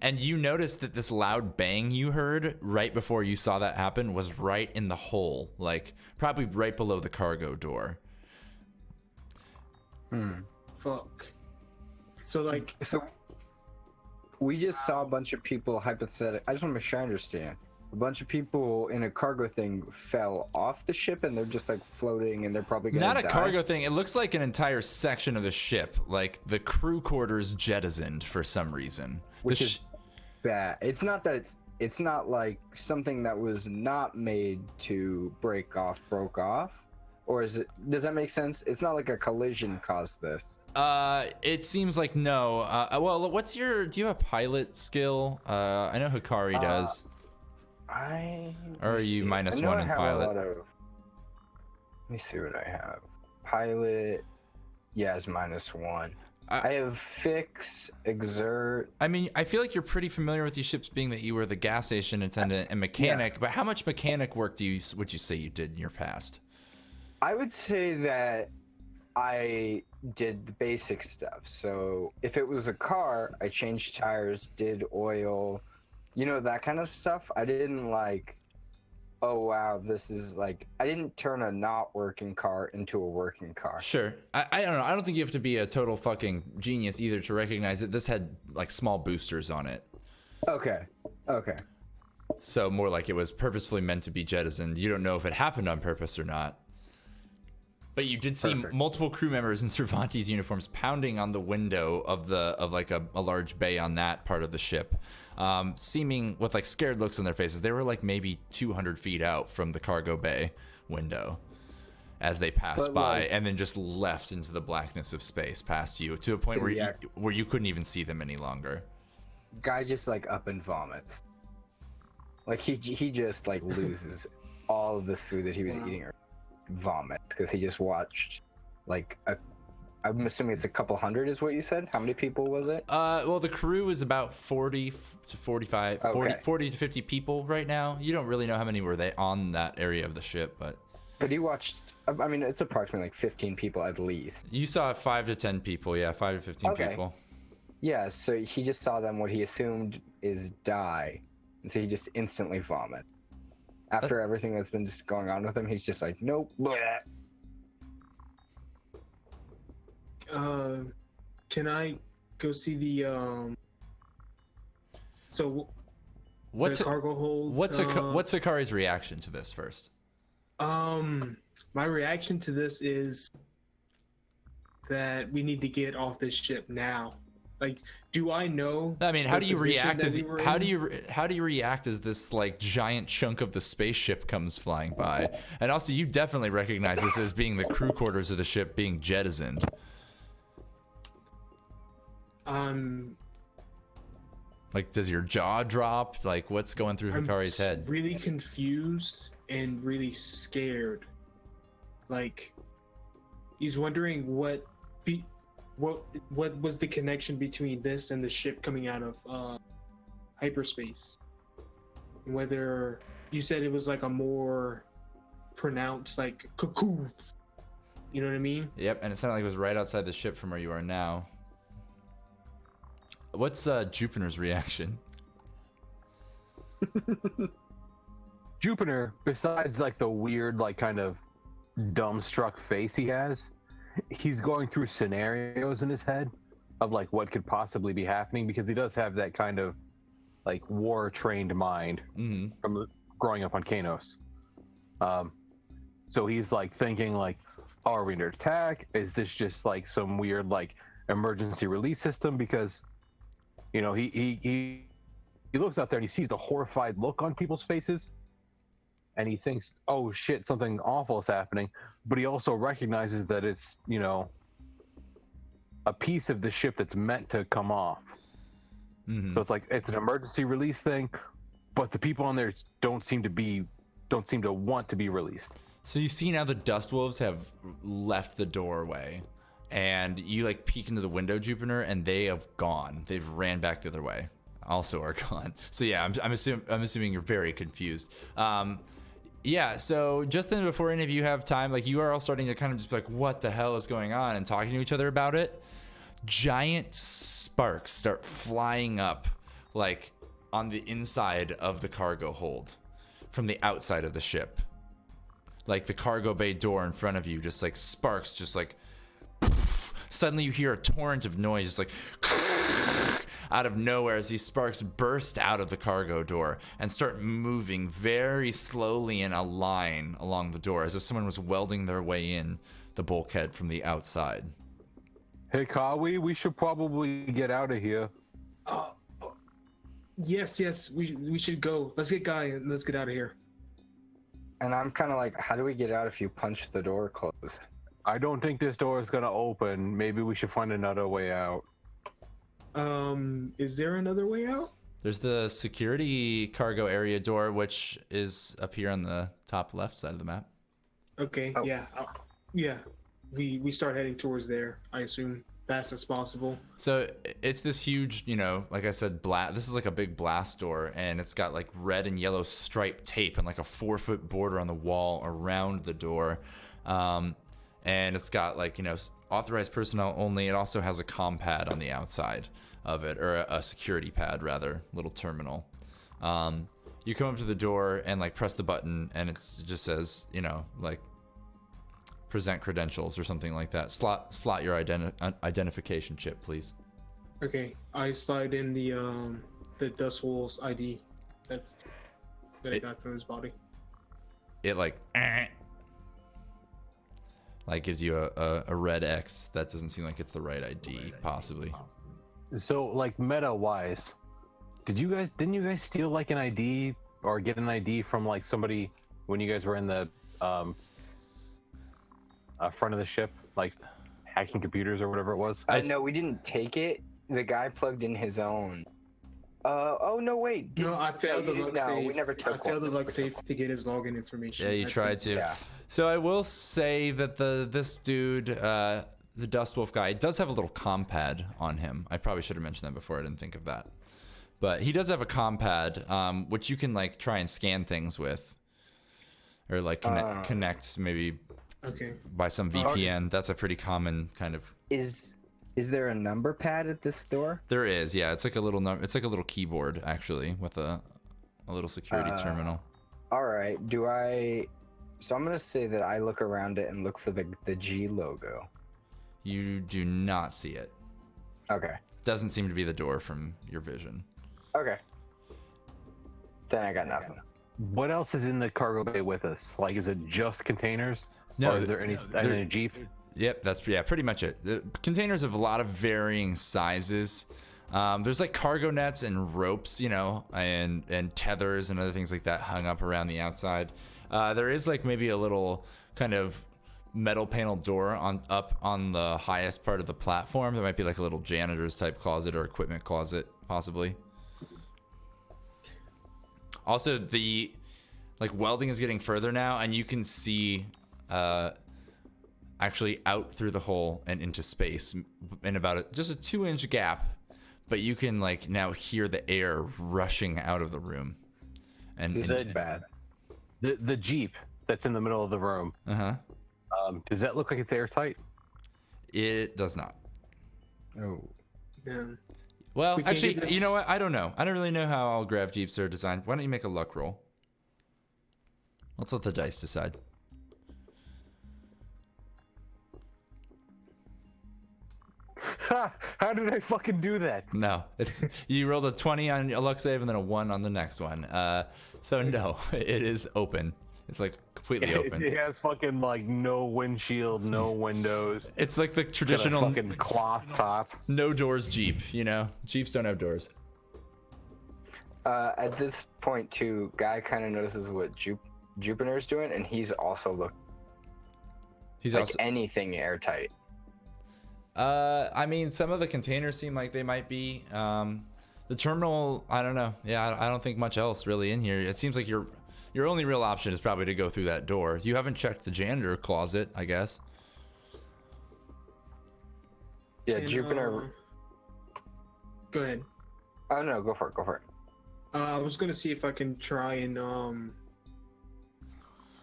And you notice that this loud bang you heard right before you saw that happen was right in the hole, like probably right below the cargo door. Fuck. So we just saw a bunch of people hypothetic. I just want to make sure I understand. A bunch of people in a cargo thing fell off the ship and they're just like floating and they're probably gonna Not a die. cargo thing. It looks like an entire section of the ship, like the crew quarters jettisoned for some reason. Which is bad. It's not that it's not like something that was not made to broke off, or is it? Does that make sense? It's not like a collision caused this. It seems like no. Well, do you have a pilot skill? I know Hikari does. Or are you -1 in pilot? Let me see what I have. Pilot, yes, -1. I have fix, exert. I mean, I feel like you're pretty familiar with these ships, being that you were the gas station attendant and mechanic. Yeah. But how much mechanic work would you say you did in your past? I would say that I did the basic stuff. So if it was a car, I changed tires, did oil, that kind of stuff. I didn't like, oh wow, this is like, I didn't turn a not working car into a working car. Sure. I don't know. I don't think you have to be a total fucking genius either to recognize that this had like small boosters on it. Okay. So more like it was purposefully meant to be jettisoned. You don't know if it happened on purpose or not. But you did see multiple crew members in Cervantes uniforms pounding on the window of like a large bay on that part of the ship, seeming with like scared looks on their faces. They were like maybe 200 feet out from the cargo bay window as they passed by, and then just left into the blackness of space past you to a point where you couldn't even see them any longer. Guy just like up and vomits. Like he just like loses all of this food that he was eating. Vomit because he just watched like I'm assuming it's a couple hundred is what you said. How many people was it? Well, the crew is about 40 to 45, okay. 40 to 50 people right now. You don't really know how many were they on that area of the ship, but he watched, I mean, it's approximately like 15 people at least. You saw 5 to 10 people. Yeah, 5 to 15 people. Yeah, so he just saw them what he assumed is die, and so he just instantly vomit. After everything that's been just going on with him, he's just like, nope. Bleh. Can I go see the what's the cargo hold? What's Hikari's reaction to this first? My reaction to this is that we need to get off this ship now. Like, do I know? I mean, how do you react as this like giant chunk of the spaceship comes flying by? And also, you definitely recognize this as being the crew quarters of the ship being jettisoned. Like, does your jaw drop? Like, what's going through Hikari's head? I'm really confused and really scared. Like, he's wondering what was the connection between this and the ship coming out of hyperspace. Whether you said it was like a more pronounced like cuckoo. You know what I mean? Yep, and it sounded like it was right outside the ship from where you are now. What's Jupiter's reaction? Jupiter, besides like the weird like kind of dumbstruck face he has, he's going through scenarios in his head of like what could possibly be happening, because he does have that kind of like war trained mind from growing up on Kanos. So he's like thinking like, oh, are we under attack? Is this just like some weird like emergency release system? Because he looks out there and he sees the horrified look on people's faces, and he thinks, oh shit, something awful is happening. But he also recognizes that it's, a piece of the ship that's meant to come off. So it's like, it's an emergency release thing, but the people on there don't seem to be don't seem to want to be released. So you see now the dust wolves have left the doorway, and you like peek into the window, Jupiter, and they have gone. They've ran back the other way. Also are gone. So yeah, I'm assuming you're very confused. Yeah. So just then, before any of you have time, like you are all starting to kind of just be like, what the hell is going on, and talking to each other about it. Giant sparks start flying up, like on the inside of the cargo hold, from the outside of the ship. Like the cargo bay door in front of you, just like sparks, just like poof. Suddenly you hear a torrent of noise, just like out of nowhere, as these sparks burst out of the cargo door and start moving very slowly in a line along the door, as if someone was welding their way in the bulkhead from the outside. Hey, Kawi, we should probably get out of here. Yes, we should go. Let's get Guy and let's get out of here. And I'm kind of like, how do we get out if you punch the door closed? I don't think this door is gonna open. Maybe we should find another way out. Is there another way out? There's the security cargo area door, which is up here on the top left side of the map. Okay, Oh. yeah. We start heading towards there, I assume, fast as possible. So it's this huge, like I said, this is like a big blast door, and it's got like red and yellow striped tape and like a 4-foot border on the wall around the door. And it's got like, authorized personnel only. It also has a comm pad on the outside of it, or a security pad rather, little terminal. You come up to the door and like press the button, and it just says, like present credentials or something like that. Slot your identification chip, please. Okay, I slide in the Dust Wolf's ID. I got from his body. It like gives you a red X. That doesn't seem like it's the right ID, possibly. So, like, meta-wise, didn't you guys steal like an ID or get an ID from like somebody when you guys were in the front of the ship, like hacking computers or whatever it was? No, we didn't take it. The guy plugged in his own. Oh no, wait. No, I failed the luck save. we never took I failed the one. luck save to get his login information. Yeah, you tried to. Yeah. So I will say that this dude, the Dust Wolf guy, does have a little comm pad on him. I probably should have mentioned that before. I didn't think of that. But he does have a comm pad, which you can like try and scan things with, or like connect maybe by some VPN. That's a pretty common kind of. Is there a number pad at this door? There is, yeah. It's like a little it's like a little keyboard actually with a little security terminal. All right. So I'm gonna say that I look around it and look for the G logo. You do not see it. Okay. Doesn't seem to be the door from your vision. Okay. Then I got nothing. What else is in the cargo bay with us? Like, is it just containers? No, or is there any a Jeep? Yep, that's pretty much it. The containers have a lot of varying sizes. There's like cargo nets and ropes, and tethers and other things like that hung up around the outside. There is like maybe a little kind of metal panel door up on the highest part of the platform. There might be like a little janitor's type closet or equipment closet, possibly. Also, the like welding is getting further now, and you can see actually out through the hole and into space in about just a 2-inch gap, but you can like now hear the air rushing out of the room. And This is bad. The Jeep that's in the middle of the room. Does that look like it's airtight? It does not. Oh. Yeah. Well, We can't actually, do this. you know what? I don't know. I don't really know how all grav Jeeps are designed. Why don't you make a luck roll? Let's let the dice decide. How did I fucking do that? No, it's you rolled a 20 on a luck save and then a 1 on the next one. So no, it is open. It's like completely open. It has fucking like no windshield, no windows. It's like the traditional Fucking cloth top. no doors Jeep. Jeeps don't have doors. At this point, too, Guy kind of notices what Jupiter's doing, and he's also looking He's like also. anything airtight. I mean, some of the containers seem like they might be. The terminal, I don't know. Yeah, I don't think much else really in here. It seems like you're your only real option is probably to go through that door. You haven't checked the janitor closet, I guess. Yeah, Jupiter. Go ahead. Oh no, go for it. Go for it. I was gonna see if I can try and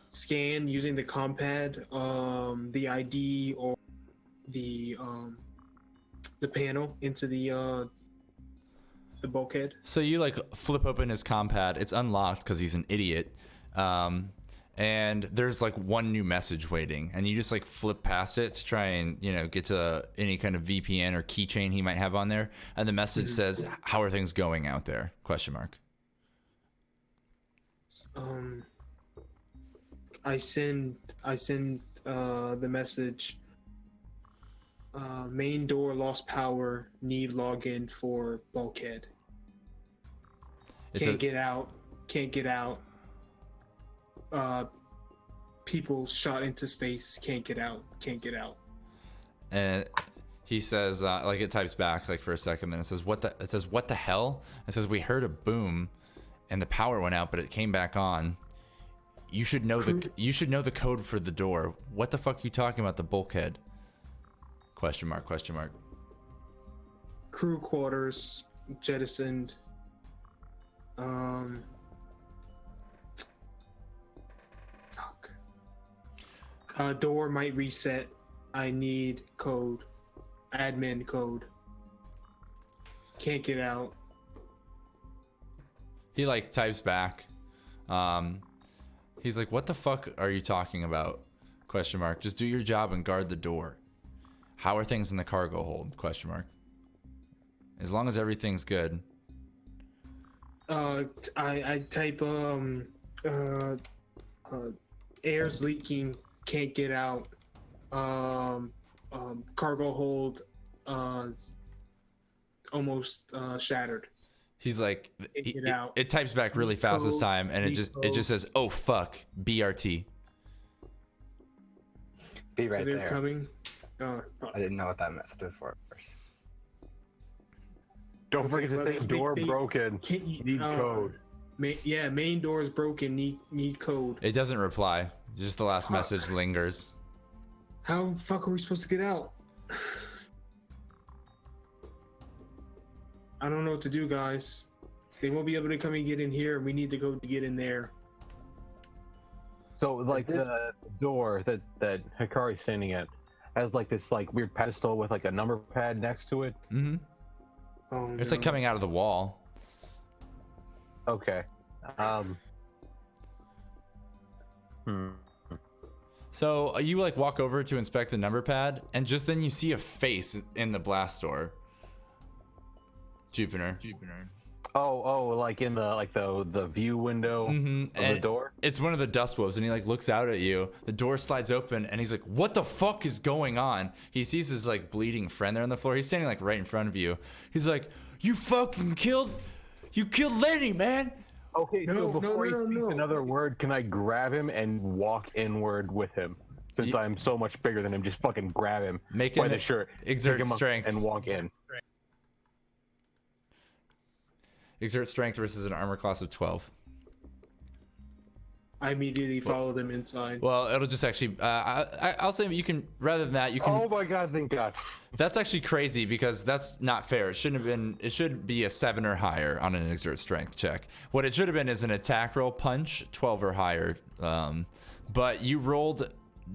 scan using the compad, the ID or the panel into the bulkhead. So you like flip open his compad. It's unlocked because he's an idiot. And there's like one new message waiting, and you just like flip past it to try and, you know, get to any kind of VPN or keychain he might have on there. And the message says, "How are things going out there?" Question mark. I send the message. Main door lost power. Need login for bulkhead. Can't get out. Can't get out. People shot into space. Can't get out. Can't get out. And he says, like it types back like for a second, then it says, "What the?" It says, "What the hell?" It says, "We heard a boom, and the power went out, but it came back on. You should know the code for the door. What the fuck are you talking about? The bulkhead?" Question mark. Question mark. Crew quarters jettisoned. Door might reset. I need code. Admin code. Can't get out. He like types back. He's like, "What the fuck are you talking about?" Question mark. "Just do your job and guard the door. How are things in the cargo hold?" Question mark. "As long as everything's good." I type air's leaking, can't get out. Cargo hold almost shattered. He's like, Get out. it types back really fast this time, and it just says, "Oh fuck, BRT." Be right So they're there. coming. Fuck. I didn't know what that stood for at first. Don't forget to say door broken. Can't you, Need code. Main door is broken. Need code. It doesn't reply. Just the last message lingers. How the fuck are we supposed to get out? I don't know what to do, guys. They won't be able to come and get in here. We need the code to get in there. So like This- the door that Hikari's standing at has like this like weird pedestal with like a number pad next to it. Mm-hmm. Oh, It's no. like coming out of the wall. Okay. So you like walk over to inspect the number pad, and just then you see a face in the blast door. Jupiter. Oh, like in the view window of the door. It's one of the dust wolves, and he like looks out at you. The door slides open, and he's like, "What the fuck is going on?" He sees his like bleeding friend there on the floor. He's standing like right in front of you. He's like, "You killed Lenny, man." Okay, so No, before no, he speaks no. another word, can I grab him and walk inward with him? Since I'm so much bigger than him, just fucking grab him Make by an the shirt, exert pick him up, strength. and walk in. Exert strength versus an armor class of 12. I immediately followed them inside. Well, it'll just actually. I'll say you can. Rather than that, you can. Oh my god! Thank God. That's actually crazy because that's not fair. It shouldn't have been. It should be a 7 or higher on an exert strength check. What it should have been is an attack roll punch, 12 or higher. But you rolled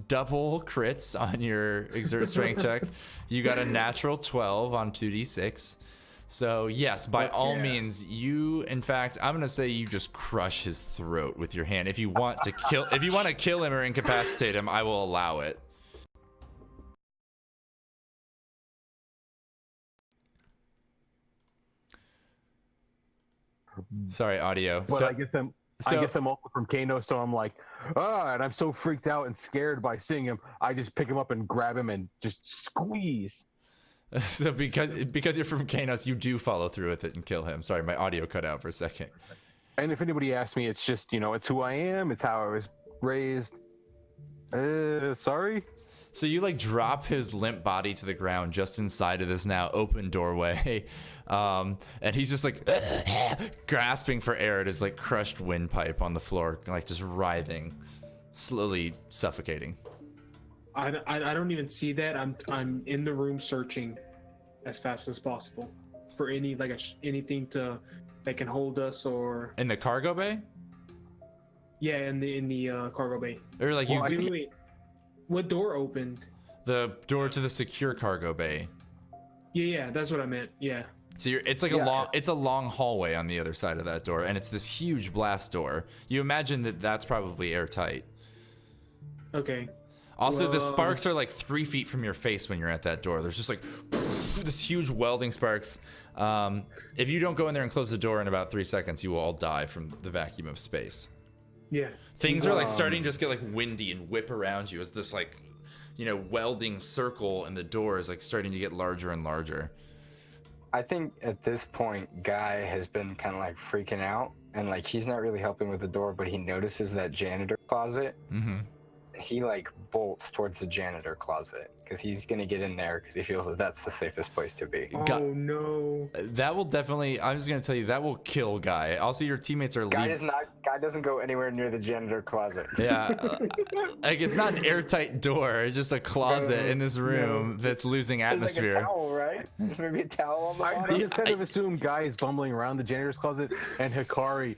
double crits on your exert strength check. You got a natural 12 on 2d6. So yes, by all means, you. In fact, I'm gonna say you just crush his throat with your hand. If you want to kill him or incapacitate him, I will allow it. Sorry, audio. But I guess I'm also from Kano, so I'm like, and I'm so freaked out and scared by seeing him. I just pick him up and grab him and just squeeze. So because you're from Kanos, you do follow through with it and kill him. Sorry, my audio cut out for a second. And if anybody asks me, it's just, it's who I am. It's how I was raised. Sorry. So you like drop his limp body to the ground just inside of this now open doorway. And he's just like grasping for air at his like crushed windpipe on the floor, like just writhing, slowly suffocating. I don't even see that. I'm in the room searching as fast as possible for any anything that can hold us or In the cargo bay? yeah, in the cargo bay. Or like Wait, wait, wait. What door opened? the door to the secure cargo bay. Yeah, that's what I meant. Yeah. So it's like a long hallway on the other side of that door, and it's this huge blast door. You imagine that that's probably airtight. Okay. Also, the sparks are like 3 feet from your face when you're at that door. There's just like this huge welding sparks. If you don't go in there and close the door in about 3 seconds, you will all die from the vacuum of space. Yeah. Things are like starting to just get like windy and whip around you as this like, welding circle in the door is like starting to get larger and larger. I think at this point, Guy has been kind of like freaking out, and like he's not really helping with the door, but he notices that janitor closet. Mm-hmm. He like bolts towards the janitor closet because he's gonna get in there because he feels that that's the safest place to be. Oh no. That will definitely, I'm just gonna tell you, that will kill Guy. Also, your teammates are Guy leaving. Guy doesn't go anywhere near the janitor closet. Yeah, like it's not an airtight door. It's just a closet in this room that's losing There's atmosphere. like a towel, right? There's maybe a towel on the I bottom. just kind of assume Guy is bumbling around the janitor's closet, and Hikari,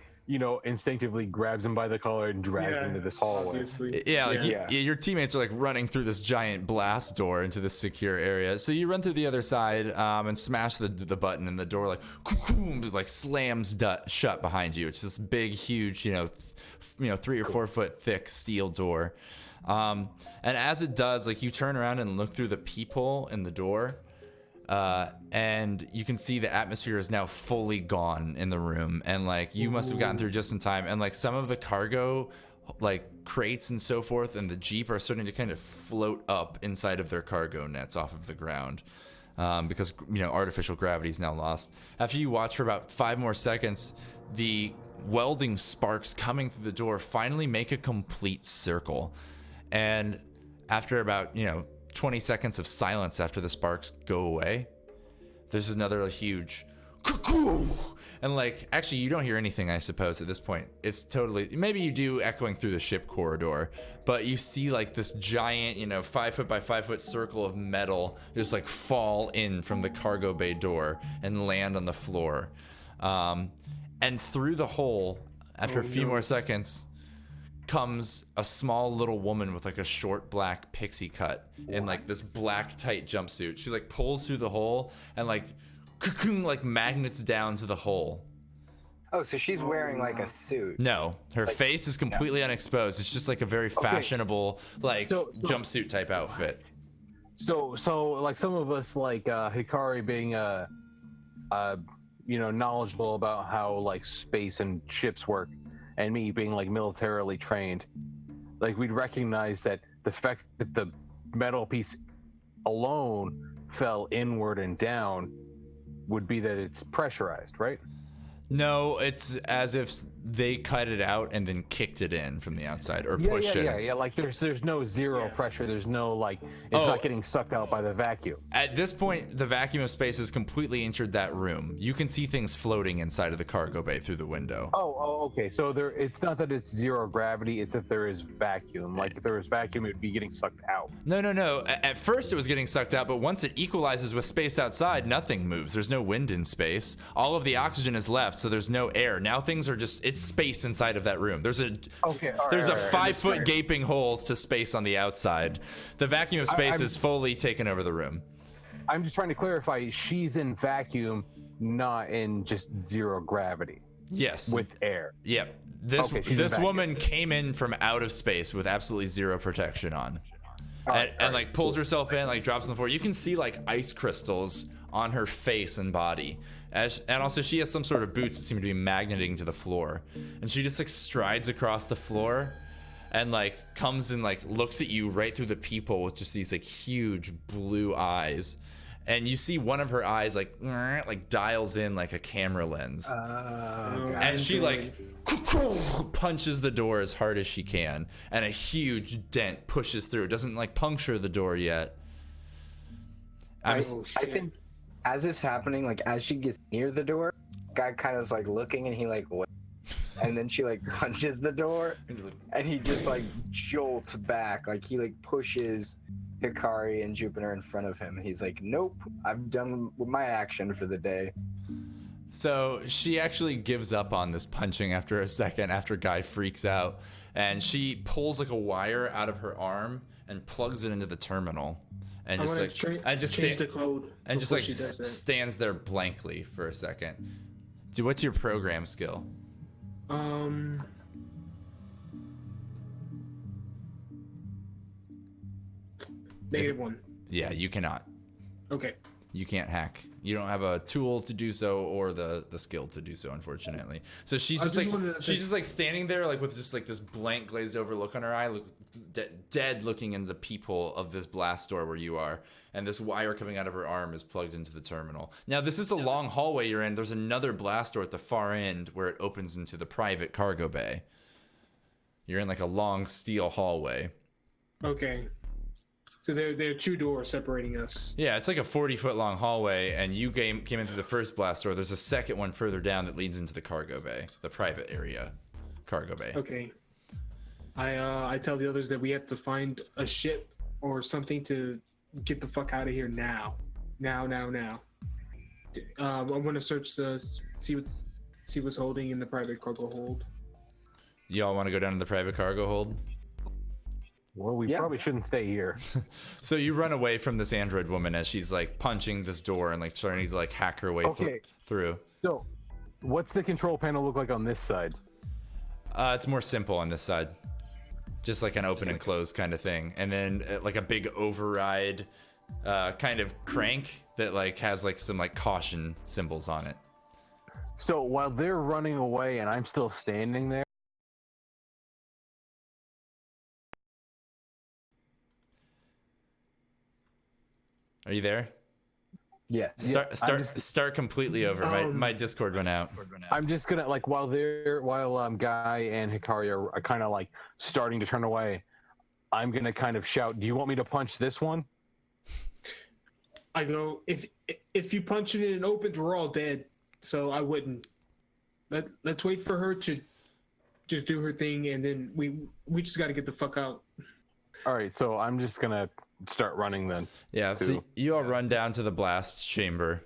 instinctively grabs him by the collar and drags him into this hallway. Obviously. Yeah, like Yeah. your teammates are like running through this giant blast door into this secure area. So you run through the other side and smash the button, and the door like slams shut behind you. It's this big, huge, 3 or 4 foot thick steel door. And as it does, like you turn around and look through the peephole in the door. And you can see the atmosphere is now fully gone in the room, and like you must have gotten through just in time, and like some of the cargo like crates and so forth and the Jeep are starting to kind of float up inside of their cargo nets off of the ground, because artificial gravity is now lost. After you watch for about 5 more seconds, the welding sparks coming through the door finally make a complete circle, and after about 20 seconds of silence after the sparks go away, there's another huge cuckoo, and like actually you don't hear anything, I suppose, at this point. It's totally, maybe you do, echoing through the ship corridor, but you see like this giant 5 foot by 5 foot circle of metal just like fall in from the cargo bay door and land on the floor, and through the hole after a few more seconds comes a small little woman with like a short black pixie cut in like this black tight jumpsuit. She like pulls through the hole and like cocoon like magnets down to the hole. Oh, so she's wearing like a suit. No, her face is completely unexposed. It's just like a very fashionable jumpsuit type outfit. So like some of us, like Hikari being knowledgeable about how like space and ships work, and me being like militarily trained, like we'd recognize that the fact that the metal piece alone fell inward and down would be that it's pressurized, right? No, it's as if they cut it out and then kicked it in from the outside or pushed it. Yeah. Like there's no zero pressure. There's no like it's not getting sucked out by the vacuum. At this point, the vacuum of space has completely entered that room. You can see things floating inside of the cargo bay through the window. Oh, okay. So it's not that it's zero gravity. It's that there is vacuum. Like if there was vacuum, it would be getting sucked out. No. At first, it was getting sucked out, but once it equalizes with space outside, nothing moves. There's no wind in space. All of the oxygen is left, so there's no air. Now things are just, it's space inside of that room. There's a 5 foot gaping hole to space on the outside. The vacuum of space is fully taken over the room. I'm just trying to clarify. She's in vacuum, not in just zero gravity. Yes. With air. Yep. This in woman came in from out of space with absolutely zero protection on. And like pulls herself in, like drops on the floor. You can see like ice crystals on her face and body. And also she has some sort of boots that seem to be magneting to the floor. And she just like strides across the floor and like comes and like looks at you right through the peephole with just these like huge blue eyes. and you see one of her eyes like dials in like a camera lens, and she like punches the door as hard as she can, and a huge dent pushes through. It doesn't like puncture the door yet. I think as it's happening, like as she gets near the door, guy kind of is like looking, and he like what, and then she like punches the door, and he just like jolts back, like he like pushes Hikari and Jupiter in front of him, and he's like, nope, I've done my action for the day. So she actually gives up on this punching after a second, after Guy freaks out, and she pulls like a wire out of her arm and plugs it into the terminal, and just like change the code and just like stands there blankly for a second. Dude, what's your program skill? -1. Yeah, you cannot. Okay. You can't hack. You don't have a tool to do so or the skill to do so, unfortunately. So she's just like standing there like with just like this blank glazed over look on her eye, dead looking into the peephole of this blast door where you are, and this wire coming out of her arm is plugged into the terminal. Now this is a long hallway you're in. There's another blast door at the far end where it opens into the private cargo bay. You're in like a long steel hallway. Okay. So there are 2 doors separating us. Yeah, it's like a 40-foot long hallway, and you came in through the first blast door. There's a second one further down that leads into the cargo bay, the private area cargo bay. Okay. I tell the others that we have to find a ship or something to get the fuck out of here now. Now. I want to search see what's holding in the private cargo hold. Y'all want to go down to the private cargo hold? Well, we probably shouldn't stay here. So you run away from this android woman as she's like punching this door and like trying to like hack her way through. So, what's the control panel look like on this side? It's more simple on this side. Just like an open and close kind of thing. And then like a big override kind of crank that like has like some like caution symbols on it. So while they're running away and I'm still standing there, are you there? Yeah. Start completely over. My Discord went out. I'm just gonna like while Guy and Hikari are kind of like starting to turn away, I'm gonna kind of shout, "Do you want me to punch this one?" I go, if you punch it and it opens, we're all dead. So I wouldn't. Let's wait for her to just do her thing, and then we just got to get the fuck out. All right, so I'm just gonna start running then. Yeah, so you all run down to the blast chamber.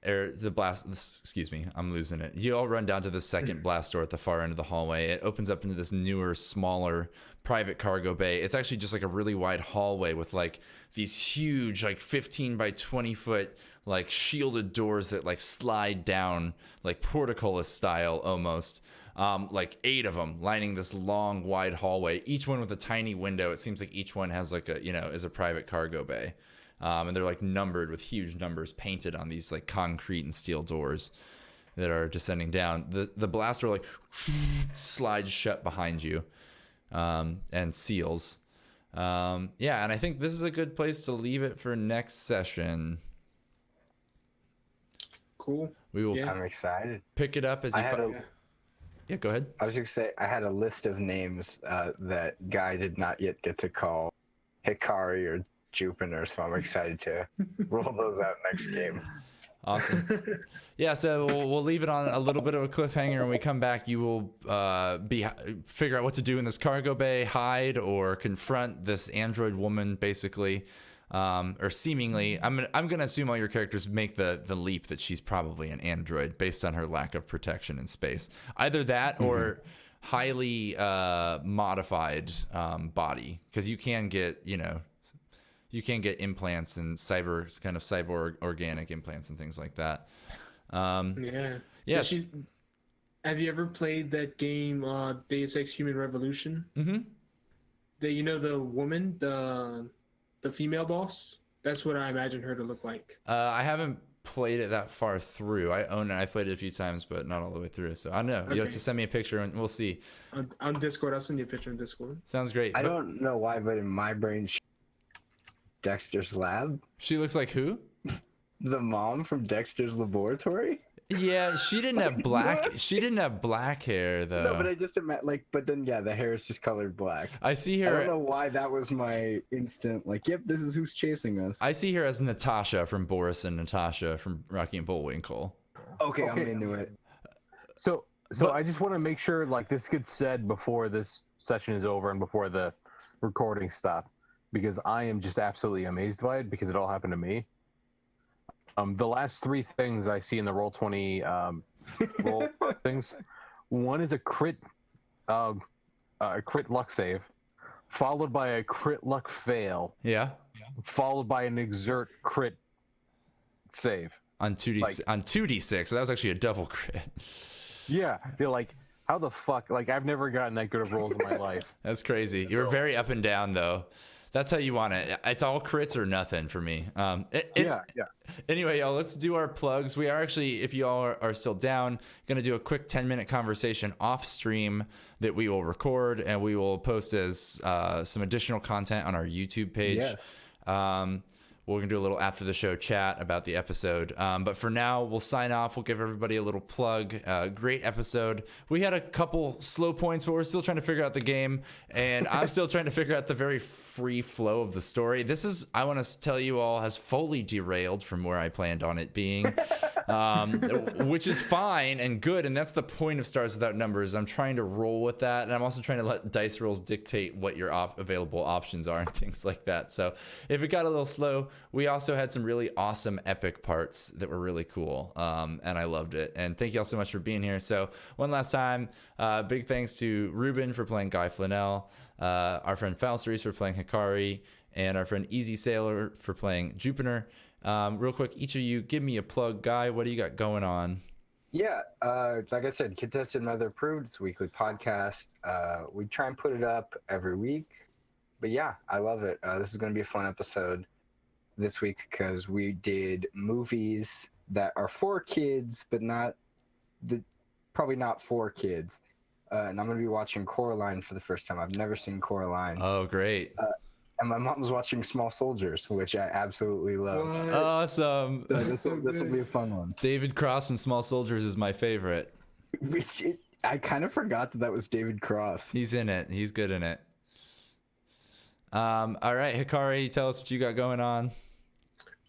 Excuse me, I'm losing it. You all run down to the second blast door at the far end of the hallway. It opens up into this newer, smaller private cargo bay. It's actually just like a really wide hallway with like these huge, like 15 by 20 foot, like shielded doors that like slide down, like portcullis style almost. Like 8 of them lining this long, wide hallway, each one with a tiny window. It seems like each one has like a, is a private cargo bay. And they're like numbered with huge numbers painted on these like concrete and steel doors that are descending down. The blaster like slides shut behind you, and seals. And I think this is a good place to leave it for next session. Cool. We will. I'm excited. Pick it up as you. Yeah, go ahead. I was just gonna say I had a list of names that Guy did not yet get to call Hikari or Jupiter, so I'm excited to roll those out next game. Awesome. Yeah, so we'll leave it on a little bit of a cliffhanger. When we come back, you will figure out what to do in this cargo bay, hide or confront this android woman, basically. Or seemingly, I'm gonna assume all your characters make the leap that she's probably an android based on her lack of protection in space. Either that or highly modified body, because you can get implants and cyborg organic implants and things like that. Yes. Have you ever played that game Deus Ex Human Revolution? Mm-hmm. The woman, the female boss? That's what I imagine her to look like. I haven't played it that far through. I own it. I've played it a few times, but not all the way through. So I don't know. Okay. You have to send me a picture and we'll see. On Discord, I'll send you a picture on Discord. Sounds great. I don't know why, but in my brain, Dexter's Lab. She looks like who? The mom from Dexter's Laboratory. Yeah, she didn't have black. What? She didn't have black hair though. No, but I just meant like. But then yeah, the hair is just colored black. I see I don't her. know why that was my instant. Like, yep, this is who's chasing us. I see her as Natasha from Boris and Natasha from Rocky and Bullwinkle. Okay, I'm Okay. into it. So But- I just want to make sure like this gets said before this session is over and before the recording stop, because I am just absolutely amazed by it because it all happened to me. The last three things I see in the Roll20 roll things, one is a crit luck save, followed by a crit luck fail, Yeah, followed by an exert crit save. on 2d Like- on 2d6. So that was actually a double crit. Yeah, they're like, how the fuck? Like, I've never gotten that good of rolls in my life. That's crazy. You were very up and down though. That's how you want it. It's all crits or nothing for me. Yeah. Anyway, y'all, let's do our plugs. We are actually, if you all are still down, going to do a quick 10-minute conversation off stream that we will record and we will post as some additional content on our YouTube page. Yes. We're going to do a little after the show chat about the episode. But for now, we'll sign off. We'll give everybody a little plug. Great episode. We had a couple slow points, but we're still trying to figure out the game. And I'm still trying to figure out the very free flow of the story. This is, I want to tell you all, has fully derailed from where I planned on it being, which is fine and good. And that's the point of Stars Without Numbers. I'm trying to roll with that. And I'm also trying to let dice rolls dictate what your available options are and things like that. So if it got a little slow, we also had some really awesome epic parts that were really cool, and I loved it. And thank you all so much for being here. So one last time, big thanks to Ruben for playing Guy Flanell, our friend Falsteries for playing Hikari, and our friend Easy Sailor for playing Jupiter. Real quick, each of you give me a plug. Guy, what do you got going on? Yeah, like I said, Kid Tested Mother Approved. It's a weekly podcast. We try and put it up every week. But yeah, I love it. This is going to be a fun episode this week because we did movies that are for kids, but probably not for kids. And I'm going to be watching Coraline for the first time. I've never seen Coraline. Oh, great. And my mom's watching Small Soldiers, which I absolutely love. What? Awesome. So That's so this will good. be a fun one. David Cross in Small Soldiers is my favorite. I kind of forgot that was David Cross. He's in it. He's good in it. All right, Hikari, tell us what you got going on.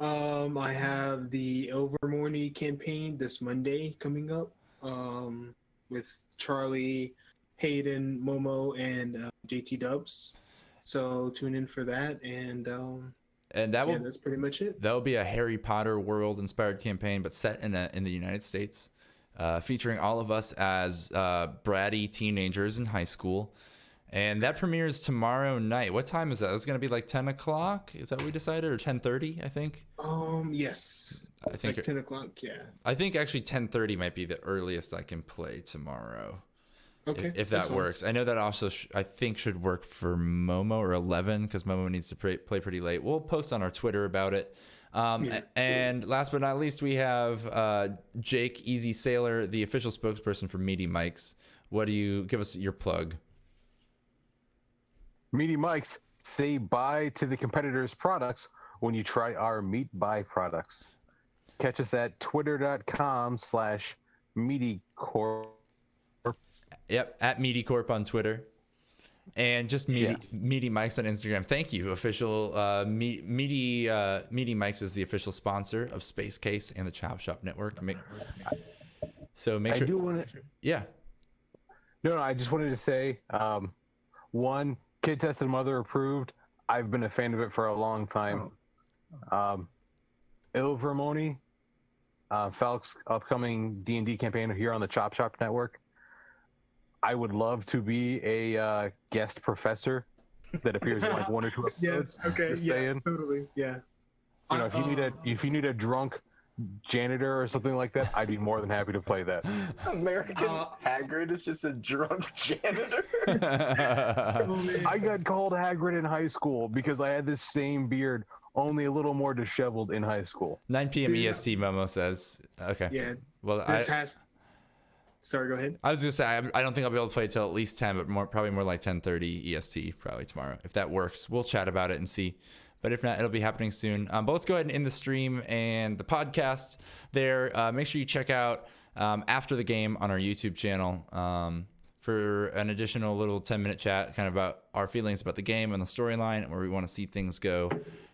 I have the Overmorning campaign this Monday coming up, with Charlie, Hayden, Momo, and JT Dubs. So tune in for that, and That will that's pretty much it. that will be a Harry Potter world inspired campaign, but set in the United States, featuring all of us as bratty teenagers in high school. And that premieres tomorrow night. What time is that? That's going to be like 10 o'clock? Is that what we decided? Or 10:30, I think? Yes. I think Like 10 o'clock, yeah. I think actually 10:30 might be the earliest I can play tomorrow. Okay. If that's that fine. works. I know that also I think should work for Momo or 11 because Momo needs to play pretty late. We'll post on our Twitter about it. Yeah. And last but not least, we have Jake Easy Sailor, the official spokesperson for Meaty Mics. What do you give us your plug? Meaty Mikes, say bye to the competitors' products when you try our meat buy products. Catch us at twitter.com/meatycorp. Yep, at Meaty Corp on Twitter. And just Meaty Mics on Instagram. Thank you, official Meaty Mics is the official sponsor of Space Case and the Chop Shop Network. So make I sure. do want to. Yeah. No, I just wanted to say, one, Kid Tested Mother Approved. I've been a fan of it for a long time. Ilvermony, Falk's upcoming D&D campaign here on the Chop Shop Network. I would love to be a guest professor that appears in like one or two episodes. Yes. Okay. Just Yeah. saying. Totally. Yeah. You know, if you need a drunk janitor or something like that, I'd be more than happy to play that. American Hagrid is just a drunk janitor. Oh, man. I got called Hagrid in high school because I had this same beard, only a little more disheveled in high school. 9 p.m. Dude. EST, Momo says. Okay. Yeah. Well, This has. Sorry. Go ahead. I was gonna say I don't think I'll be able to play till at least 10, but probably more like 10:30 EST probably tomorrow if that works. We'll chat about it and see. but if not, it'll be happening soon. But let's go ahead and end the stream and the podcast there. Make sure you check out after the game on our YouTube channel for an additional little 10-minute chat kind of about our feelings about the game and the storyline and where we want to see things go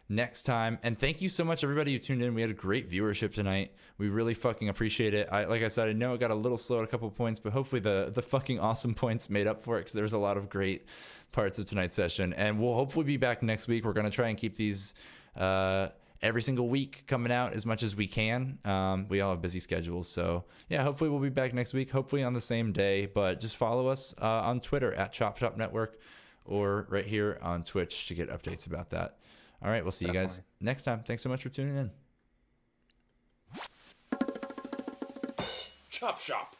next time. And thank you so much, everybody who tuned in. We had a great viewership tonight. We really fucking appreciate it. Like I said, I know it got a little slow at a couple of points, but hopefully the fucking awesome points made up for it, because there was a lot of great parts of tonight's session. And we'll hopefully be back next week. We're going to try and keep these every single week coming out as much as we can. We all have busy schedules, so yeah, hopefully we'll be back next week, hopefully on the same day. But just follow us on Twitter at Chop Shop Network, or right here on Twitch to get updates about that. All right, we'll see you guys next time. Thanks so much for tuning in. Chop Shop.